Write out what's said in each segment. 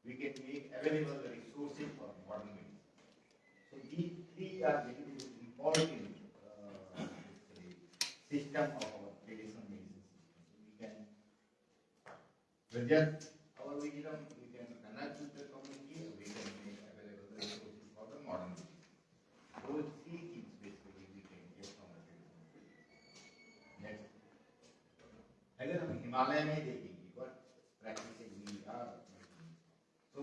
we can make available the resources for modern medicine. So these three are very important system of our traditional medicine system. So we can project our wisdom, we can connect with the community, we can make available the resources for the modern medicine. Those three things basically we can get from the traditional medicine. Next, अगर हम हिमालय में देखेंगे what practices we are making. So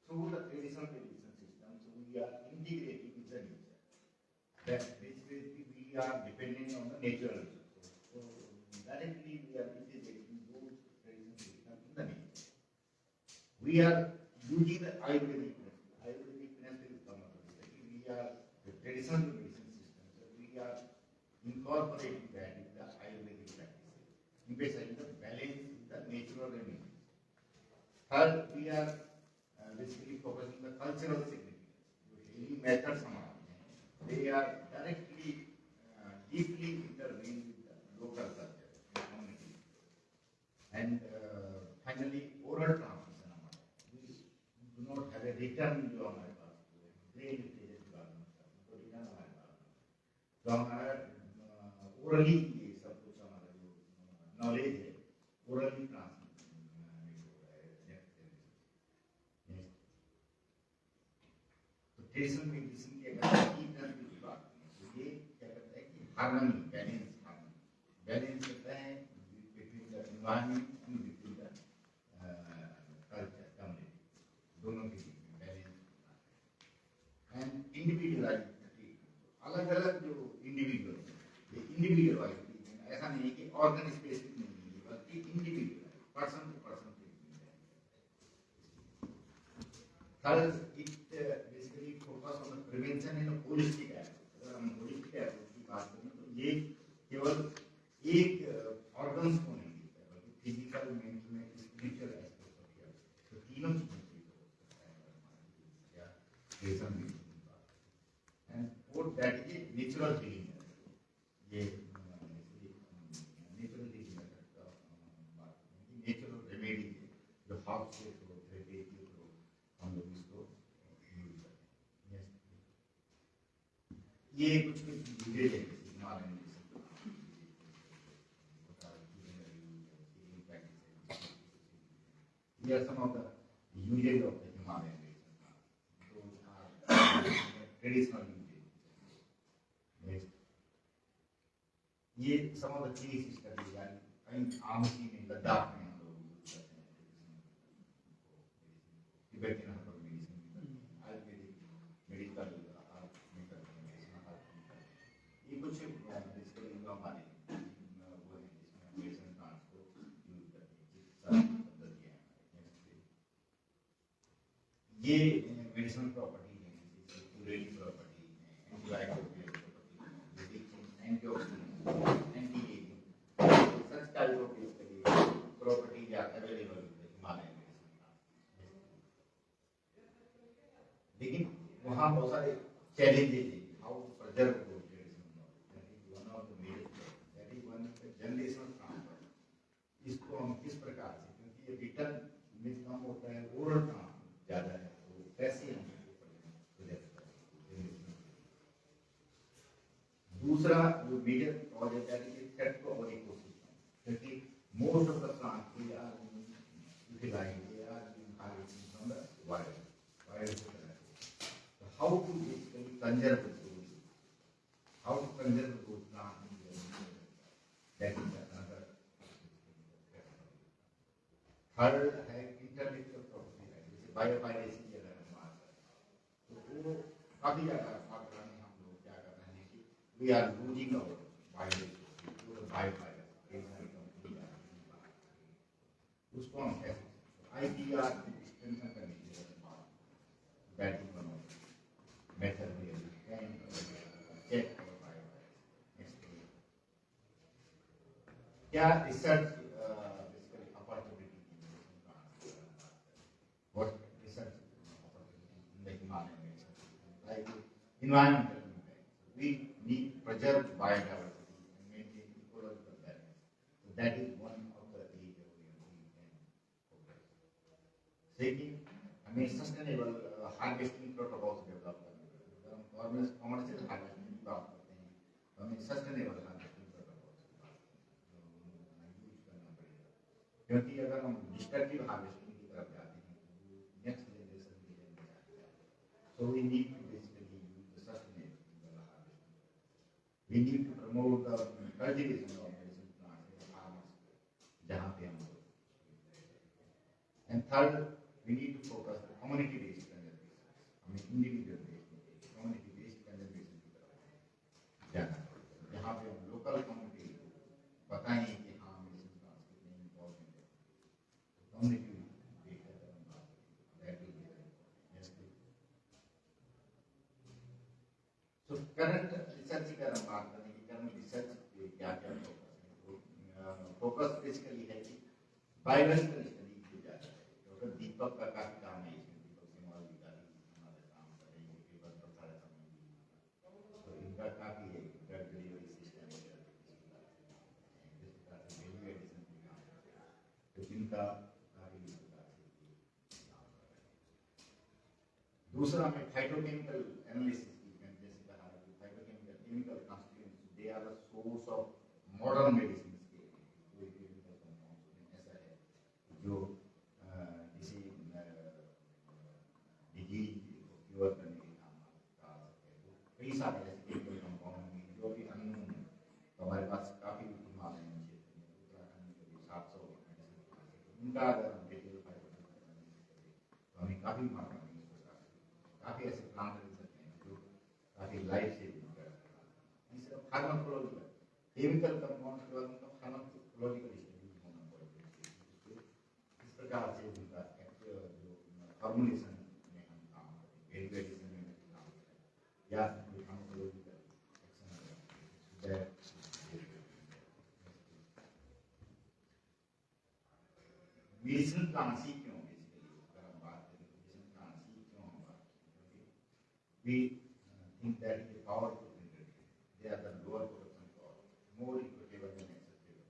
through the traditional medicine system, so we are integrating with the nature. That basically we are dependent on the natural resources. So directly we are integrating those traditional systems in the nature. We are using the Ayurvedic principle. Ayurvedic principle come up with it. We are the traditional medicine system. So we are incorporating that in the Ayurvedic practices. Basically the balance with the natural remedies. Third, we are basically focusing on the cultural significance. Any methods they are directly, deeply intervened with the local culture, community. And finally, oral transmission. We do not have a written जो हमारे पास great literature के बारे में तो written हमारे पास तो हमारा orally ये सब कुछ हमारा जो knowledge है orally transmission तो traditional medicine के अगर की की बात तो ये क्या करता है कि harmony balance करता है between the environment and between the culture community दोनों के बीच में balance and individuality अलग अलग जो individual ये individual वाली treatment ऐसा नहीं है कि organ specific नहीं है बल्कि individual person to person treatment है. Third, it basically focus on the prevention and holistic approach. अगर हम holistic approach की बात करें तो ये केवल एक organs को नहीं देखता है बल्कि physical, mental, spiritual aspect of health. तो तीनों चीजों की या रेशन भी and fourth that is a natural healing method. ये natural healing method का बात करें natural remedy जो herbs के through therapy के through हम लोग इसको यूज करते हैं. ये कुछ यूजेज है Himalayan medicine. Here are some of the uses of the Himalayan medicine. Those are traditional uses. Next, ये some of the case studies are कहीं आमसी में लद्दाख में हम लोग यूज करते हैं Tibetan herbal medicine Ayurvedic medical ये कुछ बेसिकली जो हमारे वो है जिसमें मेडिसिन प्लांट्स को यूज करते हैं चिकित्सा पद्धतियाँ ये मेडिसिनल प्रॉपर्टी है जैसे curative property antibiotic property antioxidant anti ageing such type of properties are available in Himalayan medicine. लेकिन वहाँ बहुत सारे चैलेंजेस हैं how preserve those traditional knowledge that is one of the major that is one of the generational transfer. इसको हम किस प्रकार से क्योंकि ये रिटर्न में कम होता है ओरल ट्रांसफर ज़्यादा है तो कैसे हम प्रोजेक्ट करें. दूसरा जो मेजर कॉज है that is threat to our ecosystem क्योंकि most of the plants they are utilized they are harvested from the wild so how to basically conserve those how to conserve those plants that is another. Third है intellectual property right जैसे biopiracy की अगर हम बात करें तो वो काफी ज्यादा मात्रा में हम लोग क्या कर रहे हैं कि we are losing our biopiracy उसको हम कैसे IPR strengthen करने की बात that is one of the method we can check our biophysics. क्या research basically opportunity what research opportunity in the Himalayan medicine like environmental impact. We need to preserve biodiversity and maintain ecological balance. So that is one of the areas we can focus. Second, हमें sustainable harvesting protocols develop करने पड़ेंगे। अगर हम commercial harvesting की बात करते हैं तो हमें सस्टेनेबल हार्वेस्टिंग प्रोटोकॉल्स की बात यूज करना पड़ेगा, क्योंकि अगर हम डिस्ट्रक्टिव हार्वेस्टिंग की तरफ जाते हैं तो नेक्स्ट जनरेशन के लिए जाते हैं। So we need to basically use the sustainable harvesting. We need to promote the cultivation of medicine plants in farmers जहाँ पे हम लोग। And third, we need to focus on community based conservation. हमें individual based community based conservation की तरफ जाना पड़ेगा, जहाँ पे हम लोकल कम्युनिटी को बताएं कि हाँ मेडिसिन प्लांट्स कितने इम्पोर्टेंट है। कम्युनिटी बेस्ड अगर हम बात करें that will be very important. So current research की अगर हम बात करें कि करंट रिसर्च पे क्या क्या फोकस है, तो फोकस बेसिकली है कि बायोलॉजिकल स्टडी की जा रही है। तो दीपक का काफी काम है इसमें, दीपक सिंह जी का हमारे काम कर रहे हैं, पेपर पर सारा समय भी, तो इनका काफी है ड्रग डिलीवरी सिस्टम जिस प्रकार से वैल्यू एडिशन भी काम करते हैं, तो इनका काफी इस प्रकार से काम कर रहे हैं। दूसरा में फाइटोकेमिकल एनालिसिस की, जैसे कहा कि phytochemical chemical constituents they are the source of modern medicine के। कोई केमिकल कंपाउंड ऐसा है जो किसी डिजीज को क्योर करने के काम आ सकता है। तो कई सारे ऐसे केमिकल कंपाउंड हैं जो अभी अननोन है। तो हमारे पास काफी हिमालय क्षेत्र में उत्तराखंड में करीब 700 मेडिसिन प्लांट है, तो उनका अगर हम डिटेल फाइटोकेमिकल एनालिसिस करें तो हमें काफी मात्रा में इस प्रकार से काफी ऐसे प्लांट मिल सकते हैं जो काफी लाइफ सेविंग कर सकते हैं। तीसरा फार्माकोलॉजिकल केमिकल कंपाउंड के बाद उनका फार्माकोलॉजिकल स्टडी होना पड़ेगा, इस प्रकार से उनका जो फॉर्मुलेशन में हम काम करें, वैल्यू एडिशन में काम करें, या कोई फार्माकोलॉजिकल एक्शन मेडिसिन प्लांट्स ही क्यों बेसिकली अगर हम बात करें तो मेडिसिन प्लांट्स ही क्यों हम बात करें, क्योंकि we think that the power to they are the lower production cost, more equitable and accessible,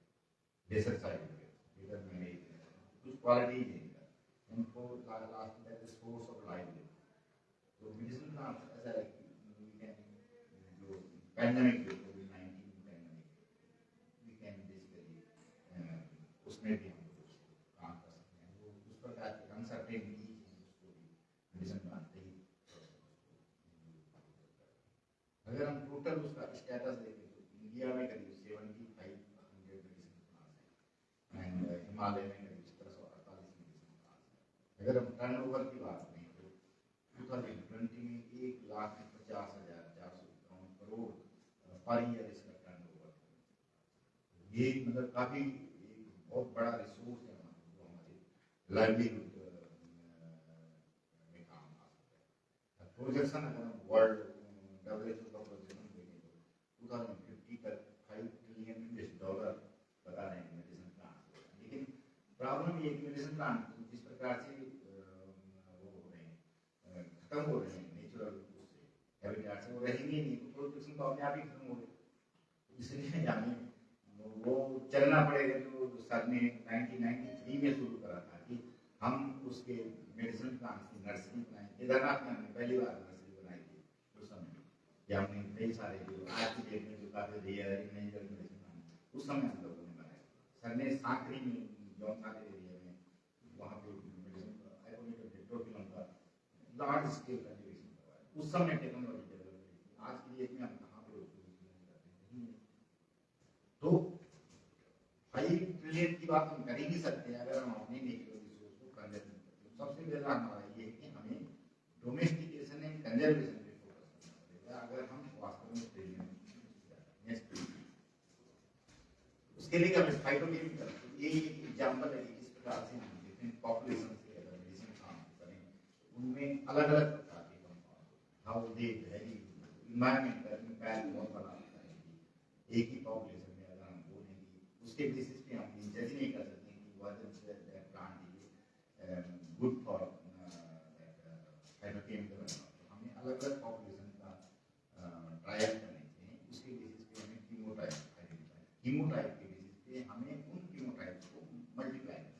lesser side effects, better management, कुछ क्वालिटी देगा, and for last that is source of livelihood. तो medicine plants ऐसा है कि we can जो pandemic जो कोविड-19 pandemic we can basically उसमें भी हम लोग काम कर सकते हैं। वो उस प्रकार की अनसर्टेनिटी उसको भी मेडिसिन प्लांट से ही। अगर हम टोटल उसका स्टेटस देखें तो इंडिया में करीब 7500 मेडिसिन प्लांट्स हैं एंड हिमालय में करीब 1748 मेडिसिन प्लांट्स हैं। अगर हम टर्नओवर की बात करें तो 2020 में 1,50,451 करोड़ पर ईयर इसका टर्नओवर। ये मतलब काफी बहुत बड़ा रिसोर्स है हमारा, जो हमारे लाइवलीहुड में काम आ सकता है। प्रोजेक्शन अगर हम वर्ल्ड WHO का प्रोजेक्शन देखें तो 2050 तक $5 ट्रिलियन बता रहे हैं मेडिसिन प्लांट। लेकिन प्रॉब्लम ये कि मेडिसिन प्लांट जिस प्रकार से वो हो रहे हैं, खत्म हो रहे हैं नेचुरल उससे हैबिटेट से, वो रहेंगे नहीं तो प्रोडक्शन तो अपने आप ही खत्म हो गए। इसलिए हमें वो चलना पड़ेगा जो सर ने 1993 में शुरू करा था कि हम उसके मेडिसिन प्लांट की नर्सरी बनाए। केदारनाथ में हमने पहली बार नर्सरी बनाई थी उस समय, या हमने कई सारे जो आज की डेट में जो काफी रेयर इमेंजर मेडिसिन प्लांट उस समय हम लोगों ने बनाए। सर ने सांकरी में जौनसागर एरिया में वहाँ पे मेडिसिन आइकोनिक हेक्टोफिलम का लार्ज स्केल कल्टीवेशन करवाया। उस समय टेक्नोलॉजी डेवलप हुई थी, आज की डेट में हम कहाँ पे उसको यूज करते हैं। तो 5 ट्रिलियन की बात हम कर ही नहीं सकते अगर हम अपनी नेचुरल रिसोर्स को कंजर्व नहीं करते। सबसे पहला हमारा ये है कि हमें डोमेस्टिकेशन एंड कंजर्वेशन पे फोकस करना पड़ेगा अगर हम वास्तव में ट्रिलियन। उसके लिए हमें फाइटोकेमिकल ये एक एग्जांपल है कि किस प्रकार से हम डिफरेंट पॉपुलेशन से अगर मेडिसिन काम करें उनमें अलग अलग प्रकार के compound how they very environment का इम्पैक्ट बहुत बड़ा होता है। एक ही पॉपुलेशन में अगर हम बोलेंगे उसके बेसिस पे हम जज नहीं कर सकते कि whether that plant is good for phytochemical. हमें अलग अलग पॉपुलेशन का ट्रायल करने चाहिए, उसके बेसिस पे हमें कीमोटाइप आइडेंटिफाई, कीमोटाइप के बेसिस पे हमें उन कीमोटाइप्स को मल्टीप्लाई करना।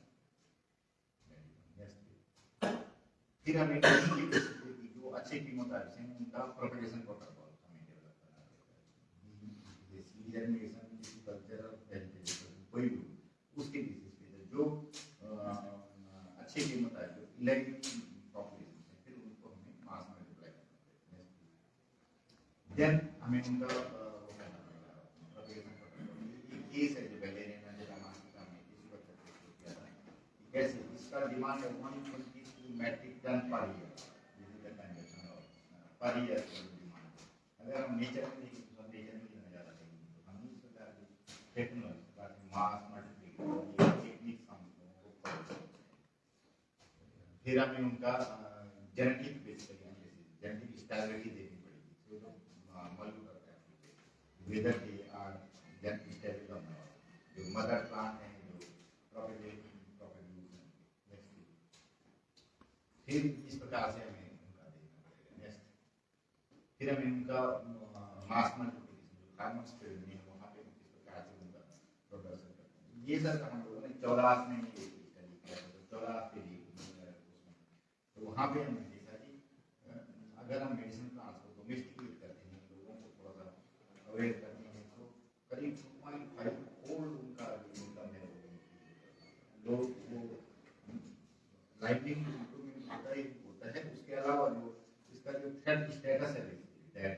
फिर हमें जो अच्छे कीमोथेरेपी हैं उनका प्रोपेगेशन प्रोटोकॉल हमें डेवलप करना है। ये सीजन मेडिसिन किसी कल्चरल वेजिटेबल कोई भी उसके बेसिस पे जो अच्छे कीमोथेरेपी इलेक्टिव पॉपुलेशन है फिर उनको हमें मास में अप्लाई करना है। देन हमें उनका प्रोपेगेशन प्रोटोकॉल ये केस है जो वैलेरियन एंजेलोमास्टिका में इस वक्त किया था कैसे इसका डिमांड है 122 metric ton per year this is the consumption of per year demand. अगर हम नेचर में देखें तो नेचर में कितना ज़्यादा चाहिए तो हम इस प्रकार की टेक्नोलॉजी का मास मल्टीप्लिकेशन टेक्निक्स हम लोगों को फॉलो करते हैं। फिर हमें उनका genetic basically analysis genetic stability देखनी पड़ेगी तो molecular application whether they are genetic stable होना जो मदर प्लांट है जो प्रोपेगेट फिर इस प्रकार से हमें उनका देखना पड़ेगा। नेक्स्ट फिर हमें उनका मास मल्टीप्लिकेशन जो फार्मर्स फील्ड में वहाँ पे किस प्रकार से उनका प्रोडक्शन करते हैं ये सर हम लोगों ने 84 में ये स्टडी किया था तो 84 के लिए तो वहाँ पे हमने देखा कि अगर हम मेडिसिन प्लांट्स को डोमेस्टिकेट करते हैं लोगों को थोड़ा सा अवेयर करते हैं तो करीब 2.5 फोल्ड उनका इनकम है लोग वो लाइवलीहुड होता है उसके अलावा जो इसका जो थ्रेड स्टेटस है दैट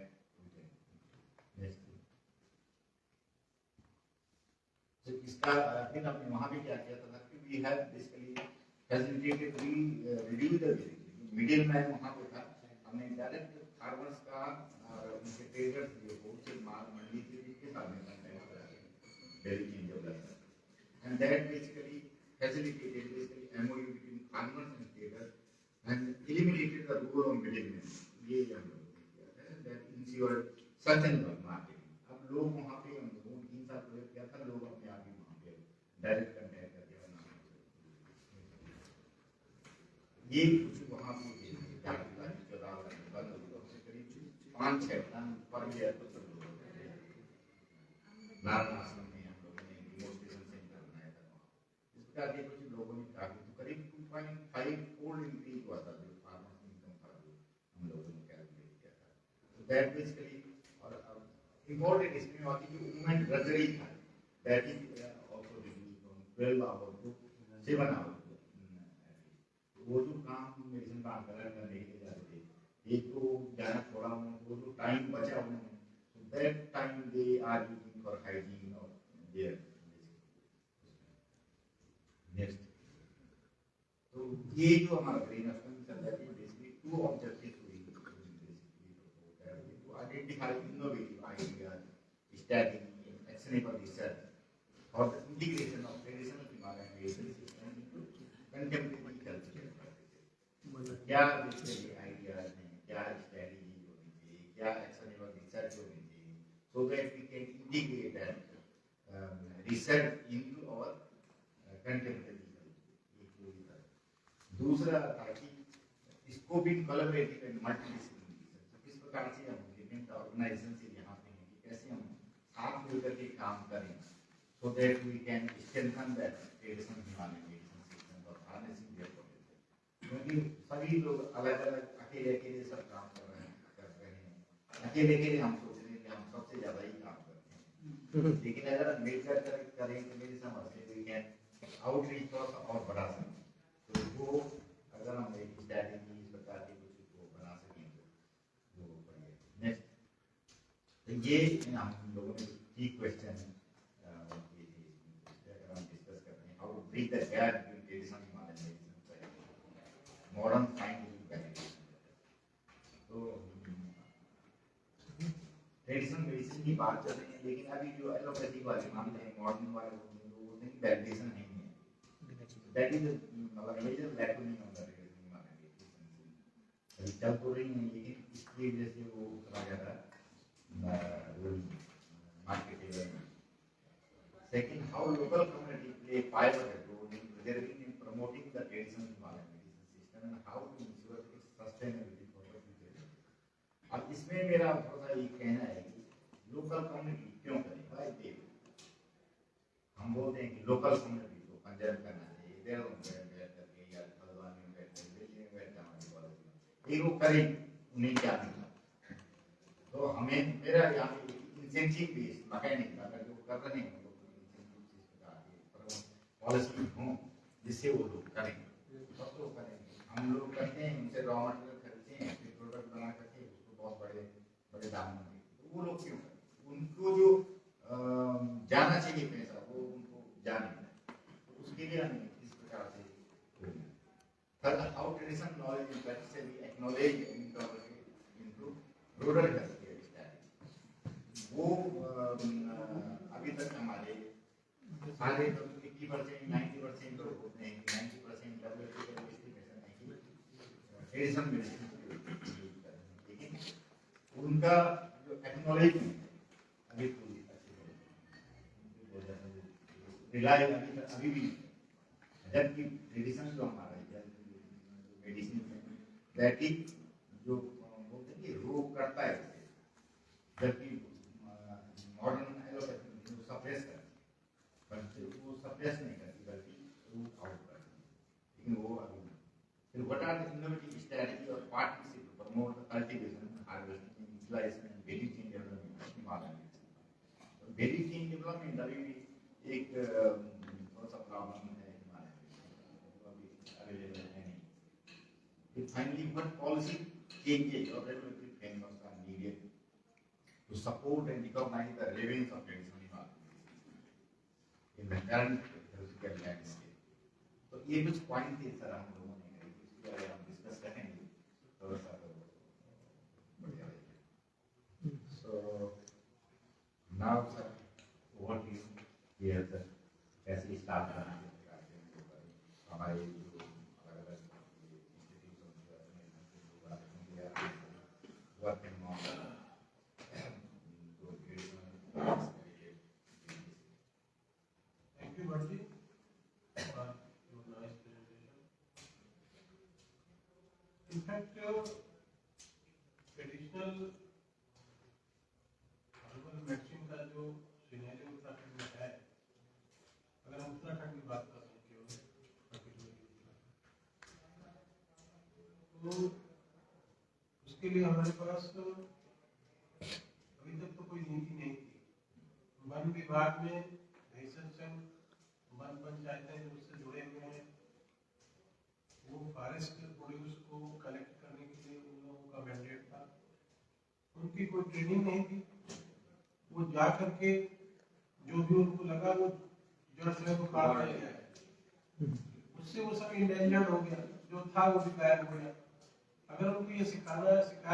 तो इसका फिर हमने वहाँ भी क्या किया था कि we have basically facilitated reduce the middle man वहाँ पे था हमने डायरेक्ट फार्मर्स का और उनके ट्रेडर्स जो होलसेल माल मंडी के इसके साथ में daily change development and that basically facilitated basically MOU between farmers and traders and eliminated the role of middlemen. ये हम लोगों ने किया था that ensured sustainable marketing. अब लोग वहाँ पे हम लोगों ने 3 साल प्रयोग किया था लोग अपने आप ही वहाँ पे डायरेक्ट कंटेक्ट करके बना ये कुछ वहाँ पे जागरूकता की चौराहा बंद हुई तो करीब 5-6 टन पर ईयर तो सब लोग नारायण आश्रम में हम लोगों ने डिमोस्ट्रेशन सेंटर बनाया था के कुछ लोगों ने कहा तो करीब 2.5 फोल्ड इंक्रीज हुआ था जो फार्मर्स इनकम था जो हम लोगों ने कैलकुलेट किया था तो दैट बेसिकली और इम्पोर्टेंट इसमें होती है वुमेन ड्रगरी था that is also reduce from 12 hour to 7 hour वो जो काम मेडिसिन काम करने के लिए जाते थे एक तो जाना थोड़ा वो जो टाइम बचा उन्होंने so that time they are using for hygiene or their next तो ये जो हमारा ग्रीन एस्पेक्ट चल रहा है बेसिकली 2 ऑब्जेक्टिव्स हुई to identify innovative ideas strategy actionable research for the integration of traditional Himalayan medicine system into contemporary cultural practices क्या basically ideas हैं क्या स्ट्रेटजी होनी चाहिए क्या actionable research होनी चाहिए so that we can integrate that research into our contemporary दूसरा था कि इसको भी कोलैबोरेटिव एंड मल्टीडिसिप्लिनरी रिसर्च किस प्रकार से हम डिफरेंट ऑर्गेनाइजेशन से यहाँ पे हैं कि कैसे हम साथ मिलकर के काम करें so that we can strengthen that traditional Himalayan medicine system और हार्नेसिंग देयर पोटेंशियल क्योंकि सभी लोग अलग अलग अकेले अकेले सब काम कर रहे हैं अकेले अकेले हम सोच रहे हैं कि हम सबसे ज़्यादा ही काम करते हैं लेकिन अगर हम मिलकर करें तो मेरी समझ से वी कैन आउटरीच और बढ़ा सकते हैं तो वो अगर हम एक स्ट्रैटेजी इस प्रकार की कुछ को बना सकें तो वो बढ़िया। नेक्स्ट तो ये हम लोगों ने की क्वेश्चन अगर हम डिस्कस कर रहे हैं how to bridge the gap between traditional Himalayan medicine modern scientific validation तो ट्रेडिशनल मेडिसिन की बात कर रहे हैं लेकिन अभी जो एलोपैथिक वाले मामले हैं मॉडर्न वाले वो नहीं वैलिडेशन नहीं है दैट इज मतलब major lacunae of the traditional Himalayan medicine अभी चल तो रही है लेकिन इसकी वजह से वो कहा जा रहा है market development. Second, how local community play a pivotal role in preserving and promoting the traditional Himalayan medicine system and how to ensure its sustainability for the future. अब इसमें मेरा थोड़ा सा ये कहना है कि लोकल कम्युनिटी क्यों करें भाई देखो हम बोलते हैं कि लोकल कम्युनिटी को कंजर्व करना चाहिए देर करके या हल्द्वानी में बैठते हैं दिल्ली में बैठते हैं लोग करें उन्हें क्या मिलता। तो हमें मेरा यहाँ इंसेंटिव बेस्ड मैकेनिक अगर जो कर रहे हैं पॉलिसी हो जिससे वो लोग करेंगे, तब तो करेंगे। हम लोग करते हैं उनसे रॉ मटेरियल खरीदते हैं, फिर प्रोडक्ट बना करके उसको बहुत बड़े बड़े दाम में देते, तो वो लोग क्यों करें? उनको जो जाना चाहिए पैसा वो उनको जाने, तो उसके लिए हमें इस प्रकार से how traditional knowledge and practice will be acknowledged and incorporated into rural healthcare strategy. वो अभी तक हमारे सारे 80% 90% लोग होते हैं, 90% WHO का एस्टिमेशन है कि ट्रेडिशनल मेडिसिन यूज कर रहे हैं, लेकिन उनका जो एक्नॉलेजमेंट है अभी पूरी रिलाय अभी भी, जबकि ट्रेडिशन जो हमारा मेडिसिन में वैदिक जो बोलते हैं रोग करता है, जबकि मॉडर्न एलोपैथी जो सप्रेस करती है, बट वो सप्रेस नहीं करती बल्कि रूट आउट करती है, लेकिन वो अभी फिर what are the innovative strategy और partnership to promote the cultivation, harvesting, utilization and value chain development of Himalayan. Value chain development अभी भी एक थोड़ा सा प्रॉब्लम है हिमालय में, अभी अवेलेबल है नहीं। Finally, what policy changes or regulatory frameworks are needed to support and recognize the relevance of traditional knowledge in the current healthcare landscape? तो ये कुछ पॉइंट थे सर हम लोगों ने कही, इसके बारे में हम डिस्कस करेंगे थोड़ा सा, तो बढ़िया रहेगा। So now sir, what do you hear sir, कैसे स्टार्ट करना है हमारे working on Thank you, Bharti, for your nice presentation. In fact, traditional herbal medicine का जो सिनेरियो उत्तराखंड में है, अगर हम उत्तराखंड की बात करते हैं केवल तो उसके लिए हमारे पास अभी तक तो कोई नीति नहीं थी। वन विभाग में भेषज संघ, वन पंचायतें जो उससे जुड़े हुए हैं, वो फॉरेस्ट प्रोड्यूस को कलेक्ट करने के लिए उन लोगों का मैंडेट था। उनकी कोई ट्रेनिंग नहीं थी, वो जा करके जो भी उनको लगा वो जड़ से वो काट लिया, उससे वो सब इंडेंजर्ड हो गया, जो था वो भी गायब हो गया। अगर उनको ये सिखाया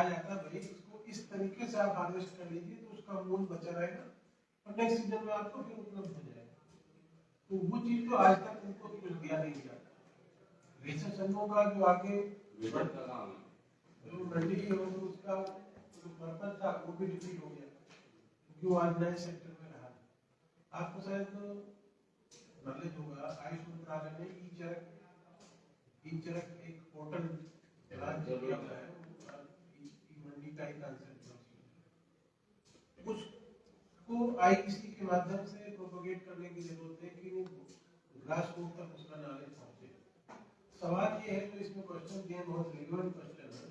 जाता भाई इसको इस तरीके से आप हार्वेस्ट कर लीजिए तो उसका मूल बचा रहेगा और नेक्स्ट सीजन में आपको फिर उपलब्ध हो जाएगा, तो वो चीज तो आज तक उनको कुछ दिया नहीं गया। भेषज संघों का जो आगे जो मंडी है उसका जो पर्पज था वो भी डिफीट हो गया, क्योंकि वो आज नए सेक्टर में रहा। आपको शायद नॉलेज होगा, आयुष मंत्रालय ने ई चरक एक पोर्टल किया है, मंडी का ही कांसेप्ट उसको आईईसी के माध्यम से प्रोपोगेट करने की जरूरत है कि वो ग्रास रूट तक उसका नॉलेज पहुंचे। सवाल ये है, तो इसमें क्वेश्चन दिए बहुत रिलेवेंट क्वेश्चन है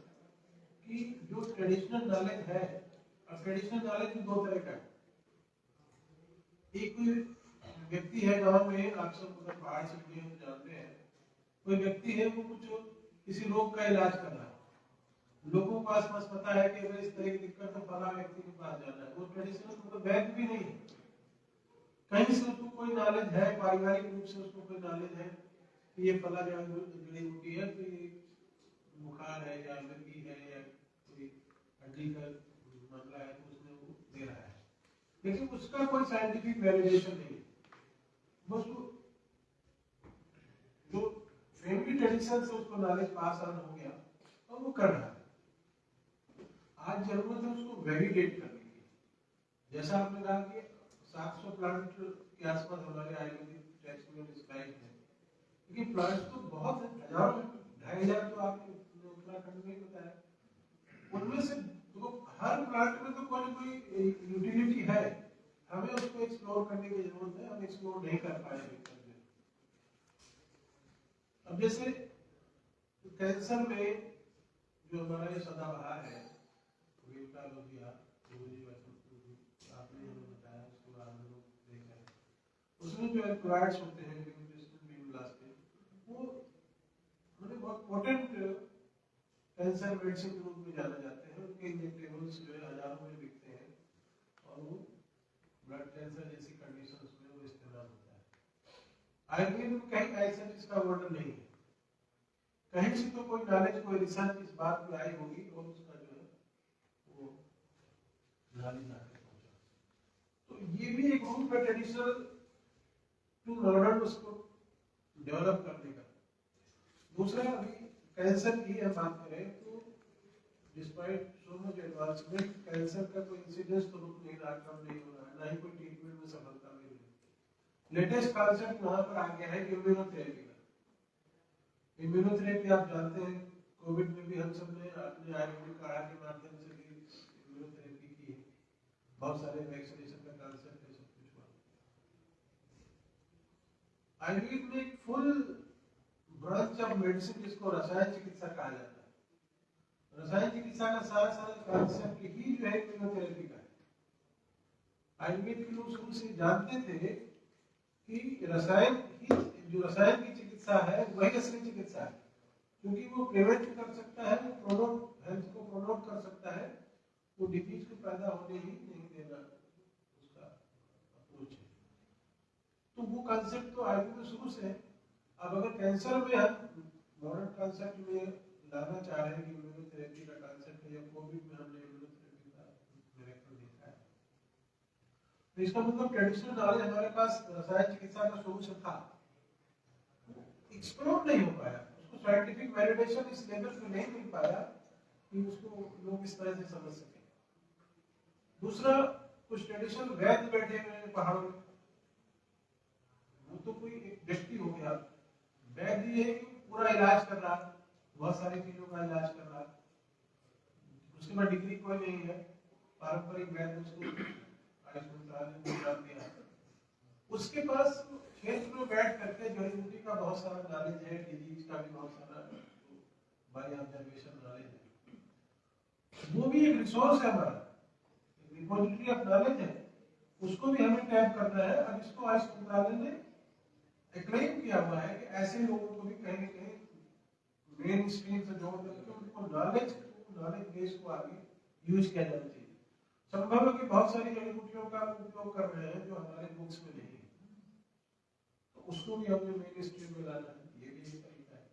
कि जो ट्रेडिशनल नॉलेज है, और ट्रेडिशनल नॉलेज भी दो तरह का है। एक व्यक्ति है गांव में, आप सब अगर पहाड़ से जुड़े तो जानते हैं, कोई व्यक्ति है वो कुछ किसी रोग का इलाज कर रहा है, लोगों को आसपास पता है कि अगर इस तरह की दिक्कत है फला व्यक्ति के पास जाना है, वो ट्रेडिशनल मतलब वैद्य भी नहीं, कहीं से उसको कोई नॉलेज है, पारिवारिक रूप से उसको कोई नॉलेज है कि ये फला जड़ी बूटी है, तो ये बुखार है या मिर्गी है या कोई हड्डी का मामला है, तो उसमें वो दे रहा है, लेकिन उसका कोई साइंटिफिक वैलिडेशन नहीं है। बस जो फैमिली ट्रेडिशन से उसको नॉलेज पास ऑन हो गया और वो कर रहा है। आज जरूरत है उसको वैलिडेट करने की। जैसा आपने कहा कि 700 प्लांट के आसपास हमारे आयुर्वेदिक टेक्स्ट में डिस्क्राइब है, लेकिन प्लांट्स तो बहुत है, हजारों, 2500 तो आपको उत्तराखंड में बताया। उनमें से तो हर प्लांट में तो कोई कोई यूटिलिटी है, हमें उसको एक्सप्लोर करने की जरूरत है, हम एक्सप्लोर नहीं कर पाए। अब जैसे कैंसर में जो हमारा ये सदाबहार है विल्कालोजिया, आपने हमें बताया, उसके बाद हम लोग देख रहे हैं उसमें जो एल्कलॉइड्स होते हैं वो मतलब बहुत पोटेंट कैंसर मेडिसिन के रूप में जाने जाते हैं। उनके इंजेक्टेबल्स जो है हजारों में बिकते हैं और वो ब्लड कैंसर जैसी कंडीशंस में वो इस्तेमाल होता है। आयुर्वेद में कहीं ऐसा जिसका वर्णन नहीं है, कहीं से तो कोई नॉलेज, कोई रिसर्च इस बात पे आई होगी और उसका जो है वो नॉलेज आके पहुंचा। तो ये भी एक रूप है ट्रेडिशनल टू मॉडर्न उसको डेवलप करने का। दूसरा, अभी कैंसर की हम बात करें तो despite so much advancement, cancer का कोई इंसिडेंस तो रुक नहीं रहा, कम नहीं हो रहा है, ना ही कोई ट्रीटमेंट में सफलता मिल रही है। लेटेस्ट कॉन्सेप्ट वहां पर आ गया है इम्यूनोथेरेपी का। इम्यूनोथेरेपी आप जानते हैं, कोविड में भी हम सब ने अपने आयुर्वेदिक काढ़ा के माध्यम से भी इम्यूनोथेरेपी की है। बहुत सारे वैक्सीनेशन का कॉन्सेप्ट है, सब कुछ हुआ। आयुर्वेद में एक फुल ब्रांच ऑफ मेडिसिन जिसको रसायन चिकित्सा कहा जाता है। रसायन चिकित्सा का सारा कॉन्सेप्ट ही जो है इम्यूनोथेरेपी का है। आयुर्वेद के लोग शुरू से जानते थे कि रसायन की चिकित्सा है वही असली चिकित्सा है, क्योंकि वो प्रिवेंट कर सकता है, वो हेल्थ को प्रमोट कर सकता है, वो डिजीज को पैदा होने ही नहीं देना उसका अप्रोच है। तो वो कॉन्सेप्ट तो आयुर्वेद में शुरू से है। अब अगर कैंसर में हम मॉडर्न कॉन्सेप्ट में लाना चाह रहे हैं कि इम्यूनोथेरेपी का कॉन्सेप्ट है, या कोविड में हमने इम्यूनोथेरेपी का मिरेकल देखा है, तो इसका मतलब ट्रेडिशनल नॉलेज हमारे पास रसायन चिकित्सा का शुरू से था, एक्सप्लोर नहीं हो पाया, उसको साइंटिफिक वैलिडेशन इस लेवल पे नहीं मिल पाया कि उसको लोग इस तरह से समझ सके। दूसरा, कुछ ट्रेडिशनल वैद्य बैठे हुए हैं पहाड़ों में, वो तो कोई एक व्यक्ति हो गया, वैद्य है कि पूरा इलाज कर रहा, बहुत सारी चीजों का इलाज कर रहा, उसके बाद डिग्री कोई नहीं है, पारंपरिक वैद्य उसको उसके पास क्षेत्र में बैठ करके जड़ी बूटी का बहुत सारा नॉलेज है, डिजीज का भी बहुत सारा बाय ऑब्जर्वेशन नॉलेज है। वो भी एक रिसोर्स है हमारा, रिपोजिटरी ऑफ नॉलेज है, उसको भी हमें टैप करना है। अब इसको आयुष मंत्रालय ने क्लेम किया हुआ है कि ऐसे लोगों को भी कहीं ना कहीं मेन स्ट्रीम से जोड़ करके उनको नॉलेज बेस को आगे यूज किया जाना चाहिए। संभव है कि बहुत सारी जड़ी बूटियों का उपयोग कर रहे हैं जो हमारे बुक्स में नहीं है, तो उसको भी हमें मेन स्ट्रीम में लाना है, ये भी एक तरीका है।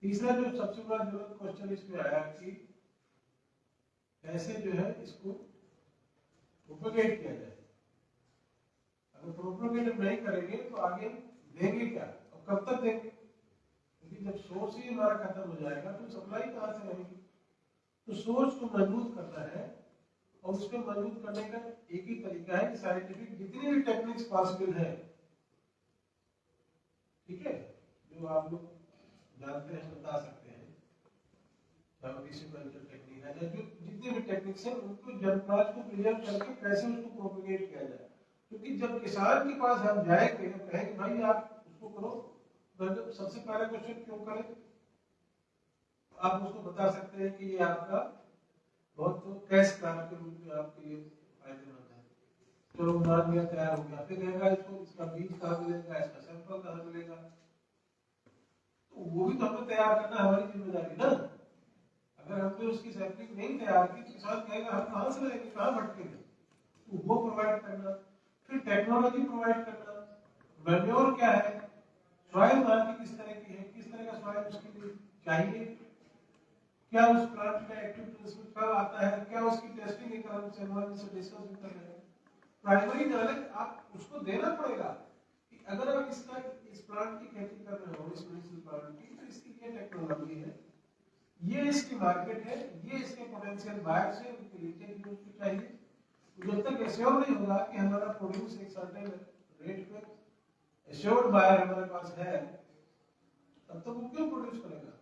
तीसरा जो सबसे बड़ा जरूरत क्वेश्चन इसमें आया कि कैसे जो है इसको प्रोपेगेट किया जाए। अगर प्रोपेगेट नहीं करेंगे तो आगे देंगे क्या और कब तक देंगे, क्योंकि जब सोर्स ही हमारा खत्म हो जाएगा तो सप्लाई कहां से रहेगी। तो सोर्स को मजबूत करना है, और उसको मजबूत करने का एक ही तरीका है कि साइंटिफिक जितनी भी टेक्निक्स पॉसिबल है, ठीक है, जो आप लोग जानते हैं बता सकते हैं, टेक्निक है, जो जितने भी टेक्निक्स हैं उनको जनप्राज को क्लियर करके कैसे उसको प्रोपेगेट किया जाए। क्योंकि जब किसान के पास हम जाएंगे तो कहेंगे भाई आप उसको करो, तो सबसे पहला क्वेश्चन क्यों करें, आप उसको बता सकते हैं कि ये आपका बहुत तो कैश प्लान के रूप में आपके लिए फायदेमंद है, चलो मान लिया तैयार हो गया, फिर रहेगा इसको इसका बीज कहाँ मिलेगा, इसका सैंपल कहाँ मिलेगा, तो वो भी तो हमें तैयार करना हमारी जिम्मेदारी ना। अगर हमने उसकी सैंपलिंग नहीं तैयार की तो किसान कहेगा हम कहाँ से लाएंगे, कहाँ भटकेंगे, तो वो प्रोवाइड करना, फिर टेक्नोलॉजी प्रोवाइड करना, मैन्योर क्या है, सॉइल मार्केट किस तरह की है, किस तरह का सॉइल उसके लिए चाहिए, क्या उस प्लांट का एक्टिव प्रिंसिपल कब आता है, क्या उसकी टेस्टिंग इकोनॉमिक्स एनवायरनमेंट से डिस्कस भी कर रहे हैं। प्राइमरी नॉलेज आप उसको देना पड़ेगा कि अगर आप इस प्लांट की खेती कर रहे हो, इस मेडिसिनल प्लांट की, तो इसकी ये टेक्नोलॉजी है, ये इसकी मार्केट है, ये इसके पोटेंशियल बायर्स है, उनके लिए चाहिए। जब तक एश्योर नहीं होगा कि हमारा प्रोड्यूस एक सर्टेन रेट पे एश्योर्ड बायर हमारे पास है, तब तक वो क्यों प्रोड्यूस करेगा।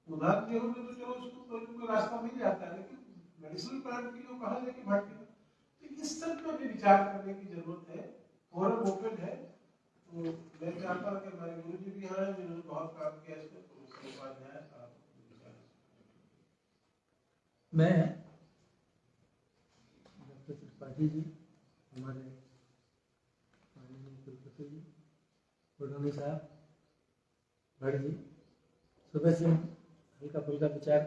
उदाहरण गेहूं में तो चलो उसको कोई रास्ता मिल जाता है, लेकिन मेडिसिनल प्लांट के लिए कहाँ लेके भागेगा। तो इस सब पे भी विचार करने की जरूरत है, फोरम ओपन है। तो मैं चाहता हूँ कि हमारे गुरु जी भी यहाँ हैं जिन्होंने बहुत काम किया इसमें, तो उसके बाद मैं डॉक्टर त्रिपाठी जी, हमारे माननीय कुलपति जी, पुरानी साहब, भट्ट जी, सुबह से हम हल्का फुल्का विचार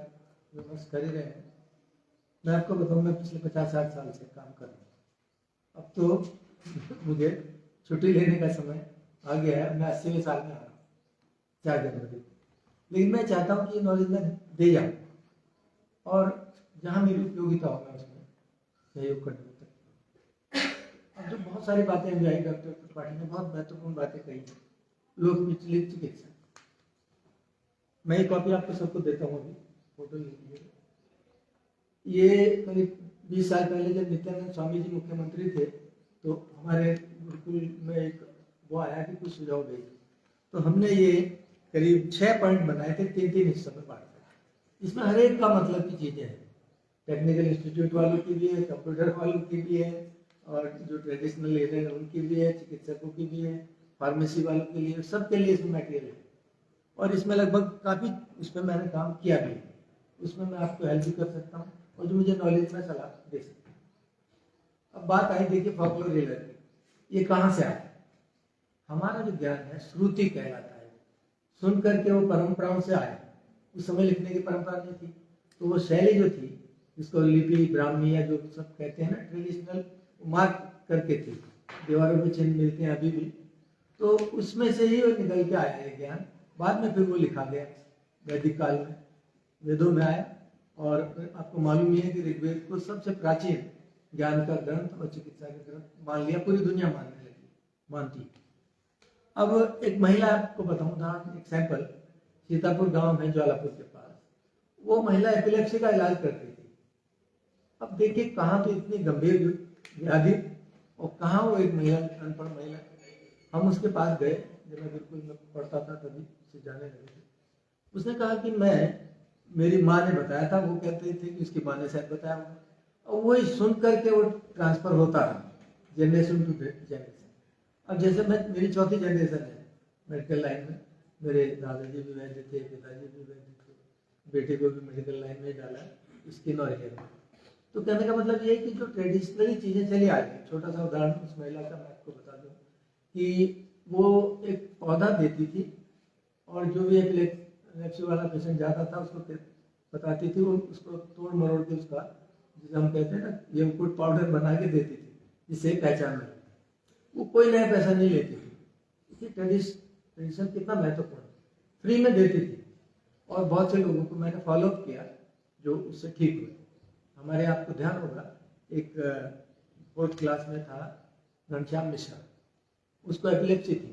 विमर्श कर ही रहे हैं। मैं आपको बताऊँ, मैं पिछले 50-60 साल से काम कर रहा हूँ। अब तो मुझे छुट्टी लेने का समय आ गया है। मैं 80वें साल में आ रहा हूँ 4 जनवरी को, लेकिन मैं चाहता हूँ कि ये नॉलेज मैं दे जाऊँ और जहाँ मेरी उपयोगिता हो मैं उसमें सहयोग करने में। अब जो बहुत सारी बातें अभी आई, डॉक्टर त्रिपाठी ने बहुत महत्वपूर्ण बातें कही हैं। लोक विचलित चिकित्सा, मैं ये कॉपी आपको सबको देता हूँ, अभी फोटो लीजिए। ये करीब 20 साल पहले जब नित्यानंद स्वामी जी मुख्यमंत्री थे तो हमारे गुरुकुल में एक वो आया कि कुछ सुझाव भेजिए, तो हमने ये करीब 6 पॉइंट बनाए थे, 3-3 हिस्सों में बांट कर। इसमें हर एक का मतलब की चीजें हैं, टेक्निकल इंस्टीट्यूट वालों की भी है, कंप्यूटर वालों की भी है, और जो ट्रेडिशनल एरिया है उनकी भी है, चिकित्सकों की भी है, फार्मेसी वालों के लिए, सबके लिए इसमें मटेरियल है। और इसमें लगभग काफ़ी उस पर मैंने काम किया भी है, उसमें मैं आपको हेल्प भी कर सकता हूँ और जो मुझे नॉलेज में सलाह दे सकता हूँ। अब बात आई, देखिए फॉकलोर रीलर की, ये कहाँ से आया? हमारा जो ज्ञान है श्रुति कहलाता है, सुन करके वो परंपराओं से आया। उस समय लिखने की परंपरा नहीं थी, तो वो शैली जो थी जिसको लिपि ब्राह्मी या जो सब कहते हैं ना, ट्रेडिशनल मार्क करके थी, दीवारों पे चिन्ह मिलते हैं अभी भी, तो उसमें से ही वो निकल के आया ये ज्ञान। बाद में फिर वो लिखा गया वैदिक काल में, वेदों में आया। और आपको मालूम ही है कि ऋग्वेद को सबसे प्राचीन ज्ञान का ग्रंथ और चिकित्सा का ग्रंथ मान लिया, पूरी दुनिया मानने लगी, मानती। अब एक महिला आपको बताऊं उदाहरण, एक सैंपल, सीतापुर गांव है ज्वालापुर के पास, वो महिला एपिलेप्सी का इलाज करती थी। अब देखिए कहाँ तो इतनी गंभीर व्याधि और कहाँ वो एक महिला, अनपढ़ महिला। हम उसके पास गए, जब मैं बिल्कुल में पढ़ता था तभी से जाने लगे थे। उसने कहा कि मेरी माँ ने बताया था, वो कहते थे कि उसकी माँ ने शायद बताया होगा, और वही सुन करके वो ट्रांसफर होता रहा जनरेशन टू जनरेशन। अब जैसे मेरी 4थी जनरेशन है मेडिकल लाइन में, मेरे दादाजी भी वैद्य थे, पिताजी भी वैद्य थे, बेटे को भी मेडिकल लाइन में डाला, स्किन और हेयर में। तो कहने का मतलब ये है कि जो ट्रेडिशनली चीज़ें चली आ रही, छोटा सा उदाहरण उस महिला का मैं आपको बता दूँ कि वो एक पौधा देती थी और जो भी एपिलेप्सी वाला पेशेंट जाता था उसको बताती थी, वो उसको तोड़ मरोड़ के उसका, जिसे हम कहते हैं ना, ये कुछ पाउडर बना के देती थी जिससे पहचान में। वो कोई नया पैसा नहीं लेती थी। ट्रेडिशन कितना महत्वपूर्ण, फ्री में देती थी। और बहुत से लोगों को मैंने फॉलोअप किया जो उससे ठीक हुए। हमारे आपको ध्यान होगा, एक 4th क्लास में था घनश्याम मिश्रा, उसको एपिलेप्सी थी,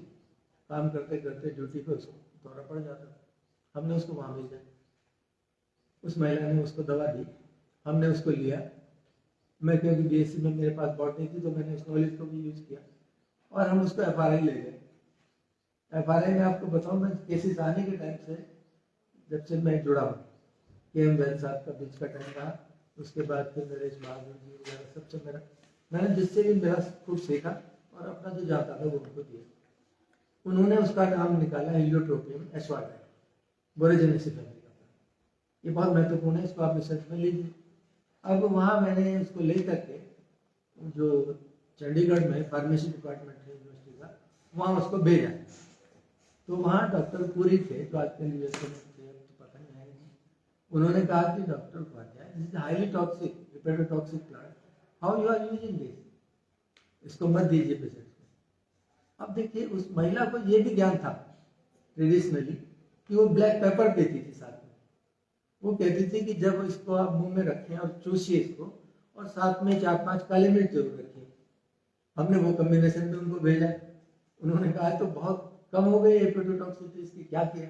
काम करते करते ड्यूटी पे उसको दौरा पड़ जाता था। हमने उसको वहाँ भेजा, उस महिला ने उसको दवा दी, हमने उसको लिया। मैं क्योंकि बीएससी में मेरे पास बॉटनी थी तो मैंने उस नॉलेज को भी यूज किया और हम उसको एफआरआई ले गए। एफआरआई में आपको बताऊँ, मैं केसेस आने के टाइम से, जब से मैं जुड़ा हूँ, KM वैद साहब का बीच का टाइम रहा, उसके बाद फिर नरेश बहादुर जी वगैरह सबसे मैंने जिससे भी मेरा खूब सीखा और अपना जो जाता था वो उनको दिया। उन्होंने उसका नाम निकाला हेलियोट्रोपियम एस्वार्टाइड, बोरेजेनेसी फैमिली का। ये बहुत महत्वपूर्ण है, इसको आप रिसर्च में लीजिए। अब वहाँ मैंने उसको ले करके जो चंडीगढ़ में फार्मेसी डिपार्टमेंट है यूनिवर्सिटी का, वहाँ उसको भेजा। तो वहाँ डॉक्टर पूरी थे जो आजकल यूएसए में थे, तो पता नहीं है, उन्होंने कहा कि doctor Upadhyay, this is highly toxic, hepatotoxic plant, how you are using this, इसको मत दीजिए पेशेंट को। अब देखिए उस महिला को ये भी ज्ञान था ट्रेडिशनली कि वो ब्लैक पेपर देती थी साथ में। वो कहती थी कि जब इसको आप मुंह में रखें और चूसिए इसको, और साथ में 4-5 काले मिर्च जरूर रखिए। हमने वो कॉम्बिनेशन में उनको भेजा, उन्होंने कहा तो बहुत कम हो गई हेपेटोटॉक्सिसिटी, इसकी क्या किया?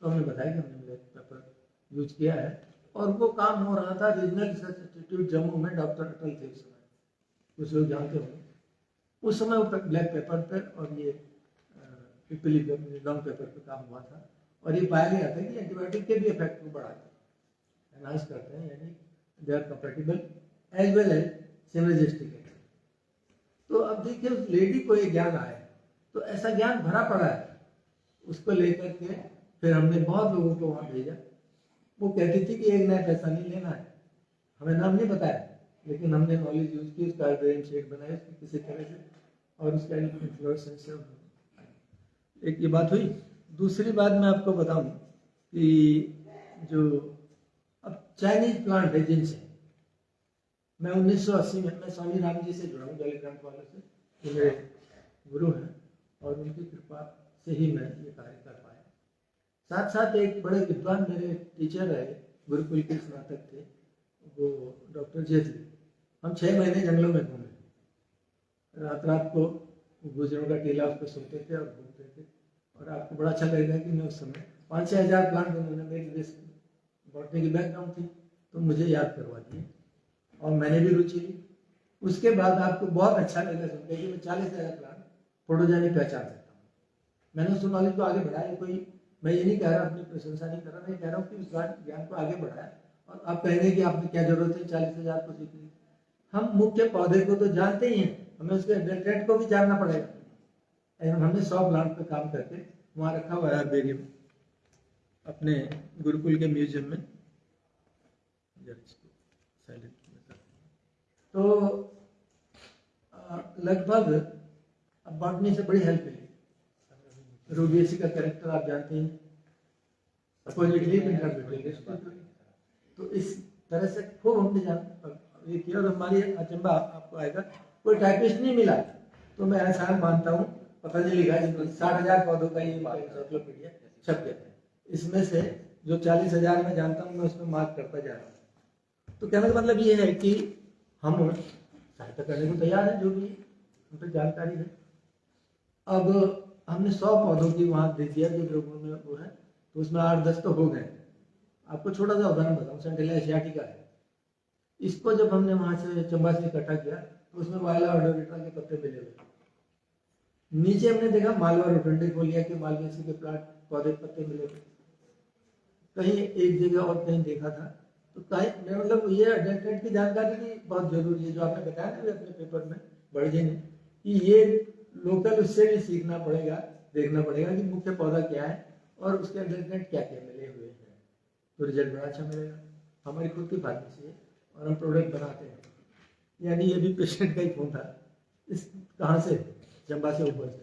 तो हमने बताया कि हमने ब्लैक पेपर यूज किया है और वो काम हो रहा था। रीजनल रिसर्च इंस्टीट्यूट जम्मू में डॉक्टर अटल थे उस समय, कुछ लोग जानते होंगे। उस समय वो ब्लैक पेपर पर और ये पिपली लॉन्ग पेपर पर काम हुआ था और ये पाया गया था कि एंटीबायोटिक के भी इफेक्ट को बढ़ाते हैं, एनहांस करते हैं, यानी they are compatible as well as synergistic. तो अब देखिए उस लेडी को ये ज्ञान आया, तो ऐसा ज्ञान भरा पड़ा है, उसको लेकर के फिर हमने बहुत लोगों को वहाँ भेजा। वो कहती थी कि एक नया पैसा नहीं लेना है, हमें नाम नहीं बताया, लेकिन हमने नॉलेज यूज की, उसका आयुर्वेदिक शेक बनाया किसी तरह से, और उसका इन्फ्लोरेसेंस से एक ये बात हुई। दूसरी बात मैं आपको बताऊं कि जो अब चाइनीज प्लांट है जिनसे मैं 1980 में मैं स्वामी राम जी से जुड़ा हूँ, जॉली ग्रांट वालों से, जो मेरे गुरु हैं, और उनकी कृपा से ही मैं ये कार्य कर पाया। साथ साथ एक बड़े विद्वान मेरे टीचर रहे, गुरुकुल के स्नातक थे, वो डॉक्टर जेठली। हम 6 महीने जंगलों में घूमे, रात रात को गुजरों का टीला उस पर सोते थे और घूमते थे। और आपको बड़ा अच्छा लगेगा कि मैं उस समय 5-6 हज़ार प्लांट उन्होंने, मेरी बॉटनी की बैकग्राउंड थी तो मुझे याद करवा दिए, और मैंने भी रुचि ली। उसके बाद आपको बहुत अच्छा लगेगा सुनकर कि मैं 40,000 प्लांट फोटोजेनिक पहचान सकता हूँ। मैंने उस नॉलेज को आगे बढ़ाया। कोई, मैं ये नहीं कह रहा, अपनी प्रशंसा नहीं कर रहा, मैं कह रहा हूँ कि उस ज्ञान को आगे बढ़ाया। और आप कहेंगे कि आपने क्या जरूरत है 40,000 को सीखने की। हम मुख्य पौधे को तो जानते ही हैं, हमें उसके एडल्ट्रेट को भी जानना पड़ेगा। हमने 100 प्लांट पे काम करके वहाँ रखा हुआ है आयुर्वेदिक अपने गुरुकुल के म्यूजियम में। तो लगभग अब बॉटनी से बड़ी हेल्प मिली। रूबियसी का कैरेक्टर आप जानते हैं, तो इस तरह से खूब हमने ये किया। और हमारी अचंबा आपको आएगा, कोई टाइपिस्ट नहीं मिला, तो मैं एहसान मानता हूँ पतंजलि का 60,000 पौधों का ये एनसाइक्लोपीडिया छप गया। इसमें से जो 40,000 मैं जानता हूँ मैं उसमें मार्क करता जा रहा हूँ। तो कहने का मतलब ये है कि हम सहायता करने को तैयार है, जो भी हम पे जानकारी है। अब हमने 100 पौधों की वहाँ दे दिया जो लोगों में वो है, तो उसमें 8-10 तो हो गए। आपको छोटा सा उदाहरण बताऊँ, सेंटिला एशियाटिका है, इसको जब हमने वहाँ से चंबा से इकट्ठा किया तो उसमें वायला ऑर्डोरेटा के पत्ते मिले हुए। नीचे हमने देखा मालवा रोटंडिफोलिया के मालवेसी के प्लांट पौधे पत्ते मिले हुए। कहीं एक जगह और कहीं देखा था। तो कहीं मतलब ये अडेंटेड की जानकारी भी बहुत जरूरी है, जो आपने बताया ना अपने पेपर में बढ़ी ने, कि ये लोकल उससे भी सीखना पड़ेगा, देखना पड़ेगा कि मुख्य पौधा क्या है और उसके अडेंटेड क्या क्या मिले हुए हैं, तो रिजल्ट बड़ा अच्छा मिलेगा। हमारी खुद की फार्मेसी है और हम प्रोडक्ट बनाते हैं। यानी ये भी पेशेंट का ही फोन था, इस कहाँ से, चंबा से ऊपर से।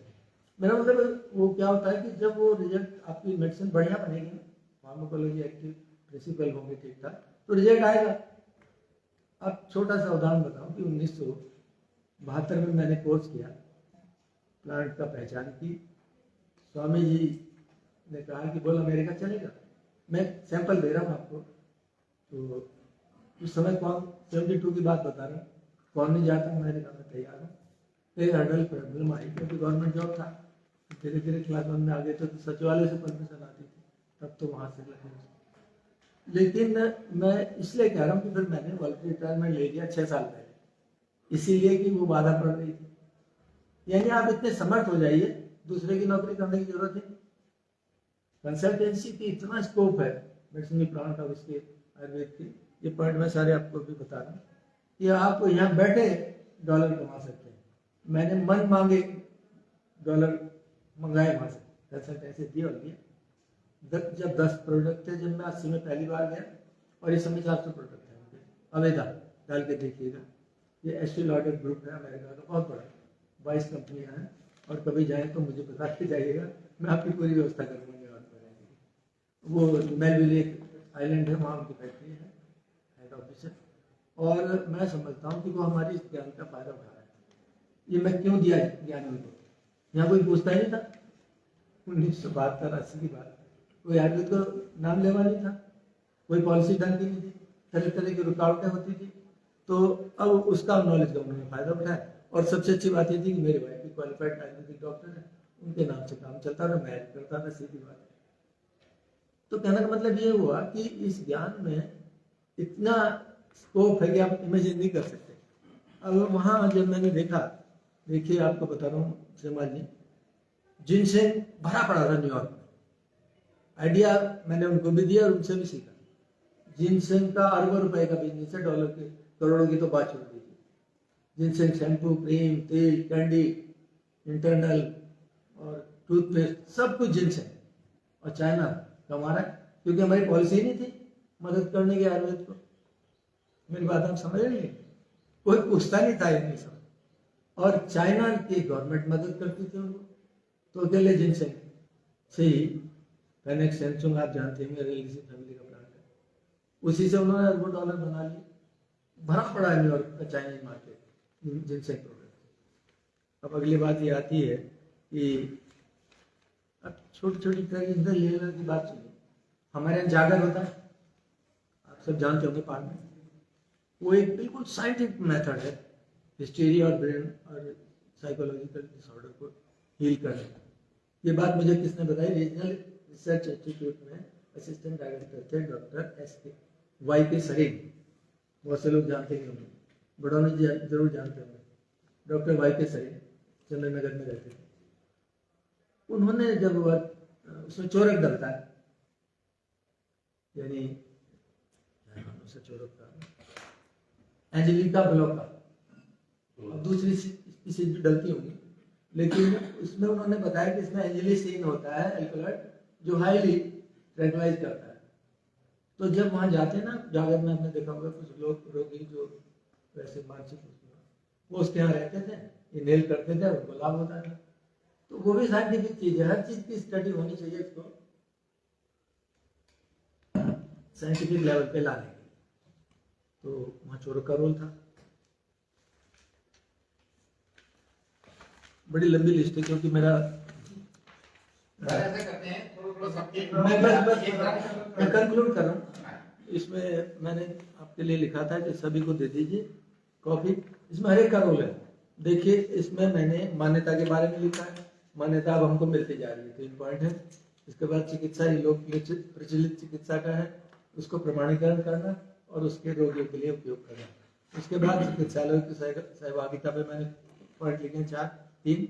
मेरा मतलब वो क्या होता है कि जब वो रिजल्ट, आपकी मेडिसिन बढ़िया बनेगी, फार्माकोलॉजी एक्टिव प्रिंसिपल होंगे ठीक ठाक, तो रिजल्ट आएगा। अब छोटा सा उदाहरण बताऊं कि 1972 में मैंने कोर्स किया, प्लांट का पहचान की। स्वामी जी ने कहा कि बोल अमेरिका चलेगा, मैं सैंपल दे रहा हूँ आपको। तो उस समय कौन 72 की बात बता रहा हूँ, कौन नहीं जाता, मैंने कहा मैं तैयार हूँ। फिर हर्डल प्रॉब्लम आई क्योंकि गवर्नमेंट जॉब था। धीरे धीरे क्लास 1 में आ गए तो सचिवालय से परमिशन आती थी, तब तो वहाँ से लगे। लेकिन मैं इसलिए कह रहा हूँ कि फिर मैंने वॉलंटरी रिटायरमेंट ले लिया 6 साल पहले, इसीलिए कि वो बाधा पड़ रही थी। यानी आप इतने समर्थ हो जाइए, दूसरे की नौकरी करने की जरूरत है। कंसल्टेंसी की इतना स्कोप है मेडिसिनल प्लांट और इसके आयुर्वेद के, ये पॉइंट मैं सारे आपको भी बता रहा हूँ कि आप यहाँ बैठे डॉलर कमा सकते हैं। मैंने मन मांगे डॉलर मंगाए वहां से, कंसल्टेंसी दी और दिया। जब 10 प्रोडक्ट थे, जब मैं 80 में पहली बार गया, और इस समय 400 प्रोडक्ट है उनके। अवेदा डाल के देखिएगा, ये एस्टी लॉडर ग्रुप है अमेरिका का, बहुत बड़ा, 22 कंपनियां हैं। और कभी जाए तो मुझे बता के जाइएगा, मैं आपकी पूरी व्यवस्था करूँगा। वो मेलविल एक आइलैंड है, वहाँ उनकी फैक्ट्री है, हेड ऑफिस है। और मैं समझता हूँ कि वो हमारी इस ज्ञान का फायदा उठा रहा है। ये मैं क्यों दिया ज्ञान उनको, यहाँ कोई पूछता ही नहीं था। 1972-80 की बात, कोई आयुर्वेद को नाम लेवा नहीं था, कोई पॉलिसी ढंग की नहीं थी, तरह तरह की रुकावटें होती थी। तो अब उसका नॉलेज का उन्होंने फायदा उठाया। और सबसे अच्छी बात ये थी कि मेरे भाई भी क्वालिफाइड आयुर्वेदिक डॉक्टर है, उनके नाम से काम चलता रहा, मैं करता था, सीधी बात है। तो कहने का मतलब ये हुआ कि इस ज्ञान में इतना स्कोप है कि आप इमेजिन नहीं कर सकते। अब वहाँ जब मैंने देखा, देखिए आपको बता रहा हूँ जमाल जी, जिनसेन भरा पड़ा था न्यूयॉर्क में। आइडिया मैंने उनको भी दिया और उनसे भी सीखा। जिनसेन का अरबों रुपए का बिजनेस है, डॉलर के करोड़ों की तो बात छोड़ दीजिए। जिनसेन शैम्पू, क्रीम, तेल, कैंडी, इंटरनल और टूथपेस्ट, सब कुछ जिनसेन। और चाइना कमा रहा है, क्योंकि हमारी पॉलिसी नहीं थी मदद करने की आयुर्वेद को। मेरी बात आप समझ रहे हैं? कोई पूछता नहीं था इतनी सब, और चाइना की गवर्नमेंट मदद करती थी उनको। तो अकेले जिनसेंग से ही फेनिक्स सैमसंग आप जानते हैं रियलिटी फैमिली का प्लांट है, उसी से उन्होंने अरबों डॉलर बना लिए। भरा पड़ा है न्यूयॉर्क का चाइनीज मार्केट जिनसेंग प्रोडक्ट। अब अगली बात ये आती है कि अब छोटी छोटी तरह लेवल की बात सुनिए। हमारे यहाँ जागर होता है, आप सब जानते होंगे पहाड़ में। वो एक बिल्कुल साइंटिफिक मेथड है हिस्टीरिया और ब्रेन और साइकोलॉजिकल डिसऑर्डर को हील करने का। ये बात मुझे किसने बताई? रीजनल रिसर्च इंस्टीट्यूट में असिस्टेंट डायरेक्टर थे डॉक्टर YK सरीन। बहुत से लोग जानते नहीं होंगे, बड़ों ने जरूर जानते होंगे। डॉक्टर YK सरीन चंद्रनगर में रहते थे। उन्होंने जब उसमें चोरक डलता है, यानी चोरक का एंजेलिका ब्लॉका, दूसरी स्पीसीज भी डलती होंगी, लेकिन इसमें उन्होंने बताया कि इसमें एंजेलिसिन होता है एल्कलॉइड, जो हाईली ट्रैंक्विलाइज करता है। तो जब वहाँ जाते हैं ना जागर में, आपने देखा होगा कुछ लोग रोगी जो वैसे मानसिक वो उसके यहाँ रहते थे, इनहेल करते थे, उनको लाभ होता था। तो वो भी साइंटिफिक चीज है, हर चीज की स्टडी होनी चाहिए इसको साइंटिफिक लेवल पे लाने के लिए। तो वहाँ चोरों का रोल था। बड़ी लंबी लिस्ट है क्योंकि मेरा ऐसे करते हैं थोड़ा सबके मैं कंक्लूड कर रहा हूँ। इसमें मैंने आपके लिए लिखा था कि सभी को दे दीजिए कॉपी। इसमें हर एक का रोल है। देखिए इसमें मैंने मान्यता के बारे में लिखा है, मान्यता अब हमको मिलती जा रही है, 3 पॉइंट है। इसके बाद चिकित्सा, ये लोग प्रचलित चिकित्सा का है, उसको प्रमाणीकरण करना और उसके रोगियों के लिए उपयोग करना। उसके बाद चिकित्सालयों की सहभागिता पे मैंने पॉइंट लिखे 3।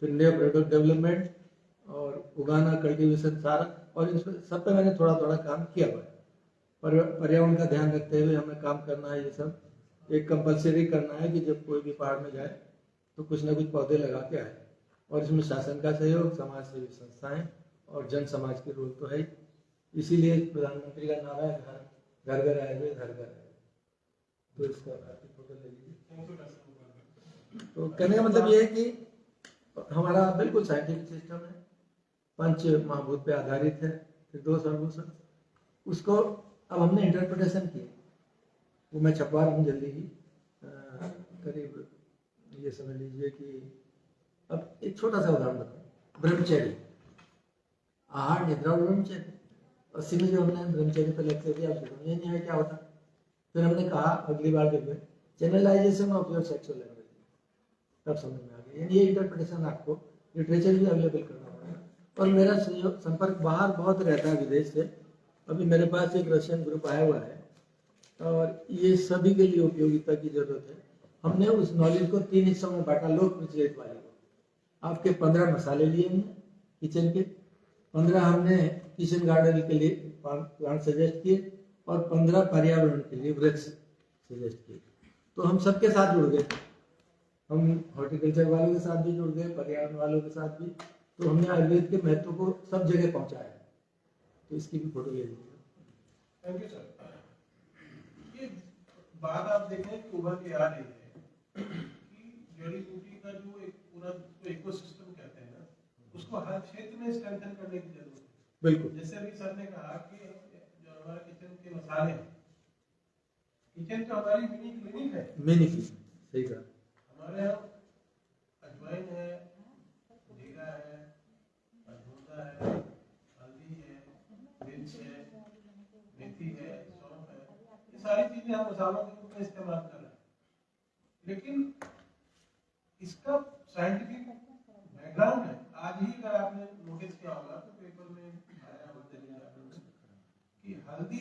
फिर न्यू प्रोडक्ट डेवलपमेंट और उगाना, कल्टीवेशन सारा, और इन सब पे मैंने थोड़ा थोड़ा काम किया हुआ है। पर्यावरण का ध्यान रखते हुए हमें काम करना है। ये सब एक कंपलसरी करना है कि जब कोई भी पहाड़ में जाए तो कुछ ना कुछ पौधे लगा के आए। और इसमें शासन का सहयोग, समाज सेवी संस्थाएं और जन समाज के रोल तो है ही। इसीलिए प्रधानमंत्री का नारा है घर घर आए हुए घर घर आए। तो इसका फोटो ले लीजिए। तो कहने का मतलब ये है कि हमारा बिल्कुल साइंटिफिक सिस्टम है, पंच महाभूत पे आधारित है, निर्दोष और भूषण। उसको अब हमने इंटरप्रिटेशन किया, वो मैं छपवा रहा हूँ जल्दी ही। करीब ये समझ लीजिए कि अब एक छोटा सा उदाहरण बताऊँ। ब्रह्मचर्य, आहार, निद्रा और ब्रह्मचर्य। अस्सी में जो हमने ब्रह्मचर्य पर लेक्चर दिया, आपको ये नहीं है क्या होता। फिर हमने कहा अगली बार जब channelisation of your sexual language, तब समझ में आ गया। यानी ये इंटरप्रिटेशन आपको लिटरेचर भी अवेलेबल करना पड़ेगा। और मेरा संपर्क बाहर बहुत रहता है, विदेश से। अभी मेरे पास एक रशियन ग्रुप आया हुआ है और ये सभी के लिए उपयोगिता की जरूरत है। हमने उस नॉलेज को 3 हिस्सों में बांटा। लोक प्रचलित वाले को आपके 15 मसाले लिए हैं किचन के, 15 हमने किचन गार्डन के लिए प्लांट सजेस्ट किए, और 15 पर्यावरण के लिए वृक्ष सजेस्ट किए। तो हम सबके साथ जुड़ गए, हम हॉर्टिकल्चर वालों के साथ भी जुड़ गए, पर्यावरण वालों के साथ भी। तो हमने आयुर्वेद के महत्व को सब जगह पहुंचाया। तो इसकी भी फोटो ले लीजिए। Thank you sir. ये बात आप देखें कि उभर के आ रही है कि जड़ी बूटी का जो एक पूरा इकोसिस्टम कहते हैं ना, उसको हर क्षेत्र में स्ट्रेंथन करने की जरूरत है। बिल्कुल। जैसे अभी सर ने कहा कि जो हमारा किचन के मसाले हैं, किचन तो हमारी मिनी क्लिनिक है। मिनी क्लिनिक, सही कहा। हमारे यहाँ अजवाइन है, जीरा है, अजमोदा है, हल्दी है, मिर्च है, मेथी है, सौंफ है। ये सारी चीजें हम मसालों के रूप में इस्तेमाल कर रहे हैं। लेकिन इसका साइंटिफिक बैकग्राउंड है। आज ही अगर आपने नोटिस किया होगा तो पेपर में आया होता है कि हल्दी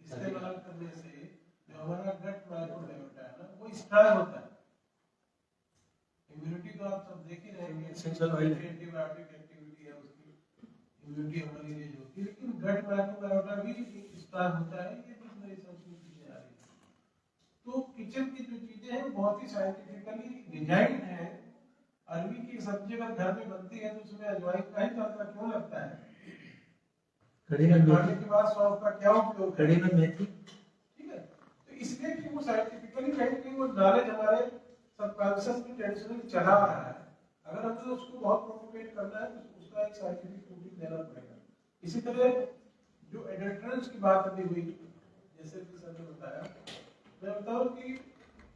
इस्तेमाल करने से जो हमारा गट माइक्रोबायोटा है ना, वो स्ट्रांग होता है। इम्यूनिटी तो आप सब देख ही रहे हैं, एसेंशियल ऑयल एंटीबायोटिक एक्टिविटी है उसकी, इम्यूनिटी हमारी रेज होती है। लेकिन गट माइक्रोबायोटा भी स्ट्रांग होता है। ये कुछ नई संस्कृति चीजें आ रही है। तो किचन की जो चीजें हैं बहुत ही साइंटिफिकली डिजाइन है। अरबी की सब्जी अगर घर में बनती है तो उसमें अजवाइन का ही तड़का क्यों लगता है? कड़ी में खाने के बाद सौंफ का क्या उपयोग? कड़ी में मेथी। ठीक है, तो इसलिए कि वो साइंटिफिकली कहीं वो नॉलेज हमारे सबकॉन्शियस में ट्रेडिशनली चला आ रहा है। अगर हमें उसको बहुत प्रोपोगेट करना है तो उसका एक साइंटिफिक प्रूफ देना पड़ेगा। इसी तरह जो एडल्ट्रेंस की बात अभी हुई, जैसे कि सर ने बताया, मैं बताऊं कि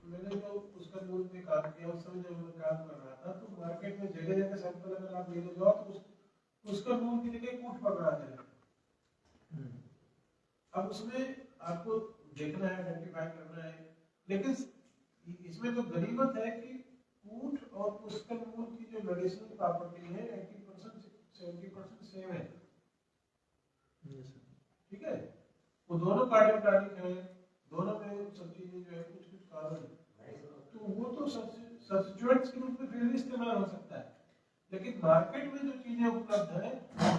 मैंने जो उसका मूल पे काम किया उस समय जब मैं काम कर रहा था तो मार्केट में जगह जगह सैंपल अगर आप लेने जाओ तो उसका मूल की जगह कूट पकड़ा जाए। अब उसमें आपको देखना है, आइडेंटिफाई करना है, लेकिन इसमें जो गनीमत है कि कूट और उसका मूल की जो मेडिसिनल प्रॉपर्टी है 80% 70% सेम है। ठीक है, वो दोनों कार्डियोटानिक है, दोनों में सब चीजें जो है कुछ कुछ कारण है, तो वो तो सब्स्टिट्यूएंट्स के रूप में फिर भी इस्तेमाल हो सकता है। लेकिन मार्केट में जो चीजें उपलब्ध है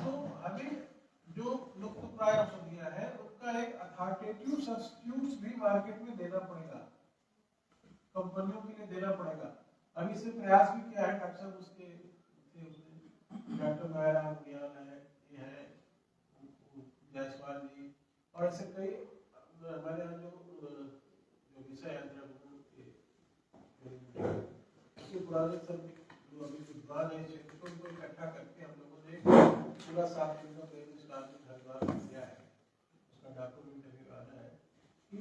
तो हमें जो लुप्तप्राय औषधियां है उनका एक अथॉरिटेटिव सब्स्टिट्यूट्स भी मार्केट में देना पड़ेगा, कंपनियों के लिए देना पड़ेगा। अभी से प्रयास भी किया है डॉक्टर साहब, उसके डॉक्टर माया मुनियाल है, ये है जायसवाल जी, और ऐसे कई हमारे यहाँ जो विषय है पुराने सब जो अभी विद्वान है उनको इकट्ठा करके हम लोगों ने पूरा 7 दिन का ब्रेन स्टॉर्मिंग हरिद्वार में किया है। उसका डॉक्यूमेंट अभी आना है कि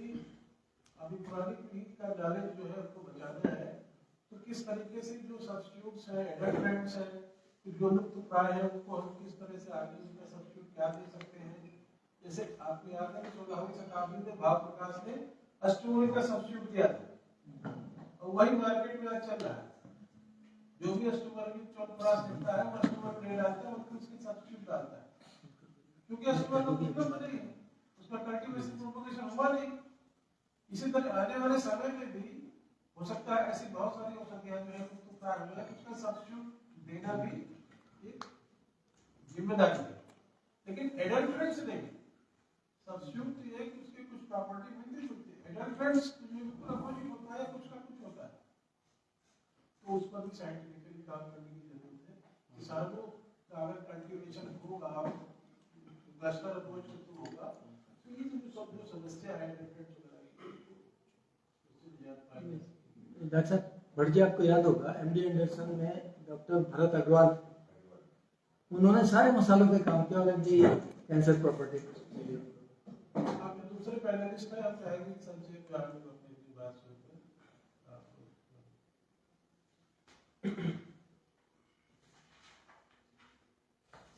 अभी पुरानी पीढ़ी का नॉलेज जो है उसको बचाना है, तो किस तरीके से जो सब्स्टिट्यूट्स हैं, एडल्ट्रेंट्स हैं, जो लुप्त प्राय है, उनको हम किस तरह से आगे उनका सब्स्टिट्यूट क्या दे सकते हैं। जैसे आपको याद है कि 16वीं शताब्दी में भाव प्रकाश ने अष्टमूलिक का सब्स्टिट्यूट दिया था और वही मार्केट में आज चल रहा है। जो भी अष्टमूलिक चौपरास लिखता है वो अष्टमूलिक नहीं डालता है, वो उसकी सब्स्टिट्यूट डालता है, क्योंकि अष्टमूलिक उपलब्ध नहीं है, उसका कल्टीवेशन प्रोपगेशन हुआ नहीं। इसी तरह आने वाले समय में भी हो सकता है ऐसी बहुत सारी औषधियां जो है उसका सब्स्टिट्यूट देना भी एक जिम्मेदारी है, लेकिन एडल्ट्रेंट्स नहीं। सब्स्टिट्यूट ये है कि उसकी कुछ प्रॉपर्टी मिलती जुलती है, एडल्ट्रेंट्स बिल्कुल अपोजिट होता है, कुछ का कुछ होता है, तो उस पर भी साइंटिफिकली काम करने की जरूरत है। किसानों का अगर कल्टीवेशन होगा, क्लस्टर अप्रोच के थ्रू होगा, तो ये जो सब जो समस्या है एडल्ट्रेंट्स डॉक्टर साहब भट्ट जी, आपको याद होगा एमडी एंडरसन में डॉक्टर भरत अग्रवाल, उन्होंने सारे मसालों पे काम किया और एमडी कैंसर प्रॉपर्टी। आप दूसरे पैनलिस्ट हैं, आप चाहेंगे कि संक्षेप में आप अपनी बात सुनते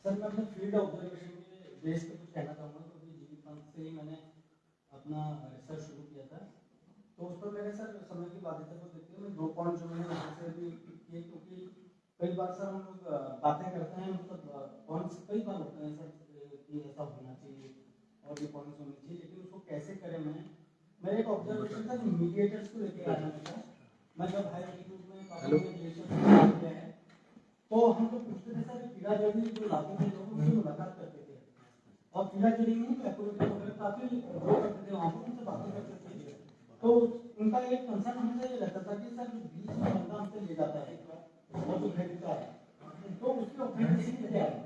सर, मैं अपने फील्ड ऑब्जर्वेशन के बेस पे कुछ कहना चाहूँगा, क्योंकि जीवी पंथ से ही मैंने अपना रिसर्च शुरू किया था। तो उस पर मैंने सर समय की बाध्यता को देखते हुए 2 पॉइंट जो मैंने यहाँ से भी किए, क्योंकि कई बार सर हम लोग बातें करते हैं, मतलब पॉइंट्स कई बार होते हैं सर कि ऐसा होना चाहिए और ये पॉइंट्स होने चाहिए, लेकिन उसको कैसे करें। मेरा एक ऑब्जर्वेशन था कि मीडिएटर्स को लेकर आना था। मैं जब हायर एल्टीट्यूड में किया है तो हम तो पूछते थे सर, कीड़ा जड़ी जो इलाके में लोग उनसे मुलाकात करते थे, और कीड़ा जड़ी में काफी लोग करते थे, वहाँ पर उनसे बातें करते थे। तो उनका एक कंसर्न हमेशा ये रहता था कि सर जो बीच में बंदा हमसे ले जाता है और जो खरीदता है तो उसकी ऑथेंटिसिटी क्या है।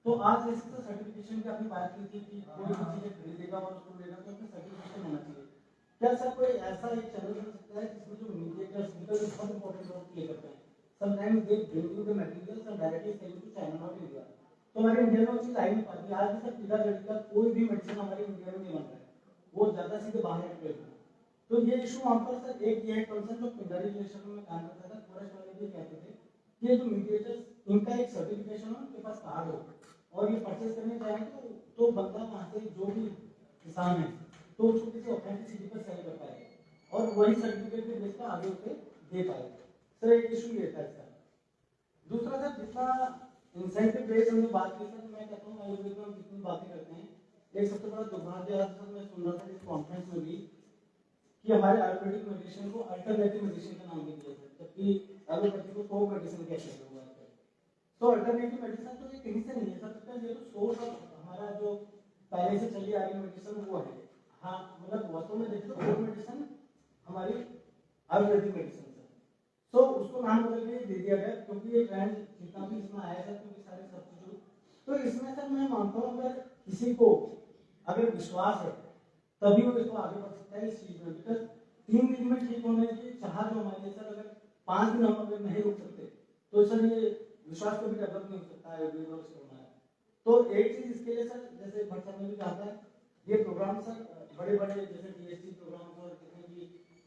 तो आज जैसे तो सर्टिफिकेशन की आपने बात की थी कि कोई भी चीजें खरीदेगा और उसको लेगा तो उसमें सर्टिफिकेशन होना चाहिए। क्या सर कोई ऐसा एक चैनल बन सकता है जिसमें जो मीडिएटर्स बहुत इंपॉर्टेंट रोल प्ले करते हैं, sometimes they bring you the materials and directly sell to China और इंडिया। तो हमारे इंडिया में वो चीज आई नहीं पाती। आज भी सर कीड़ा जड़ी का कोई भी मेडिसिन हमारे इंडिया में नहीं बन रहा है, वो ज्यादा सीधे बाहर निकले हुए। तो ये इशू वहाँ पर सर एक ये कंसर्न जो पिंडारी रिलेशन में काम करता था, फॉरेस्ट वाले भी कहते थे कि ये जो मीडिएटर्स इनका एक सर्टिफिकेशन हो, उनके पास कार्ड हो और ये परचेज करने जाए तो बंदा वहाँ से जो भी किसान है तो उसको किसी ऑथेंटिसिटी पर सेल कर पाएगा और वही सर्टिफिकेट के बेस पर आगे उसे दे पाएगा। सर एक इशू ये था इसका। दूसरा सर, जितना इंसेंटिव बेस हमने बात की सर, मैं कहता हूँ आयुर्वेद में हम जितनी बातें करते हैं, एक सबसे बड़ा दुर्भाग्य सर मैं सुन रहा था इस कॉन्फ्रेंस में भी कि हमारे आयुर्वेदिक मेडिसिन को अल्टरनेटिव मेडिसिन का नाम दे दिया था, जबकि एलोपैथी को फोक मेडिसिन कहते हैं लोग। तो अल्टरनेटिव मेडिसिन तो ये कहीं से नहीं है सर, ये तो सोर्स ऑफ हमारा जो पहले से चली आ रही मेडिसिन वो है। हाँ, मतलब वास्तव में देखो फोक मेडिसिन हमारी आयुर्वेदिक मेडिसिन है, तो उसको नाम बदल के दे दिया गया क्योंकि ये ट्रेंड जितना भी इसमें आया था क्योंकि सारे सब्स्टिट्यूट। तो इसमें सर मैं मानता हूँ अगर किसी को अगर विश्वास है तभी वो इसको आगे बढ़ सकता है इस चीज में, बिकॉज 3 दिन में ठीक होने की चाह जो हमारी सर, अगर 5 दिन हम अगर नहीं रुक सकते तो सर ये विश्वास कभी डेवलप नहीं हो सकता है वेब से होना है। तो एक चीज इसके लिए सर, जैसे भट्ट सर ने भी कहा था, ये प्रोग्राम सर बड़े बड़े जैसे टीएसटी प्रोग्राम और जितने भी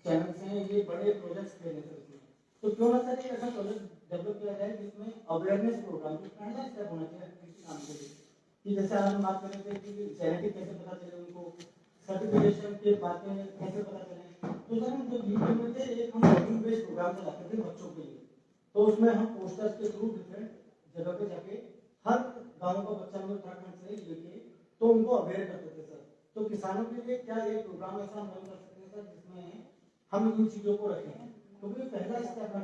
चैनल्स हैं, ये बड़े प्रोजेक्ट्स खेले सर इसमें। तो क्यों ना सर एक ऐसा प्रोजेक्ट डेवलप किया जाए जिसमें अवेयरनेस प्रोग्राम की पहला स्टेप होना चाहिए किसी काम के लिए, कि जैसे आज हम बात कर रहे थे कि जेनेटिक कैसे पता चले उनको, सर्टिफिकेशन के बातें कैसे पता चले। तो सर हम जो वीडियो में थे, एक हम वर्किंग बेस्ड प्रोग्राम चलाते थे बच्चों के लिए। तो उसमें हम पोस्टर्स के थ्रू डिफरेंट जगह पे जाके हर गांव का बच्चा हम उत्तराखंड से लेके तो उनको अवेयर करते थे सर। तो किसानों के लिए क्या एक प्रोग्राम ऐसा हम रन कर सकते हैं सर जिसमें हम इन चीजों को रखें, क्योंकि तो पहला स्टेप है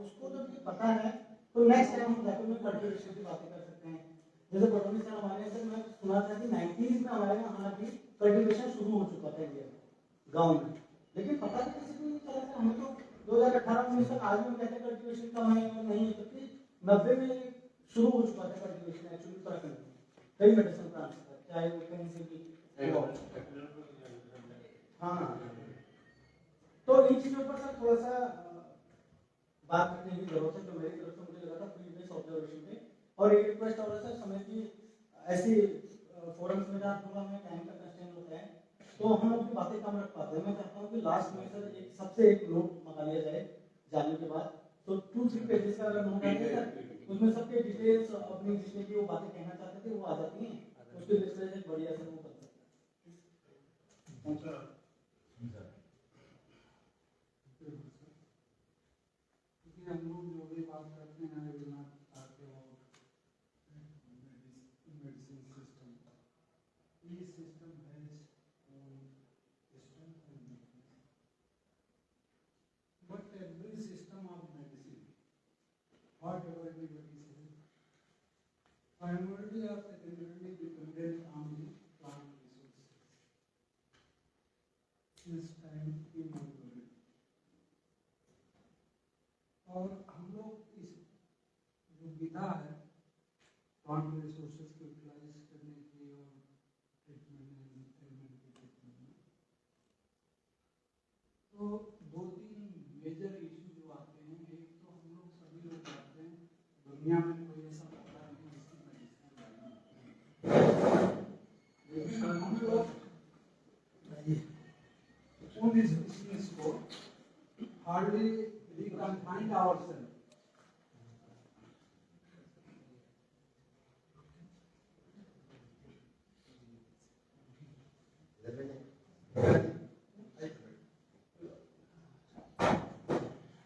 उसको जब ये पता है तो नेक्स्ट टाइम हम जाकर में कल्टीवेशन की बातें कर सकते हैं। जैसे पटौनी सर हमारे सर, मैं सुना था कि 90s में हमारे यहाँ भी कल्टीवेशन शुरू हो चुका था इंडिया में गाँव में, लेकिन पता नहीं किसी को नहीं चला था। हमें तो 2018-19 तक आज में कहते कल्टीवेशन कम है और नहीं है, जबकि 90 में शुरू हो चुका था कल्टीवेशन एक्चुअली उत्तराखंड में कई मेडिसिन प्लांट्स पर, चाहे वो कहीं से भी। हाँ, तो इन चीजों पर सर थोड़ा सा बात करने की जरूरत है, जो मेरी तरफ से मुझे लगा था फील्ड बेस्ड ऑब्जर्वेशन पे। और एक रिक्वेस्ट और है सर, समय की ऐसी फोरम्स में जहाँ थोड़ा हमें टाइम का कंस्ट्रेंट होता है तो हम अपनी बातें कम रख पाते हैं। मैं चाहता हूँ कि लास्ट में सर एक सबसे एक नोट मंगा लिया जाए जाने के बाद, तो 2-3 पेजेस का अगर नोट आए सर, उसमें सबके डिटेल्स अपनी जितनी भी वो बातें कहना चाहते थे वो आ जाती हैं, उसके बेस पे एक बढ़िया से वो बन सकता है। हम लोग जो भी बात करते हैं मेडिसिन सिस्टम, ये सिस्टम है but every system of medicine what ever everybody से primarily or secondarily dependent on the plant resources. This time in our world. और हम लोग इस जो विधा है प्लांट रिसोर्सेज को यूटिलाइज करने की और ट्रीटमेंट एलिमेंट के ट्रीटमेंट में, तो 2-3 मेजर इशू जो आते हैं। एक तो हम लोग सभी लोग जानते हैं दुनिया में कोई ऐसा पौधा नहीं जिसकी मेडिसिन लेकिन हम लोग उन स्पीशीज को hardly we can find ourselves.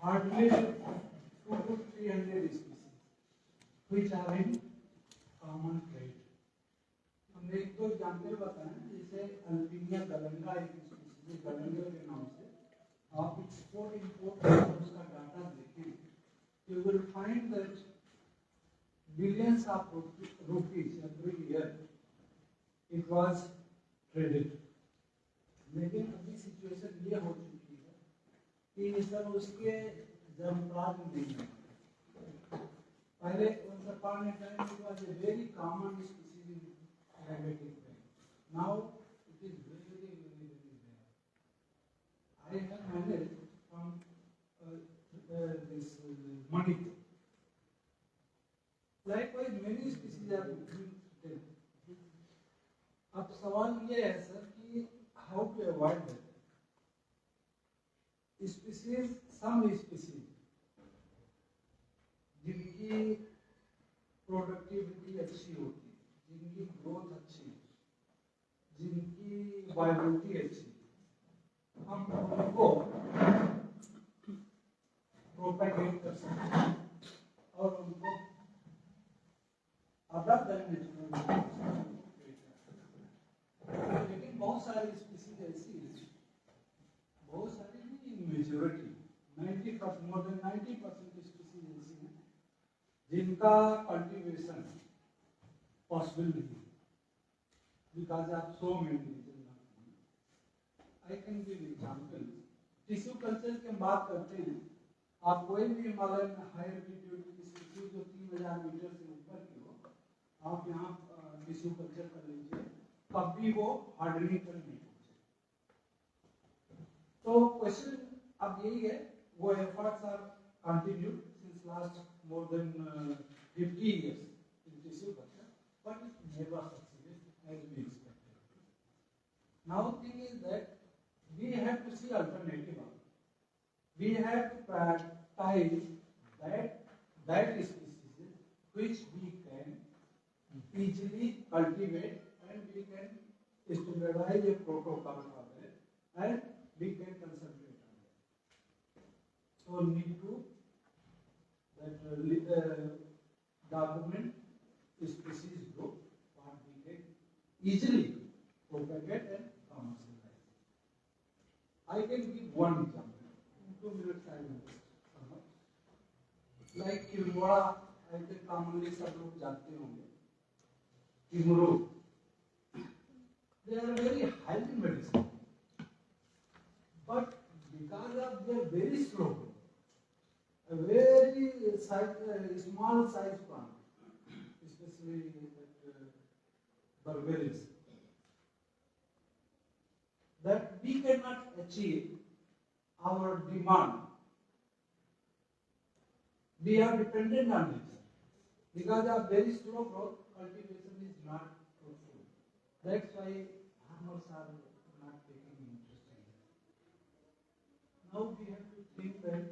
Hardly 200 to 300 species, which are in common trade. हमने एक दो एग्जाम्पल बताए, जैसे अल्पीनिया गलंगा एक स्पीशीज गलंगे के नाम से आप एक्सपोर्ट इंपोर्ट उसका डाटा देखें, you will find that billions of rupees every year it was traded. लेकिन अभी सिचुएशन ये हो चुकी है कि सर उसके जन्मराज नहीं है। पहले once upon a time it was a very common species in Arabic. Now it is very rare. I have managed from this Manipur. Likewise, many species are dead. अब सवाल ये है सर कि how to avoid that? Species, some species जिनकी productivity अच्छी होती, जिनकी growth अच्छी, जिनकी वायबिलिटी अच्छी, हम उनको प्रोपेगेट कर सकते हैं और उनको अदर देन लेकिन बहुत सारी स्पीसीज ऐसी हैं, बहुत सारी मेजॉरिटी 90%, मोर देन 90% स्पीसीज ऐसी हैं जिनका कल्टीवेशन पॉसिबल नहीं है, because of so many reason. I can give example. Tissue culture की हम बात करते हैं, आप कोई भी हिमालय में हाई एल्टीट्यूड की स्पीसीज जो 3000 मीटर से ऊपर की हो, आप यहाँ टिश्यू कल्चर कर लीजिए, कभी वो हार्डनिंग पर नहीं पहुंचे। तो क्वेश्चन अब यही है, वो efforts are continued since last more than 50 years in tissue culture, but it never succeeded as we expected. Now thing is that we have to see alternative. We have to prioritize that species which we can easily cultivate, and we can standardize a protocol for that, and we can concentrate on that. So need to that document species group what we can easily propagate and commercialize. I can give one example. 2 minutes time. Like Kilmora, I think commonly सब लोग जानते होंगे. Kimro, they are very highly medicinal, but because of their very slow growth, a very small size plant, especially that berberis, that we cannot achieve our demand. We are dependent on it. Because of very slow growth, cultivation is not fruitful. That's why farmers are not taking interest in it. Now we have to think that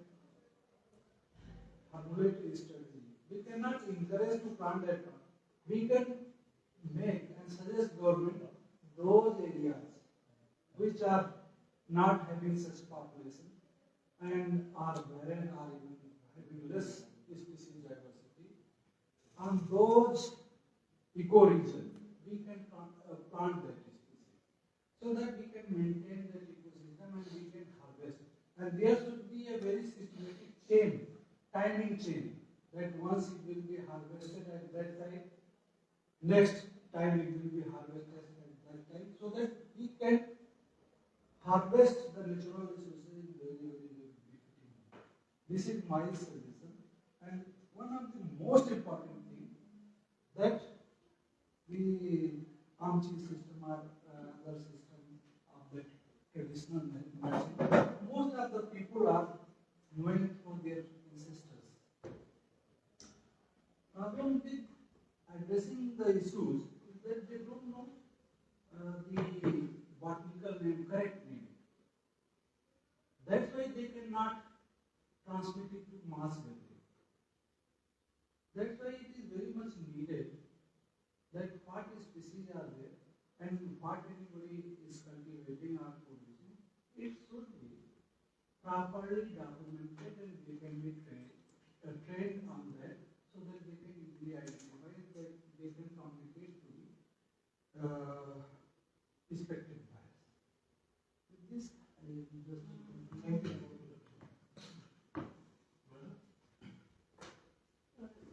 formulate a strategy. We cannot encourage to plant that plant. We can make and suggest government those areas which are not having such population and are barren or even having less species diversity. On those ecoregions, we can plant that species so that we can maintain that ecosystem and we can harvest. And there should be a very systematic chain, timing chain, that once it will be harvested at that time, next time it will be harvested at that time, so that we can harvest the natural resources very, very, very quickly. This is my suggestion. And one of the most important thing that the Amchi system or other system of the traditional medicine, most of the people are knowing from their ancestors. Problem with addressing the issues is that they don't know the botanical name, correct name. That's why they cannot transmit it to mass level. That's why it is very much needed that what species are there and what anybody is cultivating or producing, it should be properly documented and they can be trained on that so that they can easily identify that they can communicate to the respective buyers. With this, I just thank you.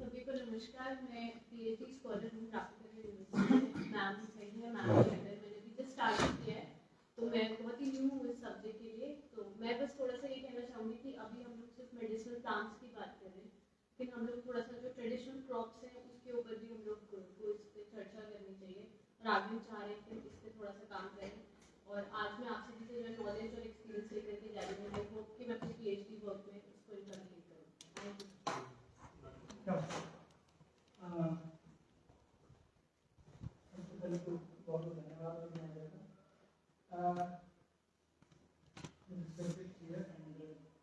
सभी को नमस्कार. मैं PhD scholar हूँ tropical university में. Ma'am सही है, ma'am के अंदर मैंने भी जस्ट स्टार्ट किया है, तो मैं बहुत ही न्यू हूँ इस सब्जेक्ट के लिए. तो मैं बस थोड़ा सा ये कहना चाहूँगी कि अभी हम लोग सिर्फ मेडिसिनल प्लांट्स की बात कर रहे हैं, लेकिन हम लोग थोड़ा सा जो ट्रेडिशनल क्रॉप्स हैं उसके ऊपर भी हम लोग को इस पर चर्चा करनी चाहिए. और आगे हम चाह रहे हैं कि इस पर थोड़ा सा काम करें. और आज मैं आप सभी से जो नॉलेज और एक्सपीरियंस लेकर के जा रही हूँ, आई होप कि मैं अपनी पीएचडी वर्क में इसको इंप्लीमेंट करूँ. Thank you. सबसे पहले तो बहुत बहुत धन्यवाद देना चाहता हूँ. Subject here and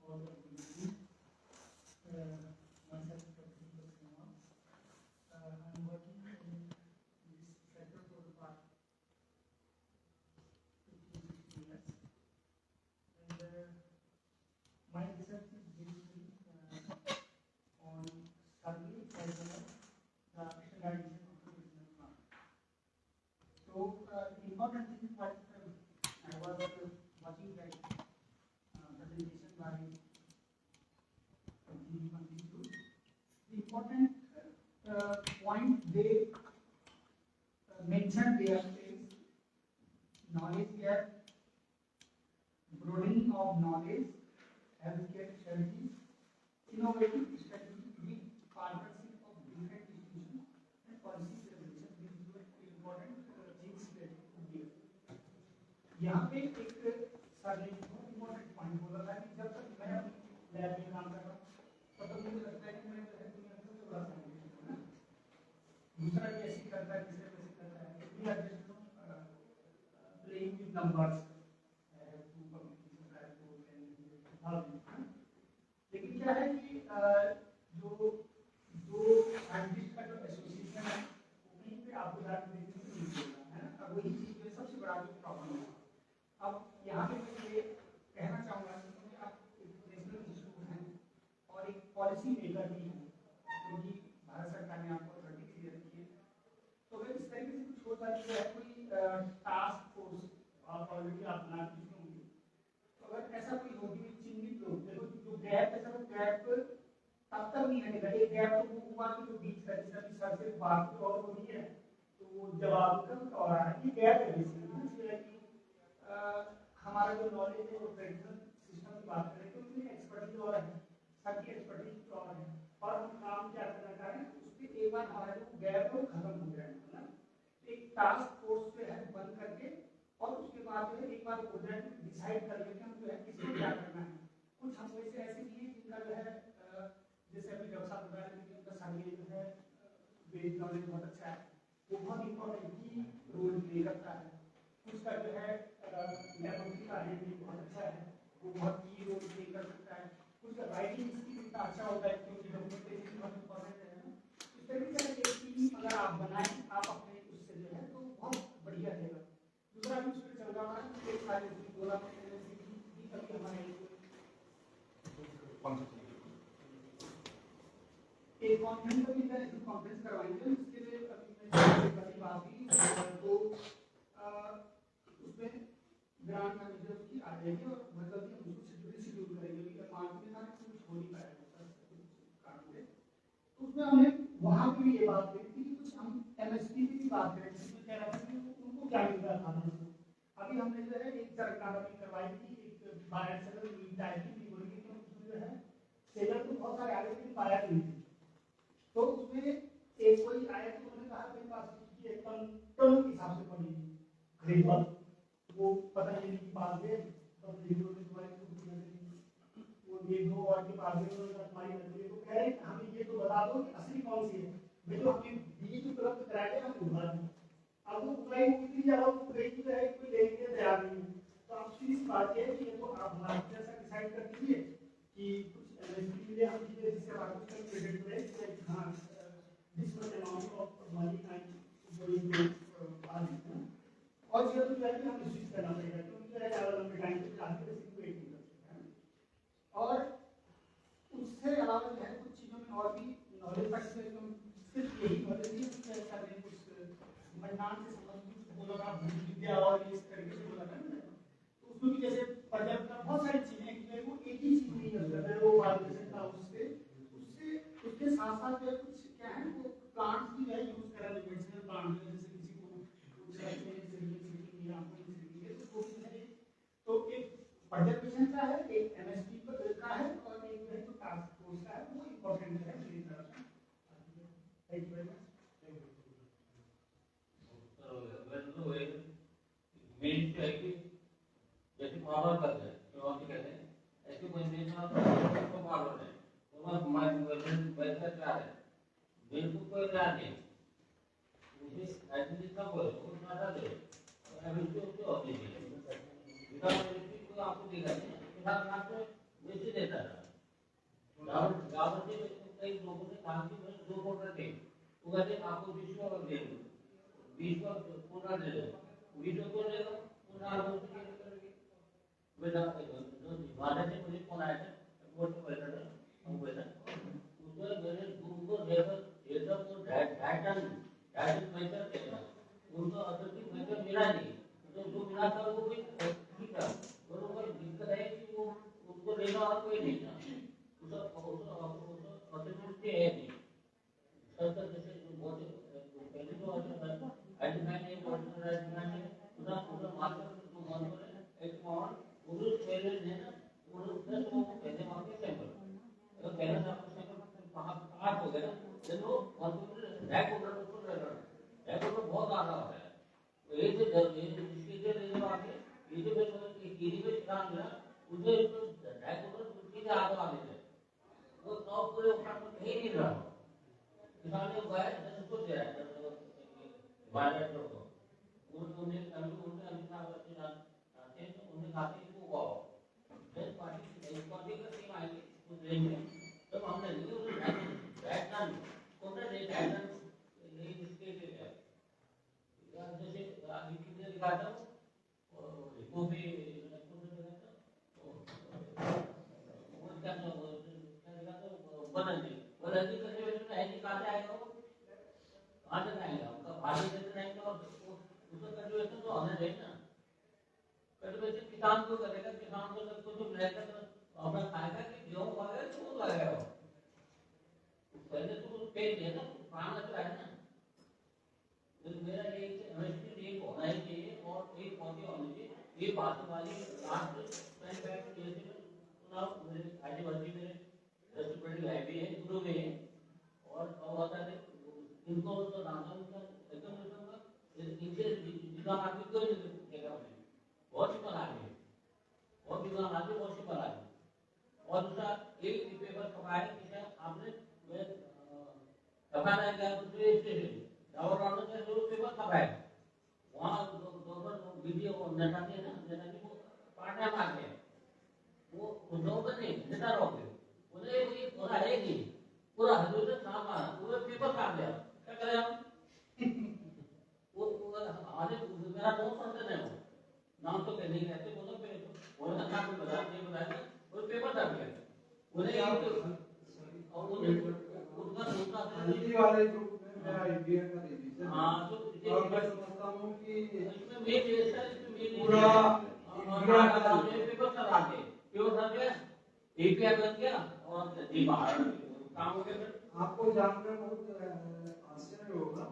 all the community. Myself, Dr. Singh. I'm working in this sector for the past 15-16 years, and my research is basically on studying as well as the standardization of the medicinal plant. So, the important thing is what I was watching that presentation by the important point they mentioned there is knowledge gap, broadening of knowledge, healthcare strategies, innovative strategies with partnership of different institutions and policy preparation. These were important things that we. यहाँ पे एक सारे important कैसे करता है, किसने कैसे करता है, we are just playing with numbers, लेकिन क्या है कि जो दो साइंटिस्ट का जो एसोसिएशन है वो कहीं पे आपको जाकर देखने को नहीं मिलेगा, है ना। अब वही चीज में सबसे बड़ा जो प्रॉब्लम है, अब यहाँ पे मैं ये कहना चाहूँगा कि आप एक नेशनल इंस्टीट्यूट हैं और एक पॉलिसी मेकर भी हैं, क्योंकि भारत सरकार ने आपको अथॉरिटी दे रखी है। तो अगर इस तरीके से कुछ होता है, कोई टास्क फोर्स ऑलरेडी आप बना चुके होंगे, तो अगर ऐसा कोई होगी चिन्हित लोग, देखो जो गैप है सब गैप तब तक नहीं हटेगा। एक गैप तो वो हुआ कि जो बीच का जिसका भी सर से बात और हो रही है तो वो जवाब का और आ रहा है, ये गैप है बेसिकली। हमारा जो नॉलेज है, जो ट्रेडिशनल सिस्टम की बात करें तो उसमें एक्सपर्टीज और है, सबकी एक्सपर्टीज और है, और हम काम क्या करना चाह रहे हैं उस पर एक बार हमारा जो गैप है वो खत्म हो गया है ना। एक टास्क फोर्स जो है बन करके और उसके बाद जो है एक बार हो जाए डिसाइड कर लेते हम जो है किसको क्या करना है। कुछ हम वैसे ऐसे भी हैं जिनका जो है जैसे अभी व्यवसाय बता रहे हैं कि उनका शारीरिक जो है बेस नॉलेज बहुत अच्छा है, वो बहुत इंपॉर्टेंट की रोल प्ले करता है। कुछ का जो है लैबोरेटरी का भी बहुत अच्छा है, वो बहुत की रोल प्ले कर सकता है। कुछ का राइटिंग स्किल इतना अच्छा होता है क्योंकि डॉक्यूमेंटेशन बहुत इंपॉर्टेंट है ना। इस तरीके से एक टीम अगर आप बनाएं आप अपने उससे जो है तो बहुत बढ़िया रहेगा। दूसरा भी उसमें चल रहा है कि एक सारे बोला कभी हमारे एक कॉन्फ्रेंस का भी इंटरनेशनल कॉन्फ्रेंस करवाएंगे, उसके लिए अभी मैं कभी बात की तो उसमें ग्रांट मैनेजर की आ जाएगी और मतलब कि हम उसको शेड्यूल करेंगे कि मार्च में ना कुछ हो नहीं पाएगा काम में। तो उसमें हमने वहाँ पे भी ये बात करी थी कि कुछ हम एमएसपी की भी बात करें, जिसमें कह रहा था कि उनको क्या मिल रहा था। अभी हमने जो है एक सरकार करवाई थी, एक बायर सेलर टाइप की बोली कि उसमें जो है सेलर तो बहुत सारे आगे लेकिन बायर नहीं थे। तो उसमें एक कोई आया तो उन्होंने कहा मेरे पास ये टन के हिसाब से पड़ी खरीद वो पता नहीं कि बात है तब देखो तो तुम्हारी वो ये दो और के बाद में तुम्हारी नजरिए तो कह रहे हैं हमें ये तो बता दो कि असली कौन सी है, भाई जो हमने बीज उपलब्ध कराए हम उठा दी। अब वो उठाई कितनी ज्यादा गई तो है कोई लेने के तैयार नहीं। तो आप सीधी बात है कि ये तो आप हमारे जैसा डिसाइड कर दीजिए कि कुछ एमएसपी मिले हम जिससे बात कर क्रेडिट में हाँ this much amount of money and going to और ये तो है कि हम स्विच करना पड़ेगा क्योंकि जो है ज्यादा लंबे टाइम तक काफी बेसिक वेट नहीं कर सकते हैं। और उससे अलावा जो है कुछ चीजों में और भी नॉलेज तक से हम सिर्फ यही नॉलेज नहीं शेयर कर रहे, कुछ मंडान से संबंधित बोला ना विद्या और इस तरीके से बोला ना तो उसमें भी जैसे पर्याप्त बहुत सारी चीजें हैं कि वो एक ही चीज नहीं है वो वाइब्रेशन था उससे उसके साथ साथ जो कुछ क्या है वो प्लांट्स की जो है यूज करा मेडिसिनल प्लांट जैसे किसी को तो एक पर्यवेक्षण का है, एक एमएसपी का है और एक है जो टास्क फोर्स का है, वो इंपॉर्टेंट है मेरी तरफ से। Thank you very much. Main है कि जैसे फॉरवर्ड कर रहे हैं तो हम कहते हैं ऐसे कोई देश में तो फॉरवर्ड है तो हमारे गवर्नमेंट पैसा क्या है बिल्कुल कोई क्या नहीं मुझे ऐसे सब हो तो ना दे अभी तो होती है विधान को आपको दिखा नहीं विधान आपको बेच देता है गाँव से कई लोगों ने काम की 2 वोटर थे वो कहते आपको 20 को दे दो 20 को पूरा दे दो 20 को देगा पूरा वोट करेंगे बेटा जो वादा से मुझे कौन आया था वोट पैसा दे हम पैसा उसको मेरे उनको लेवल एकदम तो ढाई पैसा देगा उनको अतिरिक्त पैसा मिला नहीं तो जो मिला था वो भी ठीक था और उनको दिक्कत है कि वो उनको लेना और कोई नहीं था उसका अतिरिक्त है नहीं सरकार जैसे बहुत पहले तो आइडेंटिफाई नहीं उसका मार्केट जो मॉनिटर है एक माहौल उस पहले ने ना उस 10 लोगों को पहले मार्केट सैंपल अगर पहले सैंपल कहाँ हो गया चलो कंप्यूटर रैक होल्डर को रैक होल्डर बहुत आना होता है तो ये जो इसके लिए लेने वाले ये जो कीरी में काम है उसे रैक होल्डर उसके लिए आगे आने थे वो नौ पूरे उठाने कहीं नहीं रहा किसान ने उगाया 10 को दे रहा है वायरस हो उन्हें अभी खाते हैं तो उन्हें खाते हैं वो रेड पार्टी का टीम आएगी उस रेंज में तब हमने बैठना कौन सा रेट है नहीं जिसके जैसे अभी कितने दिखाता हूँ वो भी बदलती करते हुए ऐसी कहाँ से आएगा वो कहाँ से आएगा उनका भारी क्षेत्र नहीं तो उसका कल्टीवेशन तो होना चाहिए ना कल्टीवेशन किसान को करेगा किसान को सबको जो मिलेगा तो अपना खाएगा कि गेहूँ खाएगा तो वो लगाएगा पहले तो पेड़ दिया ना पाना तो है ना तो मेरा ये एमएसपी एक होना ही चाहिए और एक पौधे होने चाहिए ये बात वाली लास्ट टाइम बैक जैसे चुनाव मेरे आईटी वर्दी में जैसे बड़ी लाइब्रेरी है गुरु में है और होता है इनको तो राजा उनका एकदम इनके विद्वान आदमी को जगह में बहुत सी बना है और विद्वान आदमी बहुत सी बना है और दूसरा एक पेपर छपाया कि आपने छपाना क्या दूसरे स्टेशन और राउंड में जो पेपर छपाया वहाँ दो वीडियो नेटाते हैं ना नेटाते वो पार्ट टाइम आ गए वो उद्योग नहीं नेता रहोगे उन्हें ये पूरा है कि पूरा हजूर काम आ पूरे पेपर काट दिया क्या करें हम वो आधे मेरा दोस्त समझते नहीं हो नाम तो नहीं कहते वो तो वो ना काम बता नहीं बताया वो पेपर काट दिया उन्हें और उनका दूसरा हिंदी वाले ग्रुप में मेरा इंडिया का रिवीजन हाँ तो और मैं समझता हूँ कि इसमें मेन ऐसा इसमें पूरा इंडिया का पेपर करा के पेपर कर दिया एपीआई बन गया और जी बाहर काम हो गया आपको जानकर बहुत आश्चर्य होगा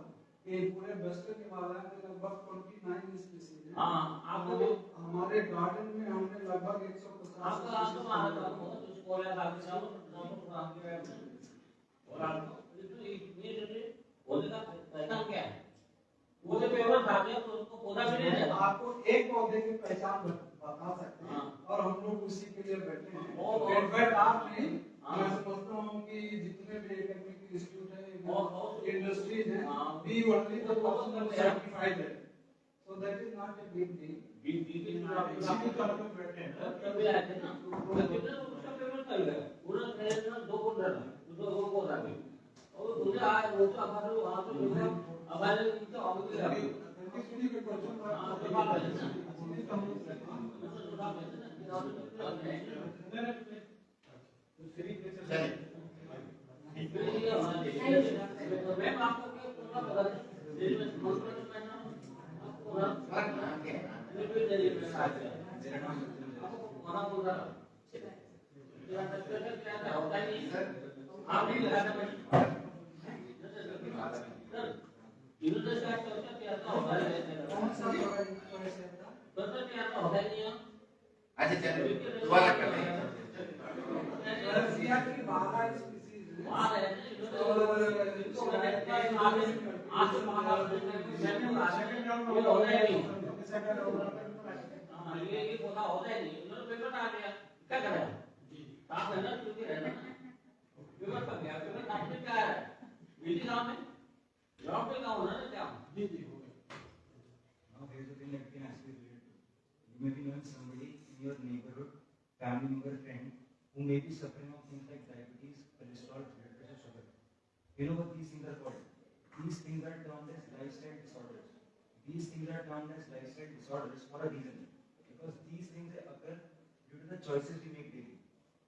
कि पूरे वेस्टर्न हिमालय में लगभग 29 स्पीशीज हैं। हाँ आपको हमारे गार्डन में हमने लगभग 150 आपको मारा था वो उसको या आप सब काम के और आपको ये होने का पहचान क्या है वो जो पेपर खा गया तो उसको पौधा भी नहीं देता आपको एक पौधे की पहचान बता सकते हैं और हम लोग उसी के लिए बैठे हैं इनफैक्ट आप नहीं मैं समझता हूँ कि जितने भी एकेडमिक इंस्टीट्यूट है इंडस्ट्रीज हैं we only the person certified है so that is not a big deal बीबी इसी तरह पे बैठे हैं कभी आते ना कितने उसका पेपर कर गया पूरा ट्रेन में दो बोल रहा उसको वो बोल रहा और मुझे आए वो तो हमारे वहां पे हमारे इनसे ऑफिस है किसी के क्वेश्चन हां तो बात है ना मैम आपको क्या पूरा बता दें आप नहीं लगाना कौन सा अच्छा चलो दोबारा करते हैं रसिया की 12 स्पीशीज हैं ये पौधा होता है नहीं उन्होंने पेपर आ गया क्या करें आप है ना क्योंकि रहना पेपर पर गया पेपर काटने क्या है विधि नाम है ग्राउंड पे काम होना ना क्या जी जी हो गया Now here's the thing that can actually relate to. You may be knowing somebody in your neighborhood, family member, friend, who may be suffering of things like diabetes, cholesterol, blood pressure, sugar. You know what these things are called? These things are termed as lifestyle disorders. These things are termed as lifestyle disorders for a reason. Because these things occur due to the choices we make daily.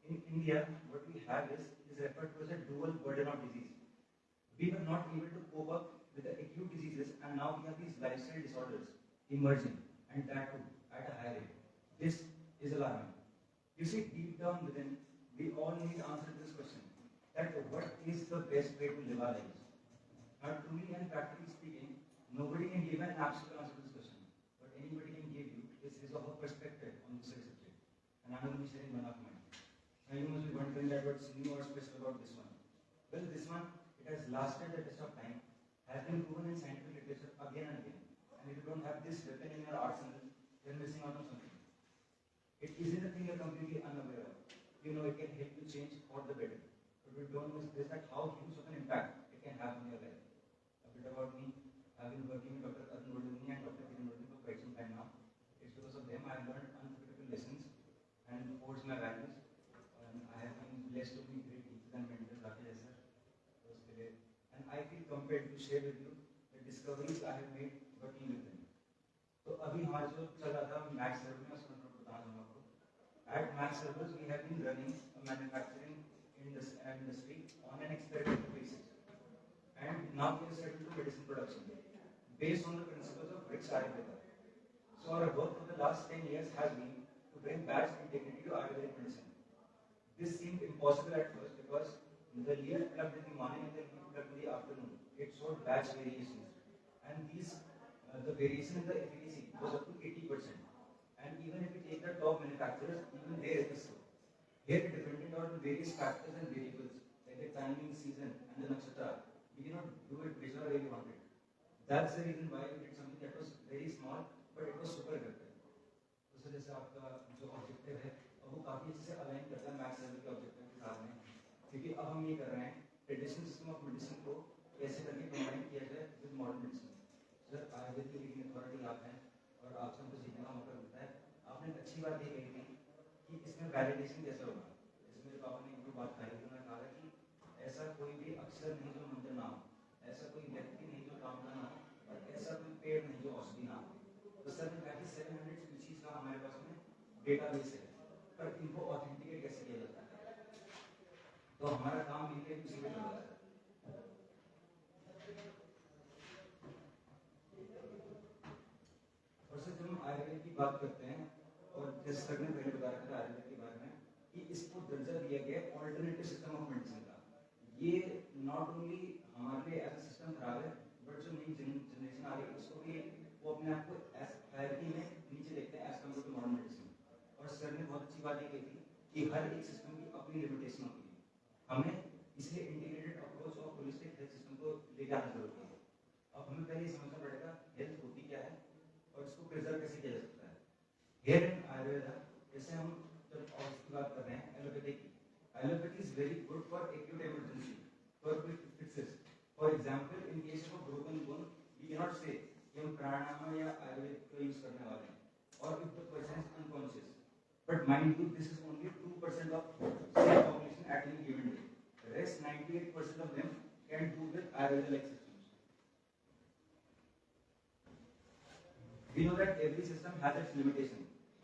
In India, what we have is referred to as a dual burden of disease. We were not able to cope up with the acute diseases, and now we have these lifestyle disorders emerging, and that too at a high rate. This is alarming. You see, deep down within, we all need answer to this question: that what is the best way to live our lives? Now, truly and practically speaking, nobody can give an absolute answer to this question, but anybody can give you is his or her perspective on this subject. And I'm going to be sharing one of mine. Now, you must be wondering that what's new or special about this one. Well, this one, it has lasted the test of time, has been proven in scientific literature again and again. And if you don't have this weapon in your arsenal, you're missing out on something. It isn't a thing you're completely unaware of. You know it can help you change for the better. But we don't know is that how huge of an impact it can have on your life. A bit about me. I've been working with I have made working with them. तो अभी हमारा जो चल रहा था max server में उसमें मैं बता दूंगा आपको. At Max Servers we have been running a manufacturing industry on an experimental basis, and now we have started to medicine production based on the principles of British Ayurveda. So our work for the last 10 years has been to bring batch integrity to Ayurvedic medicine. This seemed impossible at first because the leaf plucked in the morning and the leaf plucked in the afternoon. It showed batch variations, and the variation in the efficacy was up to 80%. And even if we take the top manufacturers, even there it is so. Here it depended on various factors and variables like the timing, season, and the nakshatra. We cannot do it whichever way we wanted. That's the reason why we did something that was very small, but it was super effective. तो sir जैसे आपका जो objective है वो काफी अच्छे से align करता है मैक्स लेवल के ऑब्जेक्टिव के साथ में, क्योंकि अब हम ये कर रहे हैं ट्रेडिशनल सिस्टम ऑफ मेडिसिन को कैसे करके कंबाइन किया जाए with modern medicine. Sir Ayurveda की लीडिंग अथॉरिटी आप हैं और आपसे हमको सीखने का मौका मिलता है. आपने एक अच्छी बात ये कही थी कि इसमें वैलिडेशन कैसे होगा. जैसे मेरे पापा ने एक बात कही, उन्होंने कहा कि ऐसा कोई भी अक्षर नहीं जो मंत्र ना हो, ऐसा कोई व्यक्ति नहीं जो कामना ना हो, और ऐसा कोई पेड़ नहीं जो औषधि ना हो. तो सर ने कहा कि 700 स्पीशीज का हमारे पास में डेटाबेस है, पर इनको ऑथेंटिकेट कैसे किया जाता है. तो हमारा काम मिलकर उसी में होगा. और सर जब हम आयुर्वेद की बात करते हैं, और जैसे सर ने पहले बता रखा था आयुर्वेद के बारे में कि इसको दर्जा दिया गया ऑल्टरनेटिव सिस्टम ऑफ मेडिसिन का. ये नॉट ओनली हमारे लिए एज अ सिस्टम खराब है, बट जो नई जनरेशन आ रही है उसको भी वो अपने आप को एज हायरार्की में नीचे देखते हैं as compare to modern medicine. और सर ने बहुत अच्छी बात ये कही थी कि हर एक सिस्टम की अपनी लिमिटेशन होती है. हमें इसलिए इंटीग्रेटेड अप्रोच और होलिस्टिक हेल्थ सिस्टम को लेके आना जरूरी है. अब हमें पहले ये समझना पड़ेगा हेल्थ होती क्या है और इसको प्रिजर्व कैसे किया जा सकता है. Here in Ayurveda, जैसे हम जब औषधि की बात कर रहे हैं एलोपैथी की, allopathy is very good for acute emergency, for quick fixes. For example in case of broken bone we can not say कि हम प्राणायाम या आयुर्वेद को यूज करने वाले हैं, और if the person is unconscious. But mind you this is only 2% of sell population at any given day. Rest 98% of them can do with Ayurveda like systems. We know that every system has its limitation.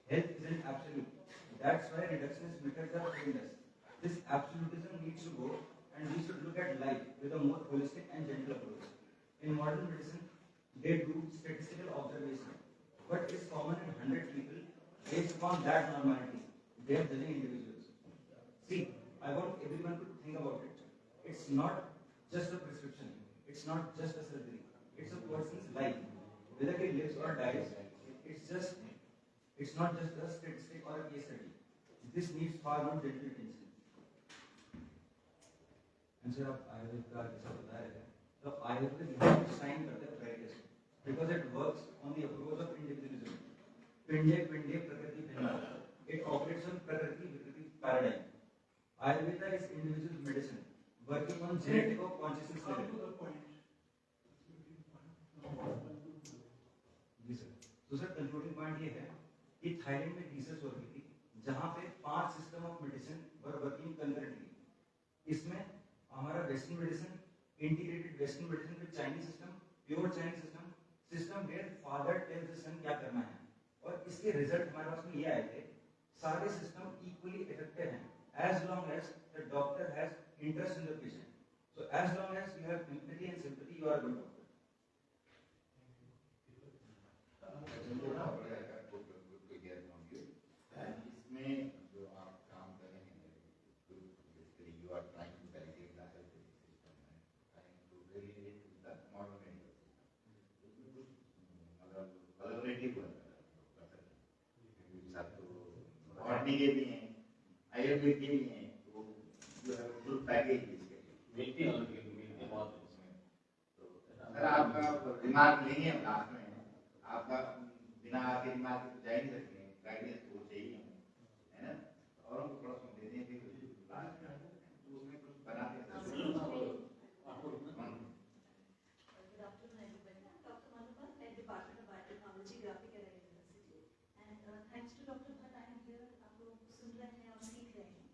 Health isn't absolute. That's why reductionist methods are famous. This absolutism needs to go, and we should look at life with a more holistic and gentle approach. In modern medicine, they do statistical observation, but it's common in 100 people. Based upon that normality, they are judging individuals. See, I want everyone to think about it. It's not just a prescription. It's not just a surgery. It's a person's life. Whether he lives or dies, it's not just a statistic or a case study. This needs far more gentle attention. And sir, आप आयुर्वेद का जैसा बता रहे हैं, तो आयुर्वेद यहाँ sign करते हैं practice, because it works on the approach of individualism. पिंडे पिंडे प्रकृति भिन्ना. It operates on prakriti vikriti paradigm. Ayurveda is individual medicine working on genetic or consciousness level. जी सर. तो सर कंक्लूडिंग पॉइंट ये है कि थाईलैंड में रिसर्च हो रही थी जहां पे 5 system of medicine were working concurrently. इसमें हमारा western medicine, integrated western medicine with Chinese system, pure Chinese system where father tells the son क्या करना है. और इसके रिजल्ट हमारे पास में ये आए थे, सारे सिस्टम इक्वली इफेक्टिव हैं as long as the doctor has interest in the patient. So as long as you have empathy and sympathy, you are good doctor. इसमें जो आप काम कर रहे हैं, you are trying to validate the health system and trying to relate to the modern medical system. इसमें कुछ मतलब collaborative work कर सकते हैं. साथ तो बॉटनी के भी हैं, आयुर्वेद के भी हैं, तो जो है फुल पैकेज इसके मिलती है बहुत उसमें. तो सर आपका रिमार्क लेंगे हम लास्ट में. आपका बिना आपके रिमार्क तो जा ही नहीं सकते हैं, गाइडेंस तो चाहिए है ना. और हमको थोड़ा सुन देते हैं फिर लास्ट में तो उसमें कुछ बनाते हैं. Dr. Manupal, head Department of Biotechnology, Graphic Array University, and thanks to Dr. Bhatt, I am here. आप लोग सुन रहे हैं और सीख रहे हैं.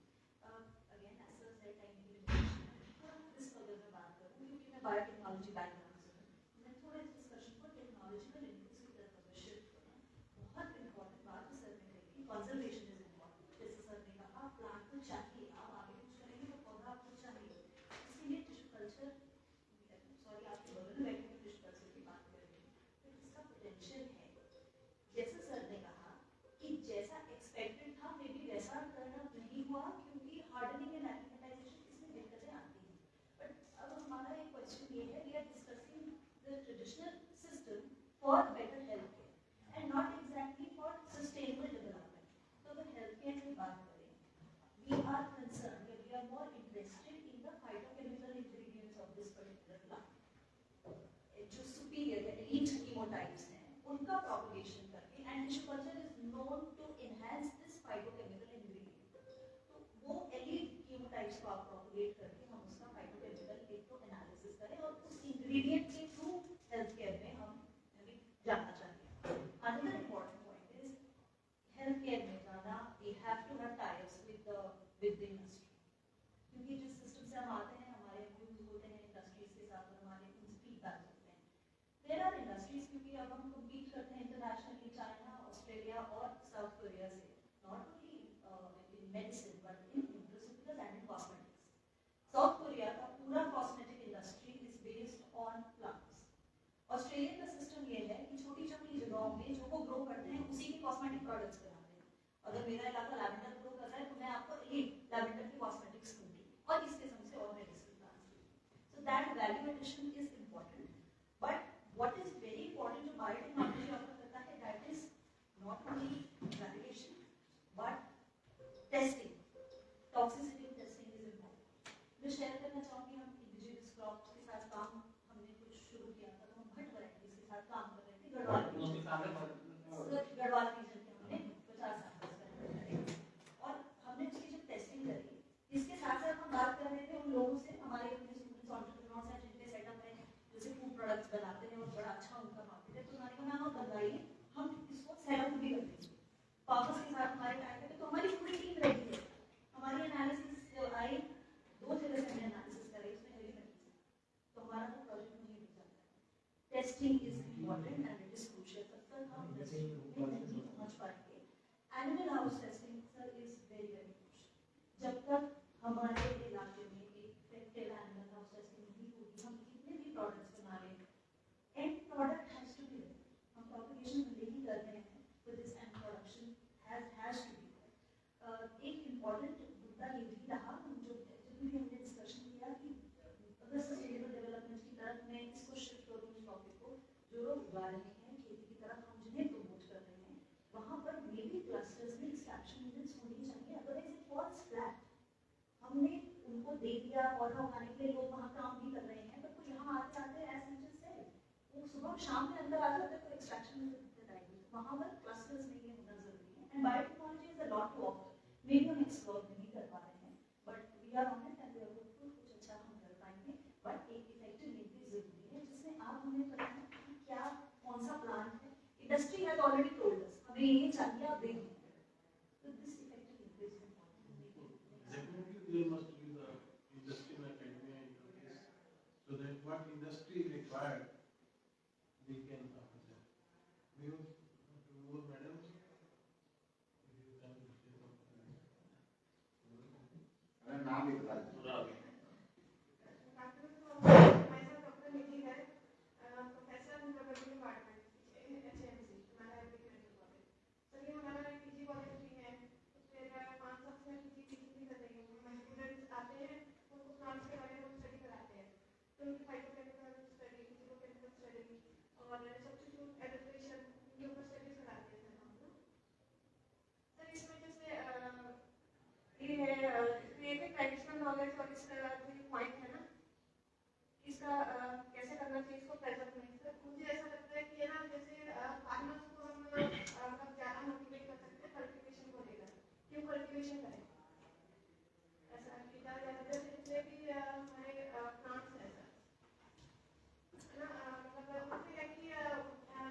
Again, as sir said, I need to this further मैं बात करूँ क्योंकि मैं बायोटेक्नोलॉजी बैकग्राउंड से हूँ. मैं थोड़ा इस डिस्कशन को पोटेंशियल है। जैसे सर ने कहा कि जैसा एक्सपेक्टेड था मे बी वैसा टर्न अप नहीं हुआ, क्योंकि हार्डनिंग एंड एक्लिमेटाइजेशन इसमें दिक्कतें आती हैं। बट अब हमारा एक क्वेश्चन ये है, we are discussing the traditional system for better health care and not exactly for sustainable development. तो अगर हेल्थ केयर की बात करें, we are concerned that we are more interested in the phytochemical ingredients of this particular plant। जो superior या elite chemotypes हैं, उनका propagation करके, and tissue culture is known to enhance this phytochemical ingredient। तो वो elite chemotypes को आप propagate करके हम उसका phytochemical एक तो analysis करें और उस ingredient के through healthcare में हम अभी जाना चाहते हैं। Another important point is healthcare में जाना, we have to have ties with the industry, क्योंकि जिस सिस्टम से हम आते हैं, हमारे व्यूज होते हैं इंडस्ट्रीज के साथ, हमारे फीडबैक होते हैं। देयर आर इंडस्ट्रीज, क्योंकि अब हम कम्पीट करते हैं इंटरनेशनली चाइना, ऑस्ट्रेलिया और साउथ कोरिया से, not only in medicine but in nutritional and in cosmetics. South Korea का पूरा cosmetic industry is based on plants. Australia का सिस्टम ये है कि छोटी छोटी जगहों में जो वो ग्रो करते हैं उसी के कॉस्मेटिक प्रोडक्ट्स बनाते हैं। अगर मेरा इलाका लैवेंडर ग्रो कर रहा है तो मैं आपको लैवेंडर की कॉस्मेटिक्स दूंगी और इस किस्म से और मेडिसिन प्लांट्स दूंगी। So that value addition is important. But what is very important जो बायोटेक्नोलॉजी ऑफर करता है, that is not only validation but testing. Toxicity testing is important. मैं शेयर करना चाहूँगी, हम इंडिजिनस क्रॉप्स के साथ काम हमने कुछ शुरू किया था, तो हम भट वैरायटीज के साथ काम कर रहे थे गढ़वाल रीजन के, हमने 50 सैंपल्स और हमने उसकी जब टेस्टिंग करी, इसके साथ साथ हम बात कर रहे थे उन लोगों से, हमारे अपने स्टूडेंट्स एंटरप्रेन्योर्स हैं जिनके सेटअप है, जैसे फूड प्रोडक्ट्स बनाते हैं और बड़ा अच्छा उनका मार्केट है, तो हमारे को मैम आप बताइए हम इसको सेल आउट भी कर देंगे। वापस के साथ हमारे टाइम पे तो हमारी पूरी टीम रेडी है। हमारी एनालिसिस आई, 2 जगह से हमने एनालिसिस करी, उसमें हेवी मेटल्स, तो हमारा वो प्रोजेक्ट मुझे मिल जाता है। Testing is important and it is crucial. तब तक हम इंडस्ट्री में नहीं पहुंच पाएंगे। Animal house testing sir is very very crucial. जब तक हमारे इलाके में एक इफेक्टिव एनिमल हाउस टेस्टिंग नहीं होगी, हम कितने भी प्रोडक्ट्स बना लें, end product has to be there. हम प्रोपगेशन भले ही कर रहे हैं, but this end production has to be there. एक इम्पोर्टेंट मुद्दा ये भी रहा, हम जो भी हमने डिस्कशन किया कि अगर सस्टेनेबल डेवलपमेंट की तरफ मैं इसको शिफ्ट करूँ, इस टॉपिक को, जो लोग उगा रहे हैं खेती की तरफ, हम जिन्हें प्रमोट कर रहे हैं, वहाँ पर मेबी क्लस्टर्स में एक्सट्रैक्शन यूनिट्स होनी चाहिए, अदरवाइज इट फॉल्स फ्लैट। हमने उनको दे दिया पौधा उगाने के लिए, लोग वहाँ काम भी कर रहे हैं, बट वो यहाँ आते आते एज टीचर से वो सुबह शाम में अंदर आ जाते तो एक्सट्रैक्शन में दिक्कत आएगी। वहाँ पर क्लस्टर्स में ये होना जरूरी है। And biotechnology is a lot to offer, maybe हम एक्सप्लोर नहीं कर पा रहे हैं, but we are on it and we are hopeful कुछ अच्छा हम कर पाएंगे। बट एक इफेक्टिव लिंकेज जरूरी है, जिसमें आप हमें बताएं कि क्या कौन सा प्लान है। Industry has already told us हमें ये चाहिए, आप देंगे, तो this effective linkage is important. Definitely there must be the industry and academia interface, so that what industry is required we can offer them. We have more madams, if you can say something. अगर नाम भी बता दें। इसका कैसे करना चाहिए, इसको प्रेजेंट में सर मुझे ऐसा लगता है कि ना जैसे फार्मर्स को हम मतलब ज़्यादा मोटिवेट कर सकते हैं कल्टीवेशन को लेकर। क्यों कल्टीवेशन करें, ऐसा किया जा सकता है जितने भी हमारे प्लांट्स हैं सर, है ना, मतलब उससे है कि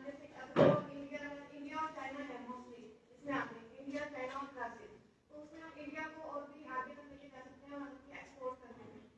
जैसे अब तो इंडिया और चाइना है मोस्टली, इसमें आते हैं इंडिया, चाइना और ब्राज़ील, तो उसमें हम इंडिया को और भी आगे तक लेके जा सकते हैं, मतलब कि एक्सपोर्ट करने में।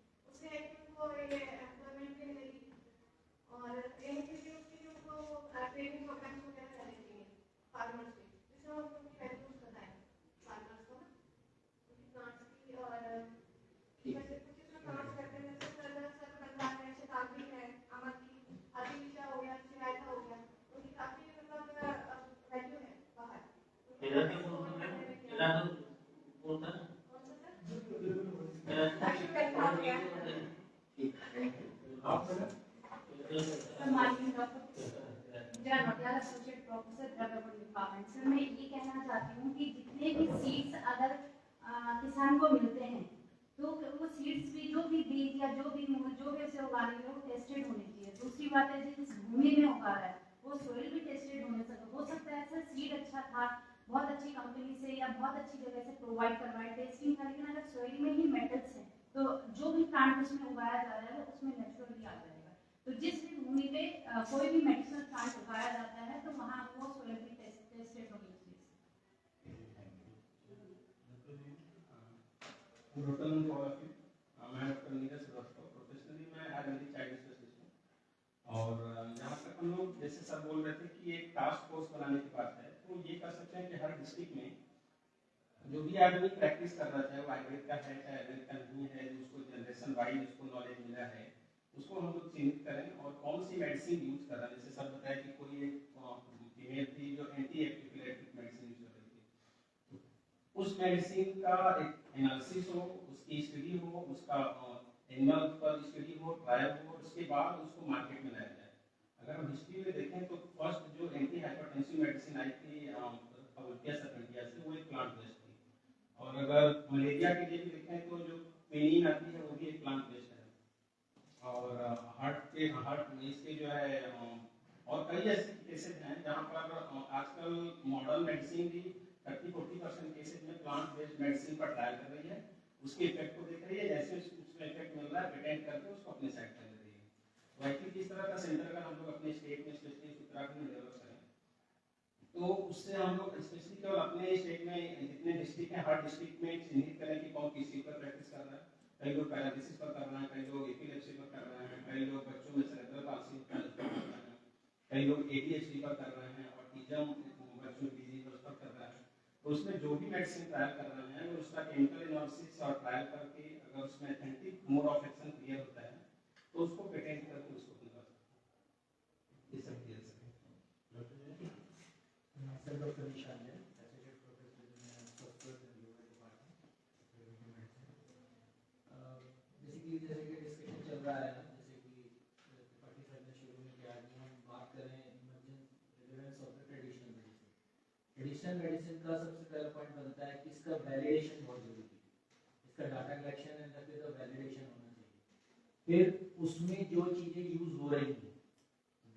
बोलता है कौन सा सर? सम्मानित doctor Nautiyal associate professor development department से मैं ये कहना चाहती हूँ कि जितने भी सीड्स अगर किसान को मिलते हैं तो वो सीड्स भी जो भी बीज या जो भी उसे उगाने के लिए वो टेस्टेड होने चाहिए। दूसरी बात है जिस भूमि में उगा रहा है वो सोइल भी टेस्टेड हो सकता है सर सीड अच्छा था बहुत अच्छी कंपनी से या बहुत अच्छी जगह से प्रोवाइड करवाए टेस्टिंग था, लेकिन अगर सोइल में ही मेटल्स हैं तो जो भी प्लांट उसमें उगाया जा रहा है वो उसमें नेचुरली आ जाएगा। तो जिस भी भूमि पे कोई भी मेडिसिनल प्लांट उगाया जाता है तो वहाँ वो सोइल भी टेस्टेड होगी। Good afternoon to all of you. मैं डॉक्टर नीरज श्रीवास्तव, प्रोफेशनली मैं आयुर्वेदिक चाइल्ड स्पेशलिस्ट हूँ। और जहाँ तक हम लोग जैसे सर बोल रहे थे कि एक टास्क फोर्स बनाने की बात है, तो ये कर सकते हैं कि हर डिस्ट्रिक्ट में जो भी आयुर्वेदिक प्रैक्टिस कर रहा है, वो आयुर्वेद का है चाहे आयुर्वेद का नहीं है, जो उसको जनरेशन वाइज उसको नॉलेज मिला है, उसको हम लोग चिन्हित करें और कौन सी मेडिसिन यूज कर रहा है। जैसे सर बताया कि कोई एक फीमेल थी जो एंटी एपिलेप्टिक मेडिसिन यूज कर रही थी, उस मेडिसिन का एक एनालिसिस हो, उसकी स्टडी हो, उसका एनिमल पर स्टडी हो, ट्रायल हो, उसके बाद उसको मार्केट में लाया जाए। अगर हम हिस्ट्री में देखें तो फर्स्ट जो एंटी हाइपरटेंसिव मेडिसिन आई थी अवल्टिया सर्पेंटिया से, वो एक प्लांट बेस्ड थी। और अगर मलेरिया के लिए भी देखें तो जो क्विनीन आती है वो भी एक प्लांट बेस्ड है। और हार्ट में इसके जो है और कई ऐसे केसेस हैं जहाँ पर आजकल मॉडर्न मेडिसिन भी 30-40% केसेस में प्लांट बेस्ड मेडिसिन पर ट्रायल कर रही है, उसके इफेक्ट को देख रही है, जैसे उसमें इफेक्ट मिल रहा है पेटेंट करके उसको अपने साइड पर ले रही है। तो आई थिंक इस तरह का सेंटर अगर हम लोग अपने स्टेट में स्पेशली उत्तराखंड में डेवलप करें तो उससे हम लोग स्पेशली केवल अपने स्टेट में जितने डिस्ट्रिक्ट हैं हर डिस्ट्रिक्ट में चिन्हित करें कि कौन किस चीज पर प्रैक्टिस कर रहा है। कई लोग पैरालिसिस पर कर रहे हैं, कई लोग एपिलेप्सी पर कर रहे हैं, कई लोग बच्चों में सेरेब्रल पाल्सी पर कर रहे हैं, कई लोग ADHD पर कर रहे हैं, ऑटिज्म बच्चों की डिजीज पर कर रहे हैं। तो उसमें जो भी मेडिसिन ट्रायल कर रहे हैं उसका केमिकल एनालिसिस और ट्रायल करके अगर उसमें authentic mode of action clear होता है तो उसको पेटेंट करके उसको दिलवा सकते हैं। ये सब क्लियर सर डॉक्टर निशान है associate professor in software and human department. Basically जैसे कि डिस्कशन चल रहा है जैसे कि त्रिपाठी सर ने शुरू में किया कि हम बात करें relevance of the traditional medicine. Traditional medicine का सबसे पहला पॉइंट बनता है कि इसका वैलिडेशन बहुत जरूरी है, इसका डाटा कलेक्शन एंड फिर वैलिडेशन होना चाहिए। फिर उसमें जो चीज़ें यूज हो रही हैं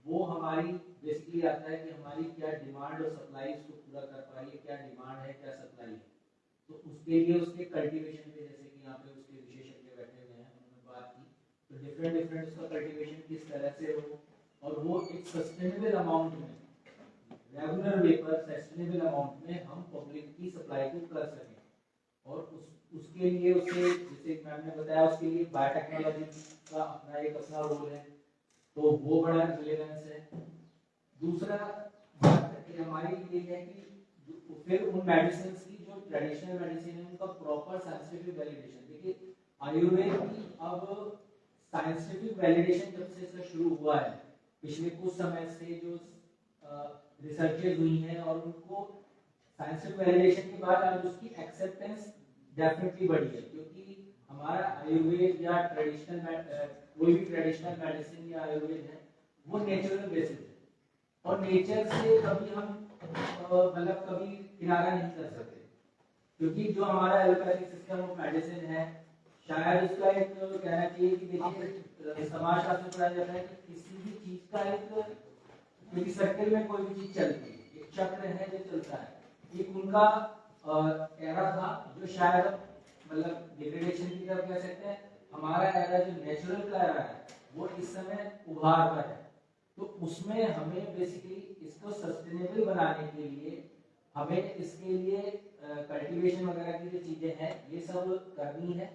वो हमारी बेसिकली आता है कि हमारी क्या डिमांड और सप्लाई उसको पूरा कर पा रही है, क्या डिमांड है क्या सप्लाई है। तो उसके लिए उसके कल्टीवेशन पे जैसे कि यहाँ पे उसके विशेषज्ञ बैठे हुए हैं उन्होंने बात की, तो डिफरेंट उसका कल्टीवेशन किस तरह से हो और वो एक सस्टेनेबल अमाउंट में रेगुलर वे पर सस्टेनेबल अमाउंट में हम पब्लिक की सप्लाई को कर सकें। और उसके लिए उसे जैसे मैम ने बताया उसके लिए बायोटेक्नोलॉजी का अपना रोल है, तो वो बड़ा रिलेवेंस है। दूसरा बात है कि हमारी ये है कि फिर उन मेडिसिन की जो ट्रेडिशनल मेडिसिन है उनका प्रॉपर साइंटिफिक वैलिडेशन। देखिए आयुर्वेद की अब साइंटिफिक वैलिडेशन जब से इसका शुरू हुआ है पिछले कुछ समय से जो रिसर्चेज हुई हैं और उनको साइंटिफिक वैलिडेशन के बाद आज उसकी एक्सेप्टेंस डेफिनेटली बढ़ी है, क्योंकि हमारा आयुर्वेद या कोई भी ट्रेडिशनल मेडिसिन या आयुर्वेद है वो नेचुरल बेसिस है और नेचर से कभी हम मतलब कभी किनारा नहीं कर सकते, क्योंकि जो हमारा एलोपैथिक सिस्टम ऑफ मेडिसिन है शायद उसका एक कहना चाहिए कि देखिए समाजशास्त्र में पढ़ाया जाता है कि किसी भी चीज का एक सर्कल में कोई भी चीज चलती है, एक चक्र है जो चलता है। एक उनका एरा था जो शायद मतलब डिग्रेडेशन की तरफ कह सकते हैं, हमारा एरा जो नेचुरल का एरा है वो इस समय उभार पर है। तो उसमें हमें बेसिकली इसको सस्टेनेबल बनाने के लिए हमें इसके लिए कल्टीवेशन वगैरह की जो चीजें हैं ये सब करनी है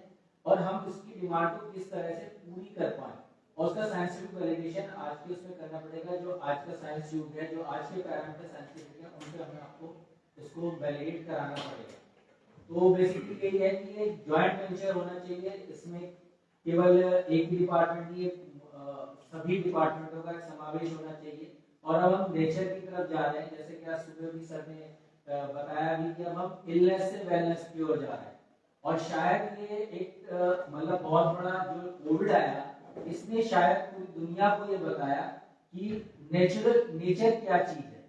और हम इसकी डिमांड को किस तरह से पूरी कर पाए और उसका साइंटिफिक वैलिडेशन आज के उसमें करना पड़ेगा। जो आज का साइंस युग है, जो आज के पैरामीटर साइंटिफिक है, उनसे हमें आपको इसको वैलिडेट कराना पड़ेगा। तो बेसिकली यही है कि ये जॉइंट वेंचर होना चाहिए, इसमें केवल एक ही डिपार्टमेंट की सभी डिपार्टमेंटों का समावेश होना चाहिए। और अब हम नेचर की तरफ जा रहे हैं, जैसे कि आज सुबह भी सर ने बताया भी कि अब हम इलनेस से वेलनेस की ओर जा रहे हैं, और शायद ये एक मतलब बहुत बड़ा जो कोविड आया, इसने शायद पूरी दुनिया को ये बताया कि नेचर क्या चीज है।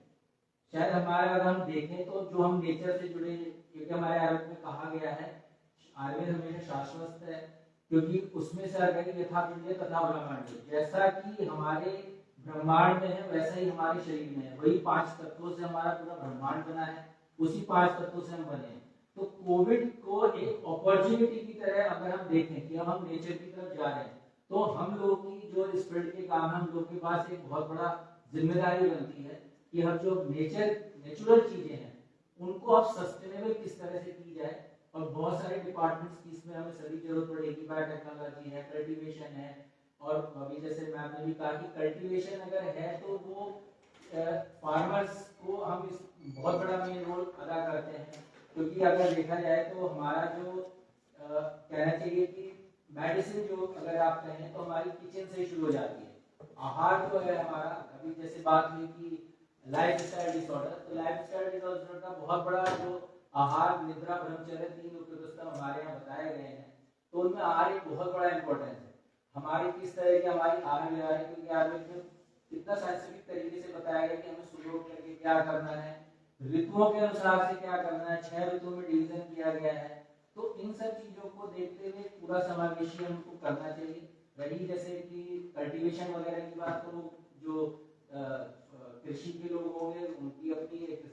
शायद हमारे अगर हम देखें तो जो हम नेचर से जुड़े, क्योंकि हमारे आयुर्वेद में कहा गया है आयुर्वेद हमेशा शाश्वत है, क्योंकि उसमें से अगर यथा विद्य तथा ब्रह्मांड, जैसा कि हमारे ब्रह्मांड में है वैसा ही हमारे शरीर में है, वही 5 तत्वों से हमारा पूरा ब्रह्मांड बना है, उसी 5 तत्वों से हम बने हैं। तो कोविड को एक अपॉर्चुनिटी की तरह अगर हम देखें कि अब हम नेचर की तरफ जा रहे हैं, तो हम लोग की जो इस फील्ड के काम है, हम लोग के पास एक बहुत बड़ा जिम्मेदारी बनती है कि हम जो नेचुरल चीजें हैं उनको अब सस्टेनेबल किस तरह से की जाए। और बहुत सारे डिपार्टमेंट्स की इसमें हमें सभी जरूरत पड़ेगी, बायोटेक्नोलॉजी है, कल्टीवेशन है, और अभी जैसे मैम ने भी कहा कि कल्टीवेशन अगर है तो वो फार्मर्स को हम इस बहुत बड़ा मेन रोल अदा करते हैं, क्योंकि अगर देखा जाए तो हमारा जो कहना चाहिए कि मेडिसिन जो अगर आप कहें तो हमारी किचन से ही शुरू हो जाती है। आहार जो है हमारा, अभी जैसे बात हुई कि लाइफस्टाइल डिसऑर्डर, तो लाइफस्टाइल डिसऑर्डर का बहुत बड़ा जो आहार, निद्रा, ब्रह्मचर्य 3 उपयुक्त हमारे यहाँ बताए गए हैं, तो उनमें आहार एक बहुत बड़ा इंपॉर्टेंस है। हमारी किस तरह की हमारी आहार विहार है, क्योंकि आयुर्वेद में इतना साइंटिफिक तरीके से बताया गया कि हमें सुबह उठ करके क्या करना है, ऋतुओं के अनुसार से क्या करना है, 6 ऋतुओं में डिवीजन किया गया है। तो इन सब चीजों को देखते हुए पूरा समावेशी हमको करना चाहिए। वही जैसे कि कल्टीवेशन वगैरह की बात करूँ, जो कृषि के लोग होंगे उनकी अपनी एक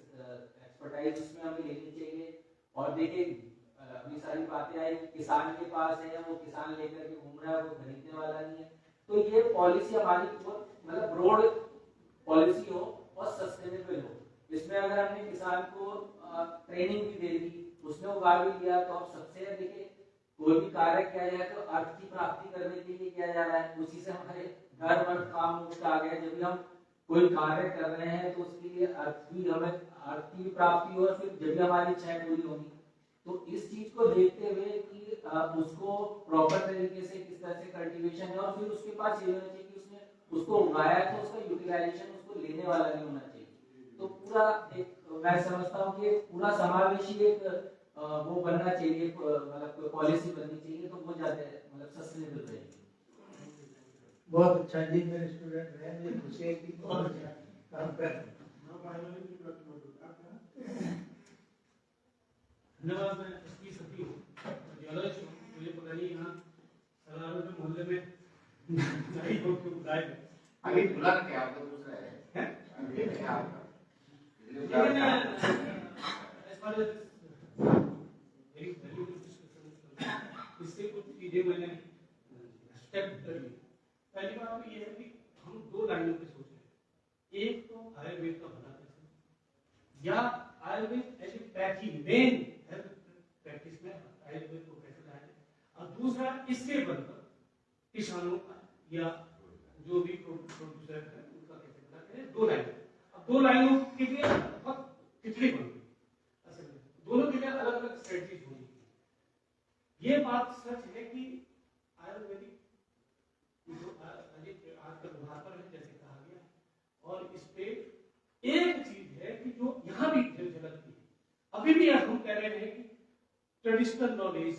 एक्सपर्टाइज उसमें हमें लेनी चाहिए। और देखिए अभी सारी बातें आई कि किसान के पास है, वो किसान लेकर के घूम रहा है, वो खरीदने वाला नहीं है। तो ये पॉलिसी हमारी मतलब ब्रॉड पॉलिसी हो और सस्टेनेबल हो। इसमें अगर हमने किसान को ट्रेनिंग भी दे दी, उसने उगा भी लिया, तो अब सबसे देखिए कोई भी कार्य किया जाए तो अर्थ की प्राप्ति करने के लिए किया जा रहा है, उसी से हमारे घर वर काम मोक्ष आ गया। जब भी हम कोई कार्य कर रहे हैं तो उसके लिए अर्थ की हमें अर्थ की प्राप्ति हो, फिर जब भी हमारी इच्छाएं पूरी होंगी। तो इस चीज को देखते हुए कि उसको प्रॉपर तरीके से किस तरह से कल्टीवेशन है, और फिर उसके पास ये होना चाहिए कि उसने उसको उगाया तो उसका यूटिलाइजेशन उसको लेने वाला नहीं होना चाहिए। तो पूरा एक मैं समझता हूँ कि पूरा समावेशी एक वो बनना चाहिए, मतलब पॉलिसी बननी चाहिए, तो वो ज्यादा मतलब सस्टेनेबल रहेगी। बहुत अच्छा जी, मेरे स्टूडेंट हैं, मुझे खुशी है कि बहुत अच्छा काम कर रहे हैं। धन्यवाद। मैं इसकी सती हूँ, जियोलॉजिस्ट हूँ, मुझे पता नहीं यहाँ सलाह के मोहल्ले में नहीं हो क्यों गाय है। अभी बुला के आपको पूछ रहे हैं, अभी क्या आपका लेकिन as far as very valuable discussion, इससे कुछ चीजें मैंने स्टेप कर ली। पहली बात तो ये है कि हम 2 लाइनों पे सोच रहे हैं। एक तो आयुर्वेद का भला कैसे, या Ayurveda as a pathy main health practice में आयुर्वेद को कैसे लाया जाए, और दूसरा इसके बल पर किसानों का या जो भी प्रोड्यूसर है उनका कैसे भला करें। 2 लाइन, अब 2 लाइनों के लिए बहुत खिचड़ी बन गई। असल में दोनों के लिए अलग अलग स्ट्रेटजीज होनी चाहिए। ये बात सच है कि आयुर्वेदिक जो आजकल उभार पर है जैसे कहा गया, और इस पे एक चीज है कि जो यहाँ भी झलकती है। अभी भी हम कह रहे हैं कि ट्रेडिशनल नॉलेज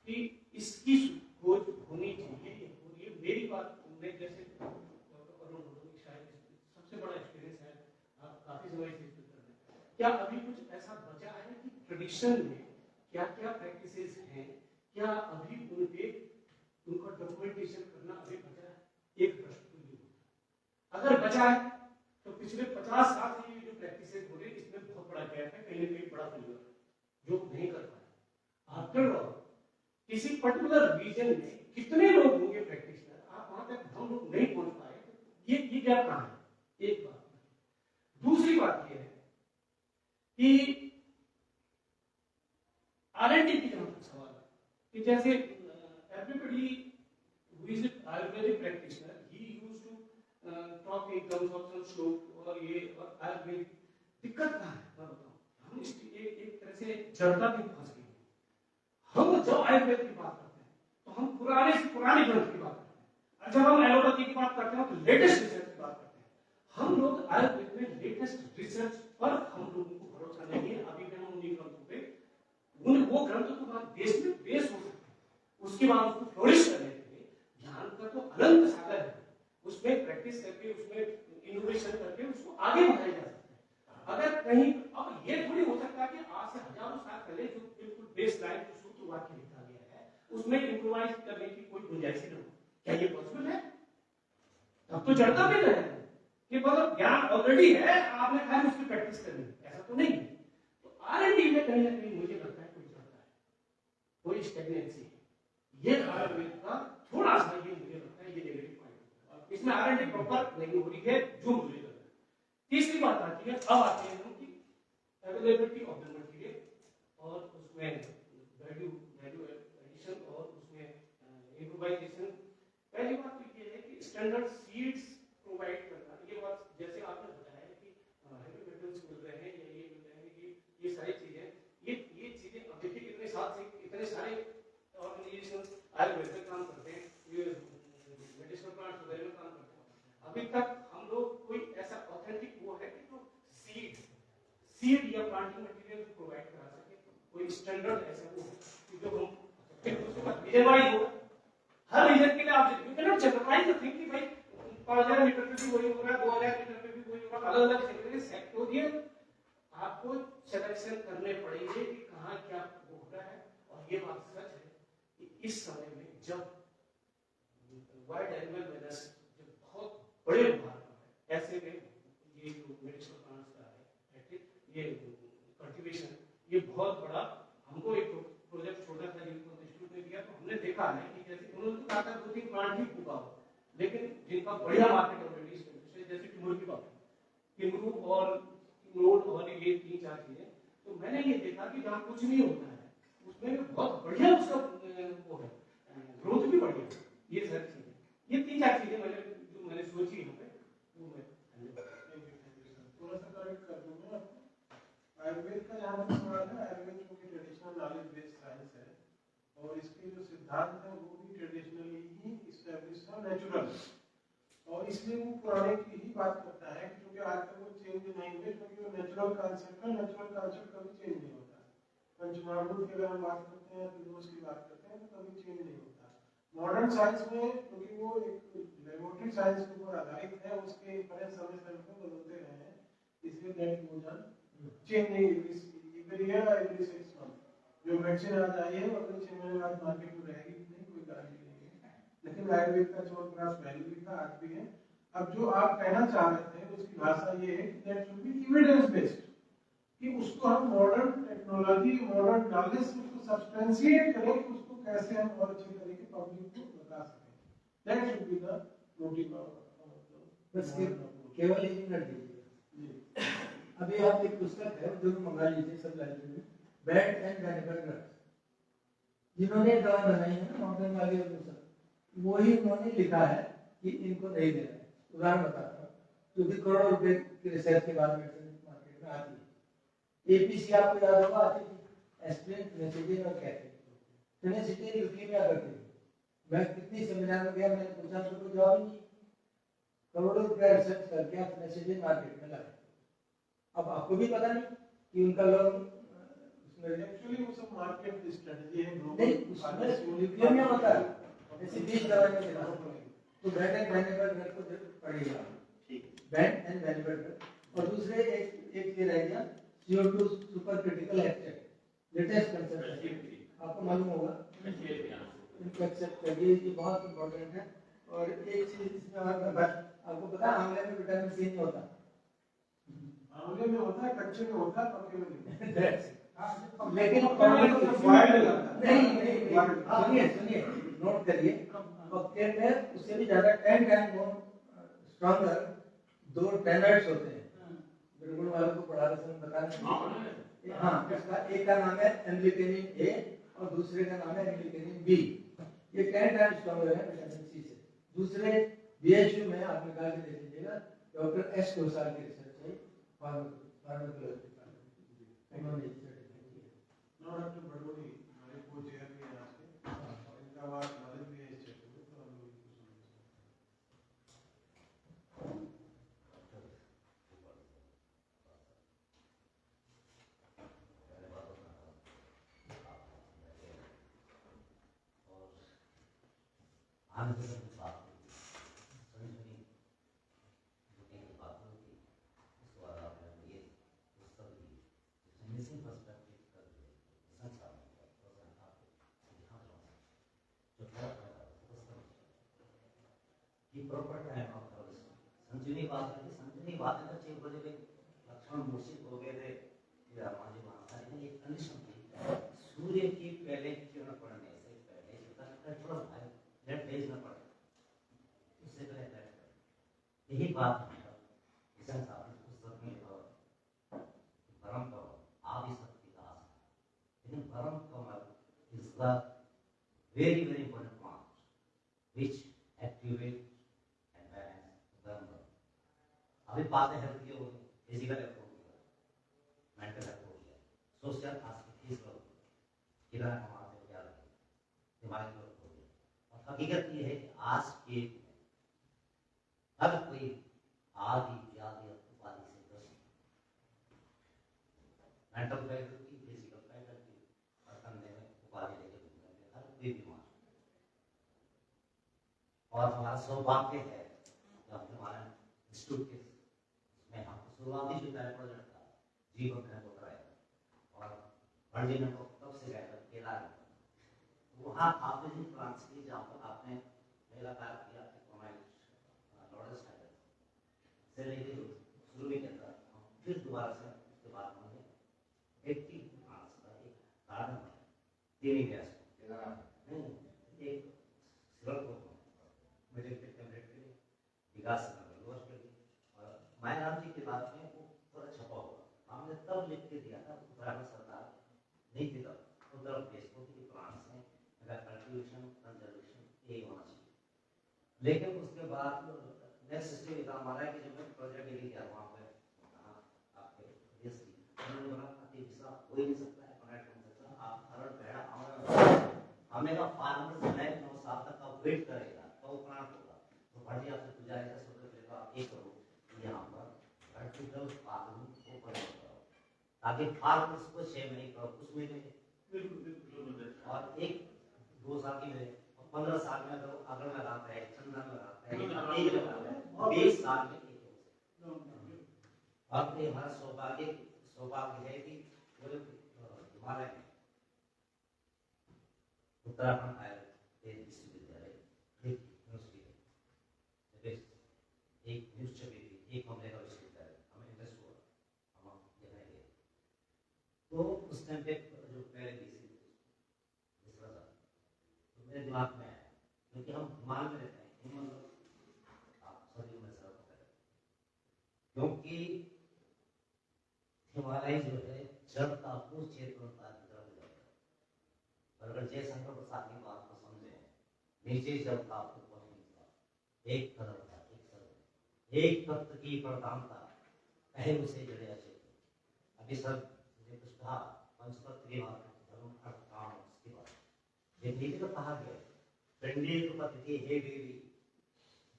की इसकी खोज होनी चाहिए। ये मेरी बात मैं जैसे शायद सबसे बड़ा एक्सपीरियंस है, आप काफी समय से इसमें कर रहे हैं। क्या अभी कुछ ऐसा बचा है कि ट्रेडिशन में क्या क्या प्रैक्टिसेस हैं, क्या अभी उनका डॉक्यूमेंटेशन करना अभी बचा है? एक प्रश्न ये होता है। अगर बचा है तो पिछले 50 साल से ये जो प्रैक्टिसेस हो रही है इसमें बहुत बड़ा गैप है, कहीं ना कहीं बड़ा फेलियर जो नहीं कर पाए। आफ्टर ऑल किसी पर्टिकुलर रीजन में कितने लोग होंगे प्रैक्टिशनर, आप वहां तक हम लोग नहीं पहुंच पाए, तो ये गैप कहां है? एक बात। दूसरी बात यह है कि R&D की जहां तक सवाल है कि जैसे everybody who is Ayurvedic practitioner he used to talk in terms of some shlok और ये और आयुर्वेदिक दिक्कत कहां है मैं बताऊं। हम एक तरह से जड़ता में फंस गए। हम जब आयुर्वेद की बात करते हैं तो हम पुराने से पुरानी ग्रंथ की बात करते हैं, और जब हम एलोपैथी की बात करते हैं तो लेटेस्ट रिसर्च की बात करते हैं। हम लोग आयुर्वेद में लेटेस्ट रिसर्च पर हम लोगों को आगे बढ़ाए जा सकते हैं। अगर कहीं अब ये थोड़ी हो सकता है कि आज से हजारों साल पहले जो बिल्कुल बेस लाइन जो सूत्र वाक्य लिखा गया है उसमें इम्प्रोवाइज करने की कोई गुंजाइश नहीं हो। क्या ये पॉसिबल है? तब तो चढ़ता भी है कि मतलब ज्ञान ऑलरेडी है, आपने खाली उसकी प्रैक्टिस करनी है, ऐसा तो नहीं है। तो R&D में कहीं ना कहीं मुझे लगता है कोई चढ़ता है, कोई स्टेगनेंसी है। ये आयुर्वेद का थोड़ा सा ये मुझे लगता है ये नेगेटिव पॉइंट है। इसमें R&D प्रॉपर नहीं हो रही है जो मुझे लगता है। तीसरी बात आती है, अब आते हैं हम कि अवेलेबिलिटी ऑफ द मटेरियल और उसमें वैल्यू एडिशन और उसमें इम्प्रोवाइजेशन। पहली बात तो ये है कि स्टैंडर्ड सीड्स प्रोवाइड करना, ये बात जैसे आपने बताया कि हेवी मेटल्स मिल रहे हैं या ये मिल रहे हैं, ये सारी चीजें ये चीजें अब देखिए इतने साल से इतने सारे ऑर्गेनाइजेशंस आयुर्वेद में काम करते हैं, ये मेडिसिनल प्लांट्स वगैरह में काम करते हैं। अभी तक हम लोग कोई ऐसा ऑथेंटिक वो है कि जो सीड या प्लांटिंग मटेरियल प्रोवाइड करा सके, कोई स्टैंडर्ड ऐसा वो है कि जो हम फिर उसके बाद रीजन वाइज होगा। हर रीजन के लिए आप you can not generalise the thing कि भाई 5000 मीटर पे भी वही हो रहा है, 2000 मीटर पे भी वही होगा। अलग अलग सेक्टोरियल आपको सिलेक्शन करने पड़ेंगे कि कहाँ क्या हो रहा है। और ये बात सच है कि इस समय में जब वाइड एनिमल वेलनेस जब बहुत बड़े उभार है, ऐसे में ये जो मेडिसिनल प्लांट्स का है, ये कल्टीवेशन, ये बहुत बड़ा हमको एक प्रोजेक्ट छोटा था जिनको इंस्टीट्यूट ने दिया, तो हमने देखा है कि जैसे उन्होंने तो कहा था 2-3 प्लांट ही उगाओ, लेकिन जिनका बढ़िया मार्केट ऑलरेडी जैसे टिमुर की बात, टिमरू और नोट और ये 3-4 चीजें, तो मैंने ये देखा कि जहाँ कुछ नहीं होता है उसमें बहुत बढ़िया उसका वो है, ग्रोथ भी बढ़िया है। ये सारी चीजें, ये 3-4 चीजें मैंने सोची है वो मैं थोड़ा सा करेक्ट कर दूंगा आपको। आयुर्वेद का जहाँ तक सवाल है, आयुर्वेद क्योंकि ट्रेडिशनल नॉलेज बेस्ड साइंस है और इसके जो सिद्धांत है वो भी ट्रेडिशनली ही इस्टेब्लिश है, नेचुरल, और इसलिए वो पुराने की ही बात करता है क्योंकि आज तक वो चेंज नहीं हुए, क्योंकि वो नेचुरल कांसेप्ट है, नेचुरल कांसेप्ट कभी चेंज नहीं होता। पंचमहाभूत की अगर हम बात करते हैं, त्रिदोष की बात करते हैं, तो कभी चेंज नहीं होता। मॉडर्न साइंस में क्योंकि वो एक लेबोरेटरी साइंस के ऊपर आधारित है, उसके इंफरेंस समय समय पर बदलते रहे हैं, इसलिए दैट वजन चेंज नहीं एवरी ईयर एवरी 6 मंथ। जो वैक्सीन आज आई है वो अगले 6 महीने बाद मार्केट में रहेगी कि नहीं, कोई गारंटी नहीं है। लेकिन आयुर्वेद का चवनप्राश पहले भी था, आज भी है। अब जो आप कहना चाह रहे थे उसकी भाषा ये है कि that should be evidence based, कि उसको हम मॉडर्न टेक्नोलॉजी, मॉडर्न नॉलेज से उसको सब्सटेंशिएट करें कि उसको कैसे हम और अच्छे तरीके पब्लिक को बता सकें। That should be the motive of बस केवल एक मिनट दीजिए। अभी आप एक पुस्तक है जो मंगा लीजिए सब लाइब्रेरी में, बैड एंड वेनिगर ड्रग्स, जिन्होंने दवा बनाई है ना मॉडर्न वाले अनुसार, वही उन्होंने लिखा है कि इनको नहीं देना है। उदाहरण बताता हूँ, क्योंकि करोड़ों रुपए की रिसर्च के बाद मेडिसिन मार्केट में आती है। एपीसी आपको याद होगा आती थी, एस्पिरिन, फेनेसिडिन और कैफीन। फेनेसिडिन ल्यूकीमिया करती थी। मैं कितनी सेमिनार में गया, मैंने पूछा तो कोई जवाब ही नहीं। करोड़ों रुपया रिसर्च करके आप फेनेसिडिन मार्केट में लाए। अब आपको भी पता नहीं कि उनका लोग एक्चुअली वो सब मार्केट स्ट्रेटजी है, नहीं, उसमें ल्यूकीमिया होता है, जैसे 20 दवाई में मिला तो बैड एंड वेनिगर ड्रग को पड़ेगा, बैड एंड वेनिगर ड्रग। और दूसरे एक ये रह गया CO2 super critical except, latest concept आपको मालूम होगा, इनको एक्सेप्ट करिए, ये बहुत इंपॉर्टेंट है। और एक चीज इसमें और आपको पता है आंवले में विटामिन सी नहीं होता। आंवले में होता है, कच्चे में होता है, पके में नहीं। लेकिन नहीं, सुनिए नोट करिए, पक्के में उससे भी ज्यादा 10 टाइम मोर स्ट्रॉन्गर 2 टैनर्स होते हैं। बिल्कुल वालों को पढ़ा रहे बता रहे। हाँ, इसका एक का नाम है एम्ब्लिकेनिन ए और दूसरे का नाम है एम्ब्लिकेनिन बी। ये 10 टाइम स्ट्रॉन्गर है विटामिन सी से। दूसरे बीएचयू में आप निकाल के देख लीजिएगा, डॉक्टर एस घोषाल की रिसर्च है, फार्माकोलॉजी उन्होंने डॉक्टर बड़ोनी हमारे को चेयर भी है आज के, और इनका बात नॉलेज भी है इस क्षेत्र में, तो हम लोग यही बात है कि समझने की बात है बच्चे बोले भाई लक्ष्मण मूर्छित हो गए थे या हमारे महासारी ने एक कंडीशन थी सूर्य की पहले किरण पड़ने से पहले थोड़ा ब्लड भेजना पड़ेगा उससे पहले ब्लड यही बात है किसान साहब ने पुस्तक में लिखा हुआ भरम करो आदि शक्ति का लेकिन भरम कमल is the very very important point which activate and balance the अभी बातें हेल्थ की हो गई फिजिकल हेल्थ हो गया मेंटल हेल्थ हो गया सोशल एस्पेक्ट हो गया कितना हमारे क्या लगे दिमागी हेल्थ हो गया और हकीकत ये है कि आज के हर कोई आदि व्याधि उपाधि से ग्रस्त मेंटल फैकल्टी फिजिकल फैकल्टी और कंधे में उपाधि लेके घूमने में हर कोई बीमार और हमारा सौभाग्य है कि हम हमारे इंस्टीट्यूट के में हम शुरुआती जो प्रोजेक्ट था जीवन में होता है और बड़े ने तब से गए केला वहाँ आपने जो फ्रांस की जहाँ पर आपने मेरा कार्य किया लॉरेंस से लेके शुरू में किया था फिर दोबारा से उसके बाद हमने 80 फ्रांस का एक गार्डन देने गया नहीं एक सिरल को मेडिकल कैबिनेट के लिए विकास और मायाराम जी की बात में वो थोड़ा छपा हुआ हमने तब लिख के दिया था उत्तराखंड सरकार नहीं थी तब उत्तर प्रदेश को कि फ्रांस में अगर कल्टीवेशन कंजर्वेशन यही होना चाहिए लेकिन उसके बाद नेक्स्ट सिस्टम का हमारा कि जब मैं प्रोजेक्ट लेके गया वहाँ पे आपके देश की उन्होंने बोला अति विषा हो ही नहीं सकता है कनेक्ट हो सकता आप हरण पहला हमने कहा फार्मर से 9 साल तक का वेट करेगा तो प्लांट होगा तो बढ़िया आपसे गुजारिश है सबसे पहले तो आप ये करो यहाँ पर वर्टिकल फार्मिंग को प्रमोट करो ताकि फार्मर्स को 6 महीने करो कुछ महीने और 1-2 साल की मिले और 15 साल में अगर लगाता है चंदन लगाता है 20 साल में एक और ये हमारा सौभाग्य है कि हमारे उत्तराखंड आयुर्वेद विश्वविद्यालय एक न्यूज छपी थी एक हमने का विश्वविद्यालय हमें इंटरेस्ट हुआ हम देखने गए तो उस टाइम पे जो पहले दूसरा था तो मेरे दिमाग में आया क्योंकि हम हिमालय में रहते हैं हिमालय आप सभी में सर पता है क्योंकि हिमालय जो है जल का पूर्ण क्षेत्रता की तरफ जाता है और अगर जयशंकर प्रसाद की बात को समझे नीचे जल का ऊपर नहीं एक कदम था एक तत्व की प्रधानता पहलू से जड़े क्षेत्र अभी सर ने कुछ कहा पंचतत्व धर्म अर्थ काम उसके बाद ये नीति तो कहा गया पिंडी तो पति हे देवी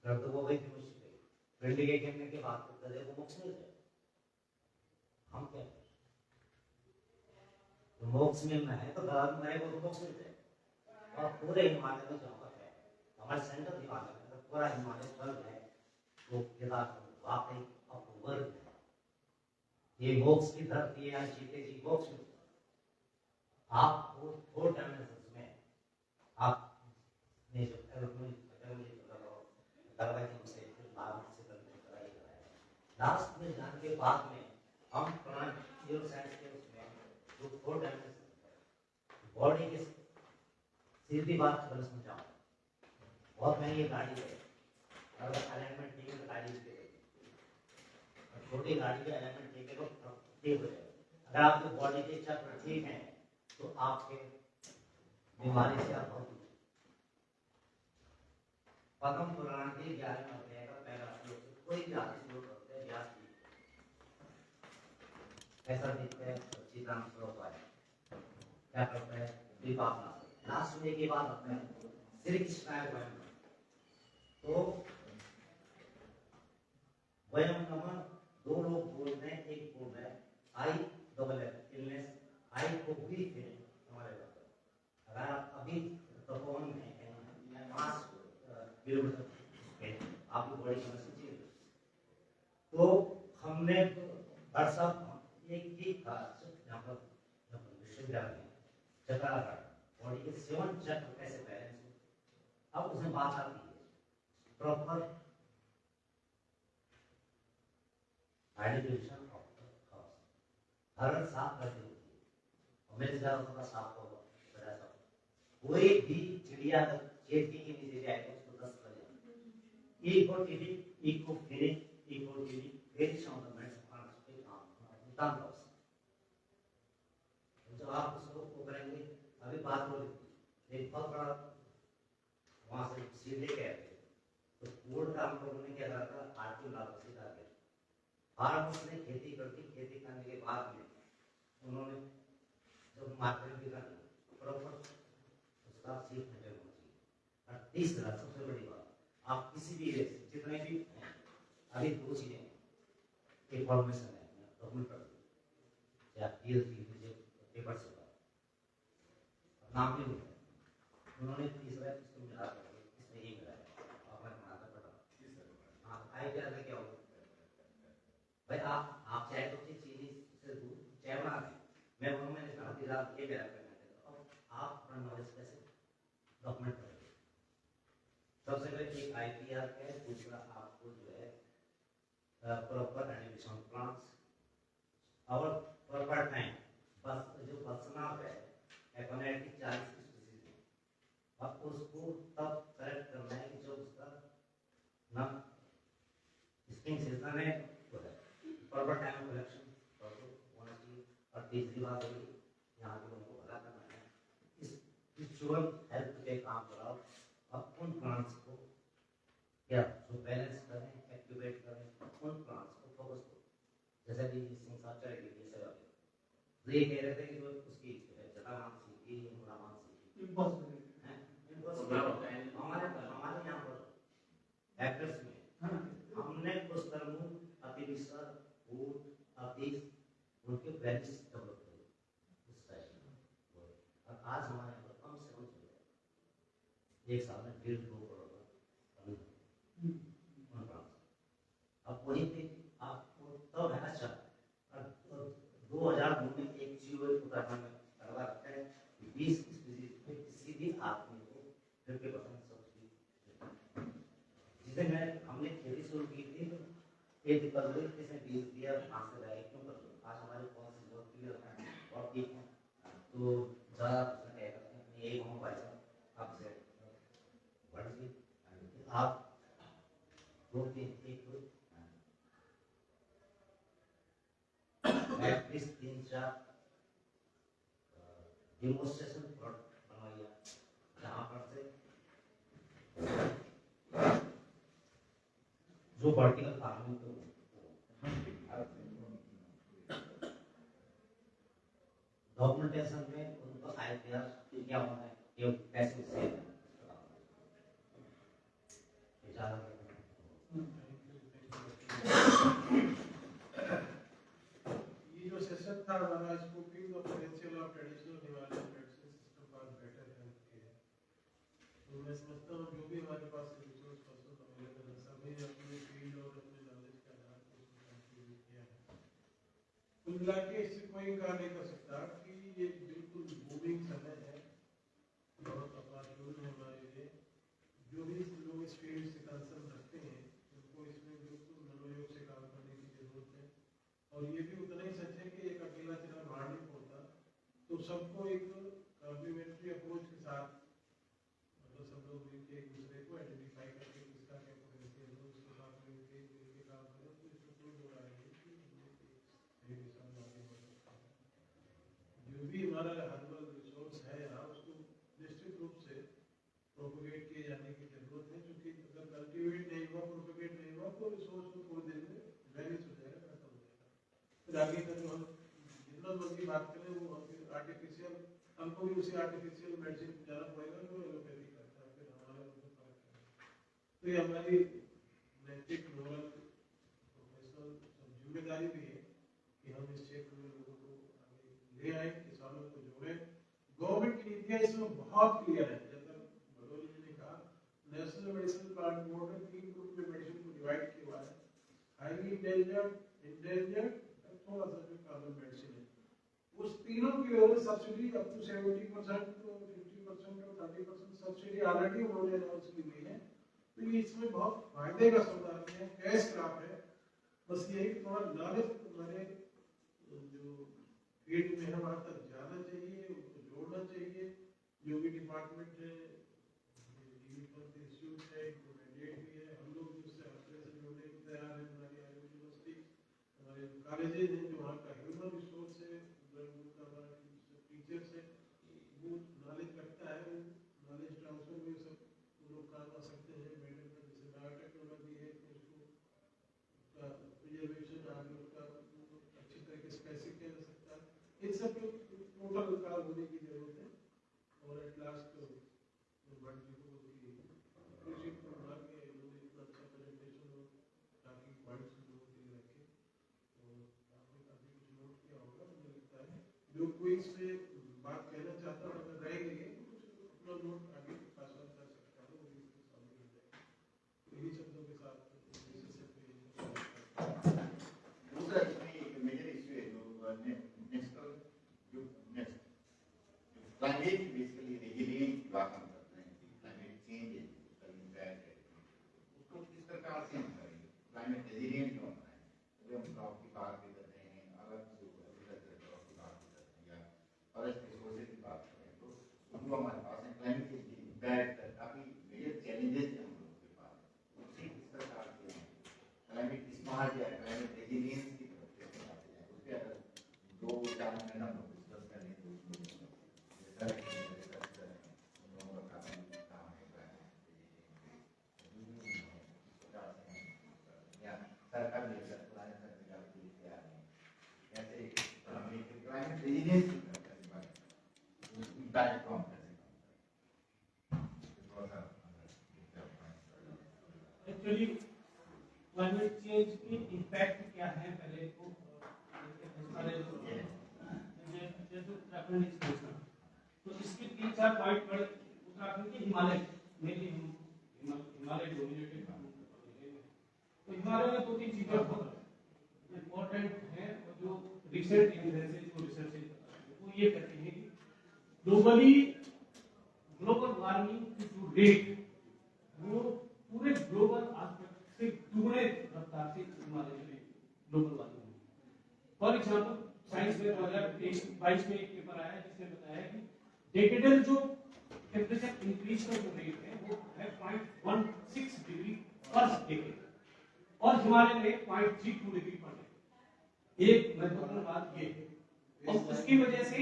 गर्द वो गई मुश्किल पिंडी के गिरने के बाद तो गधे को मोक्ष मिल जाए हम क्या तो मोक्ष मिलना है तो गधे मरे को मोक्ष मिल जाए और पूरे हिमालय में जहाँ पर है हमारे सेंट्रल हिमालय में पूरा हिमालय स्थल है तो केदार वाकई अपूर्व है ये मोक्ष की धरती है जीते जी मोक्ष में आप 4 डायमेंशंस में आप ने जो लास्ट में जाने के बाद में हम न्यूरो साइंस के उसमें जो 4 डायमेंशन बॉडी के सीधी बात को समझाओ बहुत महंगी गाड़ी है अगर अलाइनमेंट ठीक है तो गाड़ी छोटी गाड़ी का अलाइनमेंट ठीक है तो ठीक हो जाएगा अगर आपके बॉडी के चक्र ठीक है तो आपके बीमारी से आप बहुत पद्म पुराण के 11वें अध्याय का पहला श्लोक कोई जाति श्लोक होते हैं व्यास जी ऐसा दिखता है सीता श्लोक है क्या करता है दीपावना लास्ट में एक बात आता है श्री कृष्ण तो वयम नमः 2 लोग बोल रहे हैं एक बोल रहा है आई डबल इलनेस आई को भी फिर हमारे अगर आप अभी तपोवन में हैं 5 किलोमीटर पे आपकी बॉडी समस्या चाहिए तो हमने वर्षा एक ही था यहाँ पर विश्वविद्यालय में चक्रा बॉडी के 7 चक्र कैसे बैलेंस हो अब उसमें बात आती है proper identification of the house हर साफ करती होती है और मेरे ख्याल में थोड़ा साफ होगा बड़ा सा कोई भी चिड़िया अगर खेती के नीचे जाए तो उसको 10 कर जाए eco finish eco finish very सॉन्डमेंट्स पे काम होता है जब आप उसको वो करेंगे अभी बात हो रही थी एक बहुत बड़ा वहां से सीधे कह रहे तो कोर्ट का हम लोगों ने क्या करा था आर्टिकल लागू सीधा किया फार्मर्स ने खेती करने के बाद में उन्होंने जब मार्केट भी करना प्रॉपर उसका सीख नहीं होना चाहिए और तीसरा सबसे बड़ी बात आप किसी भी जितने भी अभी 2 चीजें इंफॉर्मेशन है डॉक्यूमेंट कर या पेपर से नाम भी होता उन्होंने तीसरा इसको मिला करके इसमें ये मिलाया अपना बनाकर पढ़ा हाँ आइडिया में क्या होगा भाई आप चाहे तो चीनी से दूर चाय बना दें मैं बोलूँ मैंने कहा कि आप ये मेरा करना है अब आप अपना नॉलेज कैसे डॉक्यूमेंट करेंगे सबसे पहले एक IPR है दूसरा आपको जो है प्रॉपर एनिमेशन प्लान्स और प्रॉपर टाइम बस जो बसना है एकोनॉमिक 40 स्पीशीज है अब उसको तब करेक्ट करना है कि जब उसका ना स्प्रिंग सीजन है तो है प्रॉपर टाइम कलेक्शन प्रॉपर होना चाहिए और तीसरी बात है यहाँ के लोगों को पता करना है इस विजुअल हेल्थ पे काम कराओ अब उन प्लांट्स को क्या जो बैलेंस करें एक्टिवेट करें उन प्लांट्स को फोकस करो जैसे कि संसार चलेगी ये सब तो ये कह रहे थे कि जो उसकी जटा मानसी ये मुरा मानसी इम्पॉसिबल है इम्पॉसिबल हमारे यहाँ पर एक्टर्स में हमने कुछ तरह अतिविसर ऊट अतीस उनके वैल्यूज डेवलप किए इस टाइप और आज हमारे यहाँ पर कम से कम चल रहा है एक साल में 1.5-2 करोड़ अब वहीं पे आपको तब है अच्छा 2002 में एक जीव उत्तराखंड में करवा रखा है 20 स्पीशीज में किसी भी आदमी को 50% सब्सिडी जिस दिन हमने खेती शुरू की थी तो एक दिक्कत हुई किसने बीज दिया कहाँ से लाए क्यों कर दो आज हमारे पॉलिसी बहुत क्लियर है और ठीक है तो ज़्यादा प्रश्न क्या करते हैं यही कहूँ भाई साहब आपसे बढ़िए आप 2-3 एटलीस्ट 3-4 डेमोन्स्ट्रेशन प्लॉट बनवाइए जहाँ पर से जो वर्टिकल फार्मिंग को डॉक्यूमेंटेशन में उनको IPR क्या होना है ये कैसे से ये जो सेशन था हमारा scoping of potential of traditional Himalayan medicine system for better health care तो मैं समझता हूँ जो भी हमारे पास रिसोर्स पर्सन अवेलेबल है सभी अपने फील्ड और अपने नॉलेज के आधार पर उसको कंट्रीब्यूट किया है कुल मिला के इससे कोई कहा नहीं कर सकता कि ये बिल्कुल बूमिंग समय है बहुत अपॉर्चुनिटी है हमारे लिए जो भी लोग इस फील्ड से कंसर्न रखते हैं उनको इसमें बिल्कुल मनोयोग से काम करने की जरूरत है और ये भी उतना ही सच है कि एक अकेला चला भाड़ नहीं फोड़ता तो सबको एक कॉम्प्लीमेंट्री अप्रोच के साथ मतलब सब लोग मिलकर एक दूसरे को आइडेंटिफाई करके किसका क्या पोटेंशियल है उसके साथ मिलकर काम करें तो इसमें कोई दो राय नहीं कि सही दिशा में आगे बढ़ सकता है जो भी हमारा हर्बल रिसोर्स है यहाँ उसको निश्चित रूप से प्रोपोगेट किए जाने की जरूरत है क्योंकि अगर कल्टीवेट नहीं हुआ प्रोपोगेट नहीं हुआ तो रिसोर्स को थोड़ी देर में वैनिश हो जाएगा खत्म हो जाएगा फिर आगे का जो हम जितना मर्जी बात करें वो हम फिर आर्टिफिशियल हमको भी उसी आर्टिफिशियल मेडिसिन जाना पड़ेगा जो एलोपैथी करता है फिर हमारे उनको फर्क है तो ये हमारी नैतिक मोरल प्रोफेशनल जिम्मेदारी भी है कि हम इस क्षेत्र में लोगों को आगे ले आए किसानों को जोड़े गवर्नमेंट की नीतियाँ इसमें बहुत क्लियर है जैसा भदौली जी ने कहा नेशनल मेडिसिन प्लान बोर्ड ने 3 ग्रुप में मेडिसिन को डिवाइड किया हुआ है हाईली इंडेंजर्ड थोड़ा सा जो कॉमन मेडिसिन है उस तीनों की ओर सब्सिडी अप टू 70% तो 50% और 30% सब्सिडी ऑलरेडी उन्होंने अनाउंस की हुई है तो ये इसमें बहुत फायदे का सौदा है कैश क्रॉप है बस ये है कि थोड़ा नॉलेज हमारे जो फील्ड में है वहाँ तक जाना चाहिए, उसको जोड़ना चाहिए। जो भी डिपार्टमेंट है, इंस्टीट्यूट है, मैंडेट भी है, हम लोग उससे अपने से जोड़ने को तैयार है। हमारी यूनिवर्सिटी, हमारे कॉलेजेज हैं, जो वहाँ का ह्यूमन रिसोर्स है, टीचर्स है, वो नॉलेज रखता है, वो नॉलेज ट्रांसफर में सब लोग काम आ सकते हैं। मैडम का जैसे बायोटेक्नोलॉजी है, तो उसको प्रिजर्वेशन आगे उसका अच्छी तरीके से कैसे किया जा सकता है, इन सब टोटल काम होने की जरूरत है। और एट लास्ट भट्ट जी को लीडरशिप को बना के उन्होंने इतना अच्छा प्रेजेंटेशन और काफी पॉइंट्स लोगों के लिए रखे, और आपने काफी कुछ नोट किया होगा मुझे लगता है। जो कोई इसमें बात कहना चाहता है अगर रह गई है तो कुछ अपना नोट आगे पास ऑन कर सकता है, वो भी इसके सामने हो जाएगा। तो इन्हीं शब्दों के साथ दूसरा इसमें एक मेजर इश्यू है जो नेशनल जो क्लाइमेट बेसिकली रेजिलिएंट की बात हम करते हैं कि क्लाइमेट चेंज है, उसका इम्पैक्ट है, उसको किस प्रकार से हम करेंगे, क्लाइमेट रेजिलिएंट क्यों बनाएं। जब हम क्रॉप की बात भी करते हैं, अलग से क्रॉप की बात भी करते हैं, या फॉरेस्ट रिसोर्सेज की बात करें, तो उनको हमारे पास है क्लाइमेट चेंज के इम्पैक्ट काफी मेजर चैलेंजेस हैं हम लोगों के पास, उसी किस प्रकार से क्लाइमेट स्मार्ट या क्लाइमेट रेजिलिएंस की तरफ कैसे आते हैं, उस पर अगर 2-4 मिनट हम लोग डिस्कस करें तो उसमें सरकार भी पुराने सरकार भी तैयार है कैसे क्लाइमेट रेजिलिएंस इम्पैक्ट कम एक्चुअली क्लाइमेट चेंज के इम्पैक्ट क्या है पहले तो उत्तराखंड तो इसके 3-4 पॉइंट पड़े। उत्तराखंड के हिमालय मेनली हिमालय डोमिनेटेड तो हिमालय में 2-3 चीजें बहुत इम्पोर्टेंट हैं और जो रिसेंट एविडेंसेस को रिसर्च वो ये कहते हैं कि ग्लोबली ग्लोबल वार्मिंग की जो रेट वो पूरे ग्लोबल एस्पेक्ट से दुगने रफ्तार से हिमालय में global warming. For example science में 2022 में एक पेपर आया जिसने बताया कि डेकेडल जो टेम्परेचर इंक्रीज का जो रेट है वो है 0.16 डिग्री पर डेकेड और हिमालय में 0.32 डिग्री पर डेकेड। एक महत्वपूर्ण बात ये है और उसकी वजह से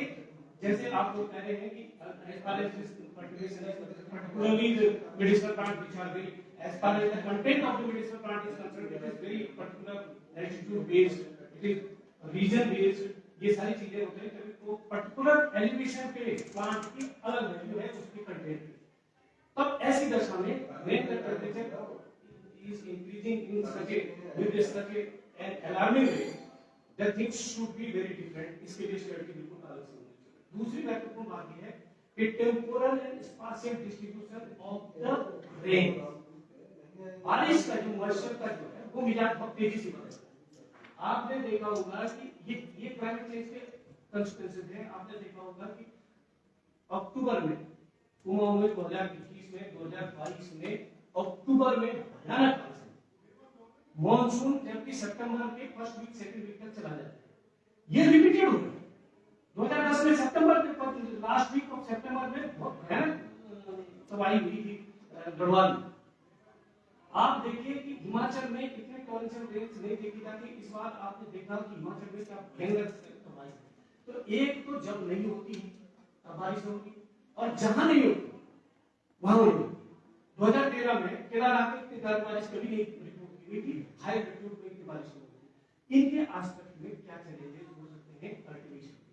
जैसे आप लोग कह रहे हैं कि as far as this particularly the medicinal plant which are very as far as the content of the medicinal plant is concerned it is very particular latitude based, it is region based, ये सारी चीजें होते हैं जब तो particular elevation पे plant की अलग वैल्यू है उसकी कंटेंट की। तब ऐसी दशा में main temperature is increasing in such A with such an alarming rate that things should be very different. इसके लिए स्ट्रेटजी बिल्कुल अलग से होनी चाहिए। दूसरी महत्वपूर्ण बात यह है कि temporal and spatial distribution of the rain, बारिश का जो मॉइस्चर का जो है वो मिजाज बहुत तेजी से बढ़ता है। आपने देखा होगा कि ये क्लाइमेट चेंज के कंसिक्वेंसेस हैं। आपने देखा होगा कि अक्टूबर में कुमाऊं में 2021 में 2022 में अक्टूबर में भयानक बारिश मॉनसून जबकि सितंबर के फर्स्ट वीक सेकंड वीक तक चला जाता है। ये रिपीटेड हो गया 2010 में सितंबर के लास्ट वीक ऑफ सितंबर में बहुत भयानक तबाही हुई थी गढ़वाल में। आप देखिए कि हिमाचल में कितने टॉरेंशियल रेन्स नहीं देखी जाती। इस बार आपने देखा कि हिमाचल में क्या भयंकर तबाही। तो एक तो जब नहीं होती तब बारिश होगी और जहां नहीं होती वहां होगी। 2013 में केदारनाथ के बारिश कभी नहीं रिपोर्ट की गई थी, हाई एल्टीट्यूड पे की बारिश होगी। इनके एस्पेक्ट में क्या चैलेंजेस हो सकते हैं कल्टीवेशन के।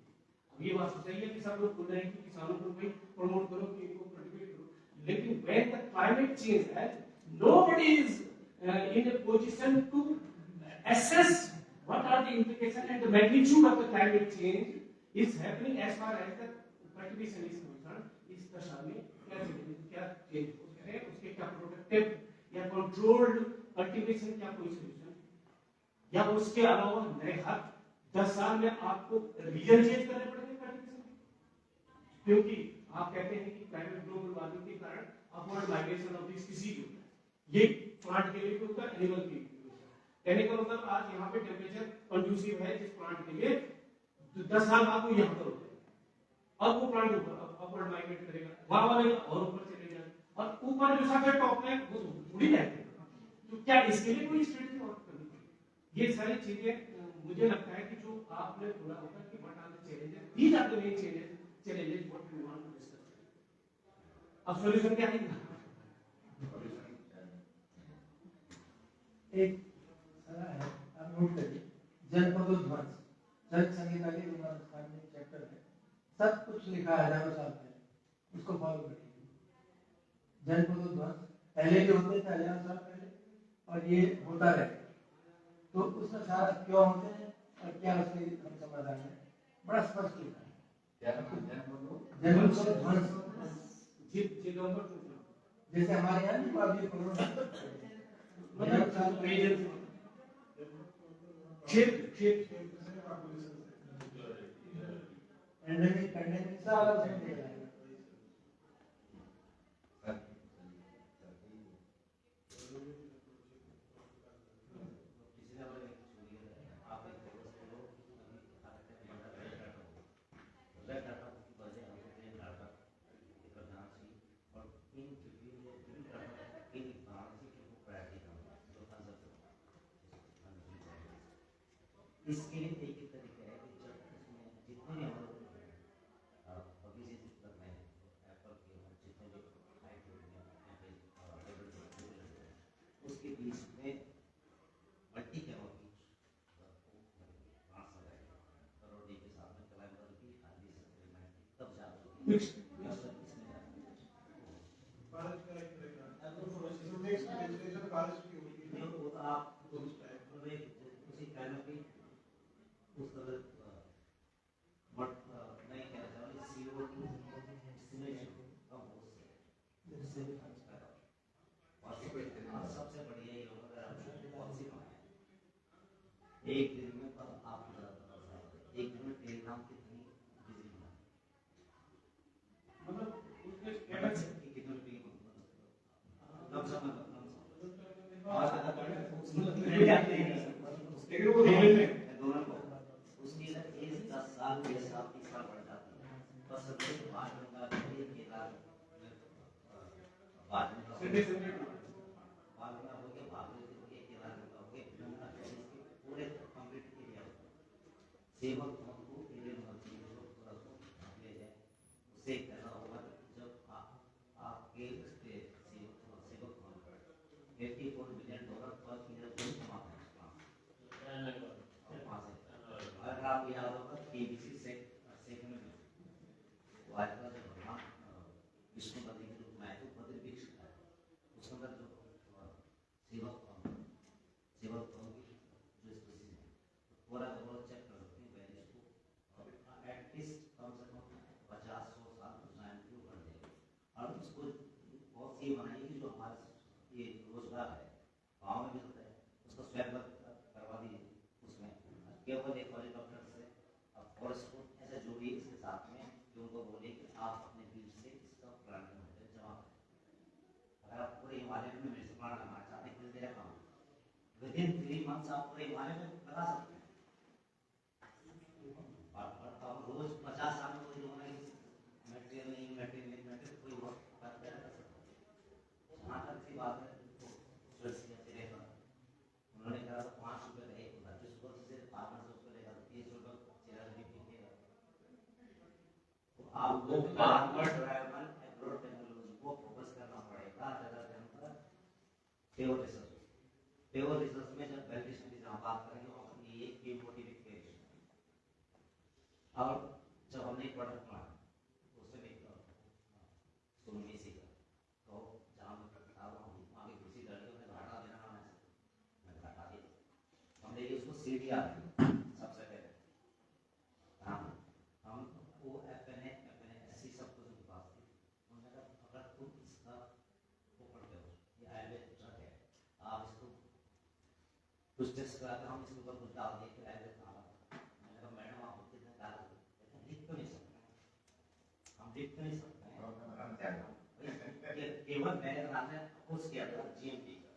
अब ये बात तो सही है कि सब लोग बोल रहे हैं कि किसानों को कोई प्रमोट करो कि इनको कल्टीवेट करो, लेकिन व्हेन द क्लाइमेट चेंज है nobody is in a position to assess what are the implications and the magnitude of the climate change is happening as far as the cultivation is concerned। इस दशा में क्या change हो सकते हैं, उसके क्या प्रोडक्टिव या कंट्रोल्ड कल्टीवेशन क्या कोई सोल्यूशन या उसके अलावा नए हर 10 साल में आपको रीजन चेंज करने पड़ेंगे कल्टीवेशन, क्योंकि आप कहते हैं कि क्लाइमेट ग्लोबल वार्मिंग के कारण upward migration of the species होता है। ये प्लांट के लिए भी होता है, एनिमल के लिए भी होता है। कहने का मतलब आज यहाँ पे टेम्परेचर कंड्यूसिव है जिस प्लांट के लिए 10 साल बाद वो यहाँ पर होता है। अब वो प्लांट ऊपर अपवर्ड माइग्रेट करेगा, वहां वाले और ऊपर चले जाए और ऊपर जो सबसे टॉप में वो उड़ ही जाएगा। तो क्या इसके लिए कोई स्ट्रेटजी वर्क करनी पड़ेगी? ये सारी चीजें मुझे लगता है कि जो आपने बोला होगा कि what are the challenges, these are the main challenges what we want to discuss. अब सॉल्यूशन क्या है? एक सलाह है, आप नोट करिए, जनपदोध्वंस जन संहिता के स्थान में चैप्टर है, सब कुछ लिखा है हजारों साल पहले, उसको फॉलो करिए। जनपदोध्वंस पहले भी होते थे हजारों साल पहले और ये होता रहेगा, तो उसमें सारा क्यों होते हैं और क्या उसके हम समाधान है, बड़ा स्पष्ट लिखा है। जनपदोध्वंस जैसे हमारे यहाँ नहीं अभी कोरोना एंडेमिक पैंडेमिक सारा उसमें देखा है। इसके लिए एक ही तरीका है कि जब इसमें जितने भी हमारे पब्लिसिटी करना है एप्पल के जितने भी उसके बीच में मल्टी कैमरा की करोड़ी के साथ में क्लाइंबर की हाली सप्लीमेंट तब जाकर आप उसी कैनोपी उस तरह बट नहीं कहना चाहूँगी CO2 डिस्टिलेशन कम हो उससे भी खर्च कर और सबसे बढ़िया ये होगा अगर आप पॉलिसी बनाएं एक दिन में आप एक दिन में टेलीग्राम कितनी बिजली बनाए मतलब कितने रुपये दोनों को उसकी 10 साल 20 साल 30 साल बढ़ जाती है बस सबसे बाद में का केला बाद में हो गया भाग लेते हो गया केला हो गया पूरे कंप्लीट एरिया सेवक को एरिया मर्जी जो थोड़ा सा ले जाए उसे कहना होगा जब आपके उसके सेवक 84 बिलियन डॉलर पर ईयर को कमाते हैं अगर आप याद होगा केबीसी सेकंड में वो आज का जो भगवान विष्णु पति के रूप में आए तो पति वृक्ष है उसके अंदर जो सेवक होंगी जो स्पीसीज है पूरा जब चेक कर सकते हैं वैल्यूज को एटलीस्ट कम से कम 50-100 साल उसमें इम्प्रूव कर देगा और उसको बहुत सी बनाएगी जो हमारा ये रोजगार है गाँव में भी होता है उसको स्वयं करवा दीजिए उसमें केवल एक वाले डॉक्टर से फॉरेस्ट को ऐसे जोड़िए इसके साथ में कि उनको बोलिए कि आप अपने बीज से इसका प्लांट जमा करें। अगर आप पूरे हिमालय में मेरे से प्लांट लगाना चाहते हैं तो मेरा काम विदिन 3 मंथ्स आप पूरे हिमालय में लगा सकते हैं और अब रोज 50 साल में कोई होना मटेरियल कोई वर्क करता है जहाँ तक की बात है उन्होंने कहा तो 5 रुपए का एक होता जिस वक्त से फार्मर से उसको लेकर 30 रुपए चिरा भी बिकेगा तो आपको फार्मर ड्राइवर एग्रो टेक्नोलॉजी को फोकस करना पड़ेगा ज्यादा ध्यान पर पेवर रिसर्च में जब वैल्यूएशन की जहाँ बात करेंगे वहाँ पर ये एक मोटिवेशन और जब हमने एक प्रोडक्ट बनाया उसमें भी सुन भी सीखा तो जहाँ मैं था वहाँ आगे दूसरी लड़कियों ने घाटा देना हमने उसको सीढ़ियाँ सबसे पहले हम वो FNA सब कुछ उनके पास थी उन्होंने कहा अगर तुम इसका वो पढ़ते हो ये आयुर्वेद ड्रग है आप इसको कुछ टेस्ट कराते हम इसके ऊपर कुछ डाल दिए कि आयुर्वेद कहाँ मैंने कहा मैडम आप कितने डाल लिख तो नहीं सकते हम लिख तो नहीं सकते केवल मैंने बनाने कोर्स किया था GMP का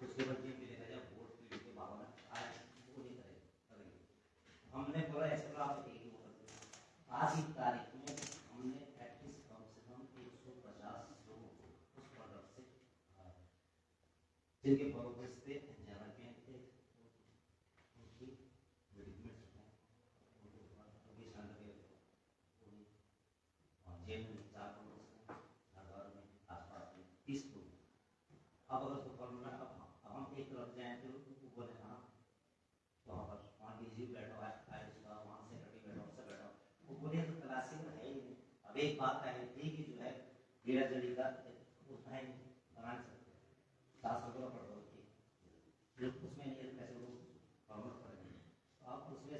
उसके बाद GMP लिखा जाए बोर्ड के लिए बाबा ने जिनके प्रोग्रेस से जनरल में उनकी रिक्वेस्ट है उनके शांत के और जेल में 4 प्रोग्रेस है नगर में आसपास में 30 लोग। अब अगर तो फॉर्मूला अब हम एक तरफ जाएं तो बोले हाँ वहाँ पर वहाँ डीजी बैठा हुआ है उसका वहाँ सेक्रेटरी बैठा उससे बैठा वो बोले तो तलाशी में है ही नहीं। अब एक बात है कि जो है गिरा जड़ी का उसमें है नहीं बना नहीं सकते 700 रुपये पड़ रहा है उसमें नहीं है कैसे वो फॉर्मल करेंगे। अब उसमें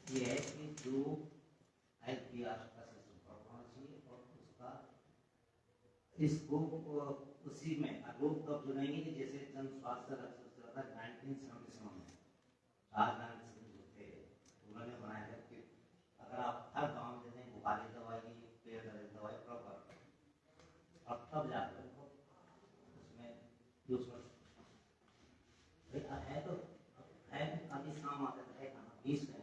ये है कि जो IPR का सिस्टम होना चाहिए और उसका इसको उसी में लोग तब जुड़ेंगे कि जैसे जन स्वास्थ्य रक्षा 1977 में राजधानी सिंह जो थे उन्होंने बनाया है कि अगर आप हर गांव में देते हैं बुखारी दवाई पेड़ दर्द दवाई प्रॉपर अब तब जाकर उसमें यूज कर है तो है अभी शाम आता है खाना 20 है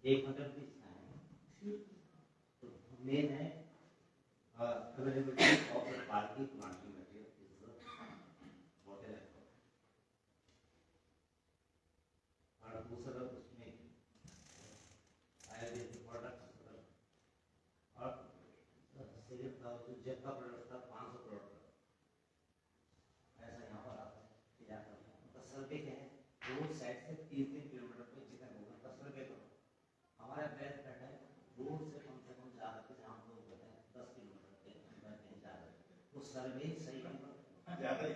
1 घंटे 20 है तो मेन है availability of the party planting material is the hotel effort और दूसरा उसमें आयुर्वेदिक प्रोडक्ट्स और सिर्फ का जो जेब का प्रोडक्ट था 500 प्रोडक्ट ऐसा यहाँ पर आता है तो सर्वे क्या है रोड साइड से 3-3 किलोमीटर पे जितना होगा का सर्वे करो। हमारा बेस्ट बैठा है रोड से कम ज़्यादा के जहाँ लोग होते हैं 10 किलोमीटर के अंदर कहीं ज़्यादा तो सर्वे सही ज़्यादा ही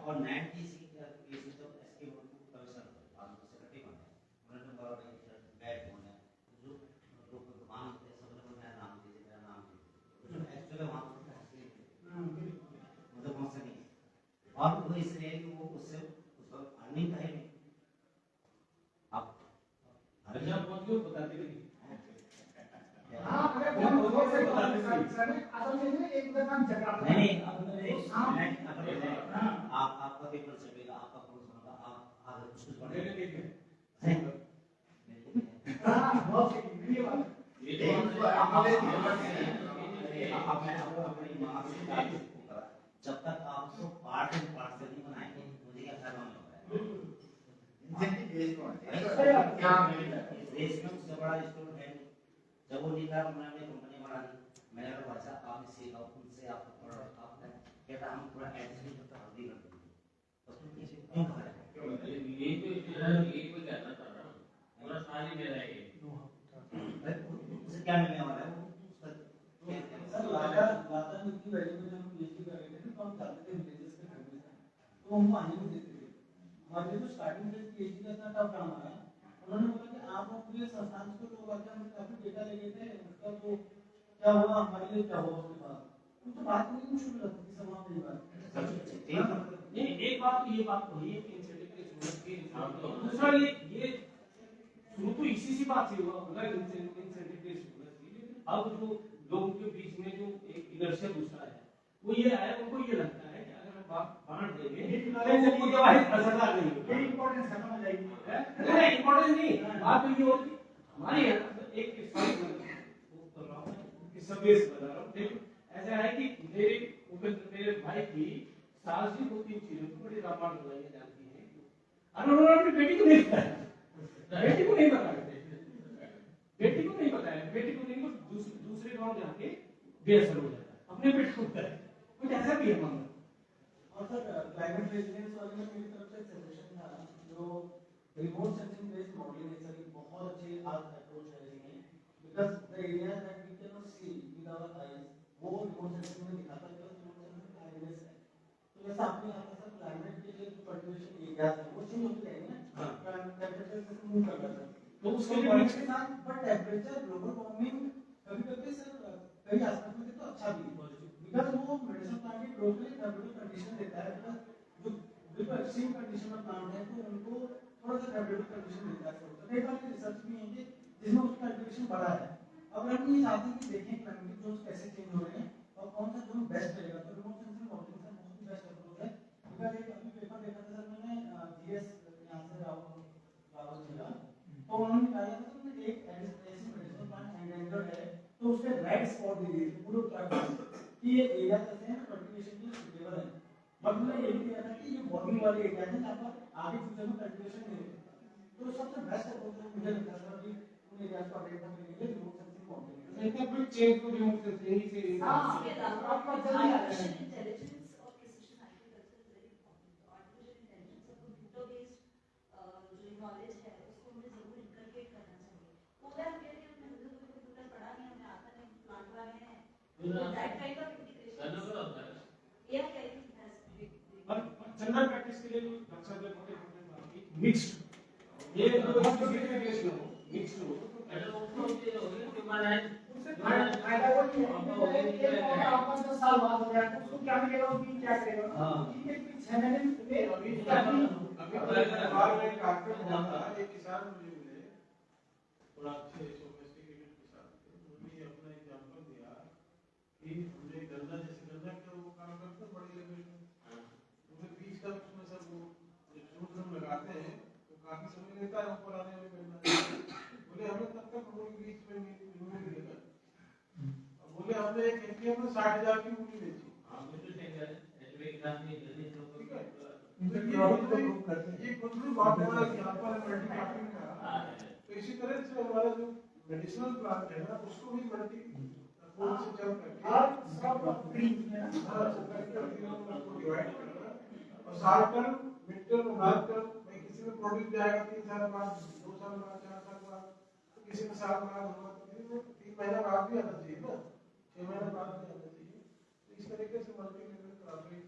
और 90 सी केसेस जब एसके कमिश्नर हम सेक्रेटरी बने उन्होंने बड़ा बैठ होने जो लोग दुकान होते हैं सब लोग मेरा नाम दीजिए एक्चुअली वहाँ मतलब कौन सा नहीं और वो इसलिए कि वो उससे उसका अर्निंग है नहीं आप अच्छा पहुंच गए बताते नहीं हाँ अगर बहुत से सर असल में एक दुकान झगड़ा नहीं आपका पेपर चलेगा आपका कोर्स होगा आप आगे कुछ पढ़ेंगे हाँ बहुत सही ये बात जब तक आपको पार्ट एंड पार्सल नहीं बनाएंगे मुझे क्या फायदा होने वाला है देश में उससे बड़ा स्टोर है जब वो निकाल उन्होंने कंपनी बना दी मैंने कहा अच्छा आपने सीखा उनसे आपको प्रोडक्ट आपने कहता हम पूरा एडमिशन करते हल्दी कर देंगे उसमें पीछे क्यों भाग रहे ये तो कहना चाह रहा हूँ पूरा सारी मेरा है उसे क्या मिलने वाला है सर लाता की वैल्यू में हम पीएचडी कर रहे थे तो हम जाते थे विलेजेस के घर में तो हमको आने नहीं देते थे हमारे जो स्टार्टिंग में पीएचडी का इतना टफ काम आया उन्होंने बोला कि आप लोग पूरे संस्थान से लोग आके हम काफी डेटा ले गए थे उसका तो क्या हुआ हमारे लिए क्या हुआ उसके बाद तो बात करने की मुश्किल लगती थी समाज में बात नहीं एक बात तो ये बात कही है कि इंसेंटिव की जरूरत के हिसाब से दूसरा ये शुरू तो इसी सी बात से हुआ होगा इंसेंटिव की जरूरत थी लेकिन अब जो लोगों के बीच में जो एक इनर्शिया दूसरा है वो ये है उनको ये लगता है कि अगर हम बांट देंगे तो वो दवाई असरदार नहीं होगी ये इंपॉर्टेंस खत्म हो जाएगी नहीं इंपॉर्टेंट नहीं बात तो ये होती हमारे एक सबेस बता रहा हूँ देखो ऐसा है कि मेरे भाई की सास जी 2-3 चीजों को बड़ी रामायण बताइए जानती हैं और उन्होंने अपनी बेटी को नहीं बताया बेटी को नहीं बताया बेटी को नहीं बताया बेटी को नहीं दूसरे गांव जाके बेअसर हो जाता है अपने पेट को होता है कुछ ऐसा भी है मामला। और सर क्लाइमेट रेजिलियंस वाले में मेरी तरफ से सजेशन था जो रिमोट सेंसिंग बेस्ड मॉडलिंग है सर बहुत अच्छी अप्रोच है इसमें because the area that we can not see with our eyes वो रिमोट सेंसिंग में दिखाता है रिमोट सेंसिंग हाईनेस है तो जैसा आपने यहाँ पर सर क्लाइमेट के लिए जो कल्टीवेशन एरिया है वो चेंज होते रहेंगे ना टेंपरेचर से मूव कर रहा है तो उसके लिए के साथ बट टेंपरेचर ग्लोबल वार्मिंग कभी-कभी सर कई आसपास में तो अच्छा भी है बिकॉज़ वो मेडिसिन प्लांट की ग्रोथ में फेवरेबल कंडीशन देता है प्लस जो बिल्कुल एक्सट्रीम कंडीशन में प्लांट है तो उनको थोड़ा सा फेवरेबल कंडीशन देता है तो कई बार रिसर्च भी है कि जिसमें उसका कल्टीवेशन बढ़ा है अब हम ये चाहते हैं कि देखें क्लाइमेटिक जोन्स कैसे चेंज हो रहे हैं और कौन सा जोन बेस्ट रहेगा तो रिमोट सेंसिंग मॉडलिंग सर बहुत ही बेस्ट अप्रोच है बिकॉज़ एक अभी पेपर देखा था सर मैंने जीएस यहां से रावत जी का तो उन्होंने निकाला था कि एक ऐसी मेडिसिन प्लांट एंडेंजर्ड है तो उसके रेड स्पॉट दे दिए पूरे ट्रैक कि ये एरिया कैसे हैं कल्टीवेशन के सुटेबल है, बट मैं ये भी कह रहा था कि ये बॉर्डिंग वाले एरिया है जहाँ पर आगे फ्यूचर में कल्टीवेशन नहीं होगा, तो सबसे बेस्ट अप्रोच मुझे लगता है कि उन एरिया को अपडेट करने के लिए रिमोट सेंसिंग मॉडलिंग इतना कोई चेंज को रिमूव करते हैं इसे इसके अलावा आर्टिफिशियल इंटेलिजेंस और precision agriculture is very important. तो आर्टिफिशियल इंटेलिजेंस और कंप्यूटर बेस्ड जो नॉलेज है उसको हमें जरूर इनकलकेट करना चाहिए। पूरा ये कि हमने तो कंप्यूटर पढ़ा नहीं, हमें आता नहीं, प्लांट वाले हैं, that kind of integration AI I think has और जनरल प्रैक्टिस के लिए अच्छा है बहुत इंपॉर्टेंट बात है मिक्स्ड, ये तो बेस ना हो, मिक्स्ड हो उससे फायदा वो ये है कि एक और आपका 10 साल बाद हो गया तो उसको क्या मिलेगा, उसकी क्या करेगा। ठीक है कि 6 महीने में अभी बार में कारपेट हुआ था, एक किसान मुझे मिले थोड़ा अच्छे सोफिस्टिकेटेड किसान थे, उन्होंने अपना एग्जांपल दिया कि हमने गन्ना जैसे गन्ना का वो काम करते हैं बड़ी लेवल में, उनके बीज का उसमें सब वो जब हम लगाते हैं तो काफी समय लेता है ऊपर आने में गन्ना, बोले हमें तब तक मूली बीज में मिलेगा, बोले हमने एक हेक्टेयर में 60,000 की मूली बेची। ये कुछ भी बहुत बड़ा एग्जांपल है मल्टी क्रॉपिंग का। तो इसी तरह से हमारा जो मेडिसिनल प्लांट है ना उसको भी मल्टी फूड सिस्टम करके सब ग्रीन में डिवाइड करना और साल term mid term long term में किसी में प्रोड्यूस जाएगा 3 साल बाद, 2 साल बाद, 4 साल बाद, तो किसी में साल बाद होगा तो किसी में 3 महीना बाद भी आना चाहिए ना, 6 महीना बाद भी आना चाहिए। तो इस तरीके से multi level cropping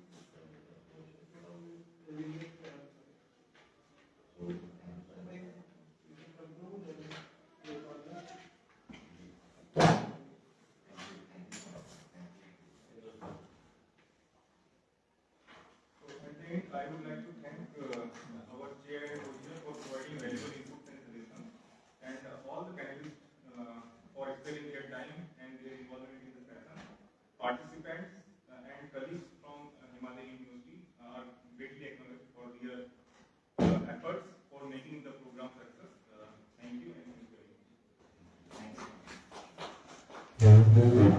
I would like to thank our chair and original for providing valuable input and suggestions, and all the panelists for sparing their time and their involvement in the session. Participants and colleagues from Himalayan University are greatly acknowledged for their efforts for making the program success. Thank you and thank you very much. Thanks.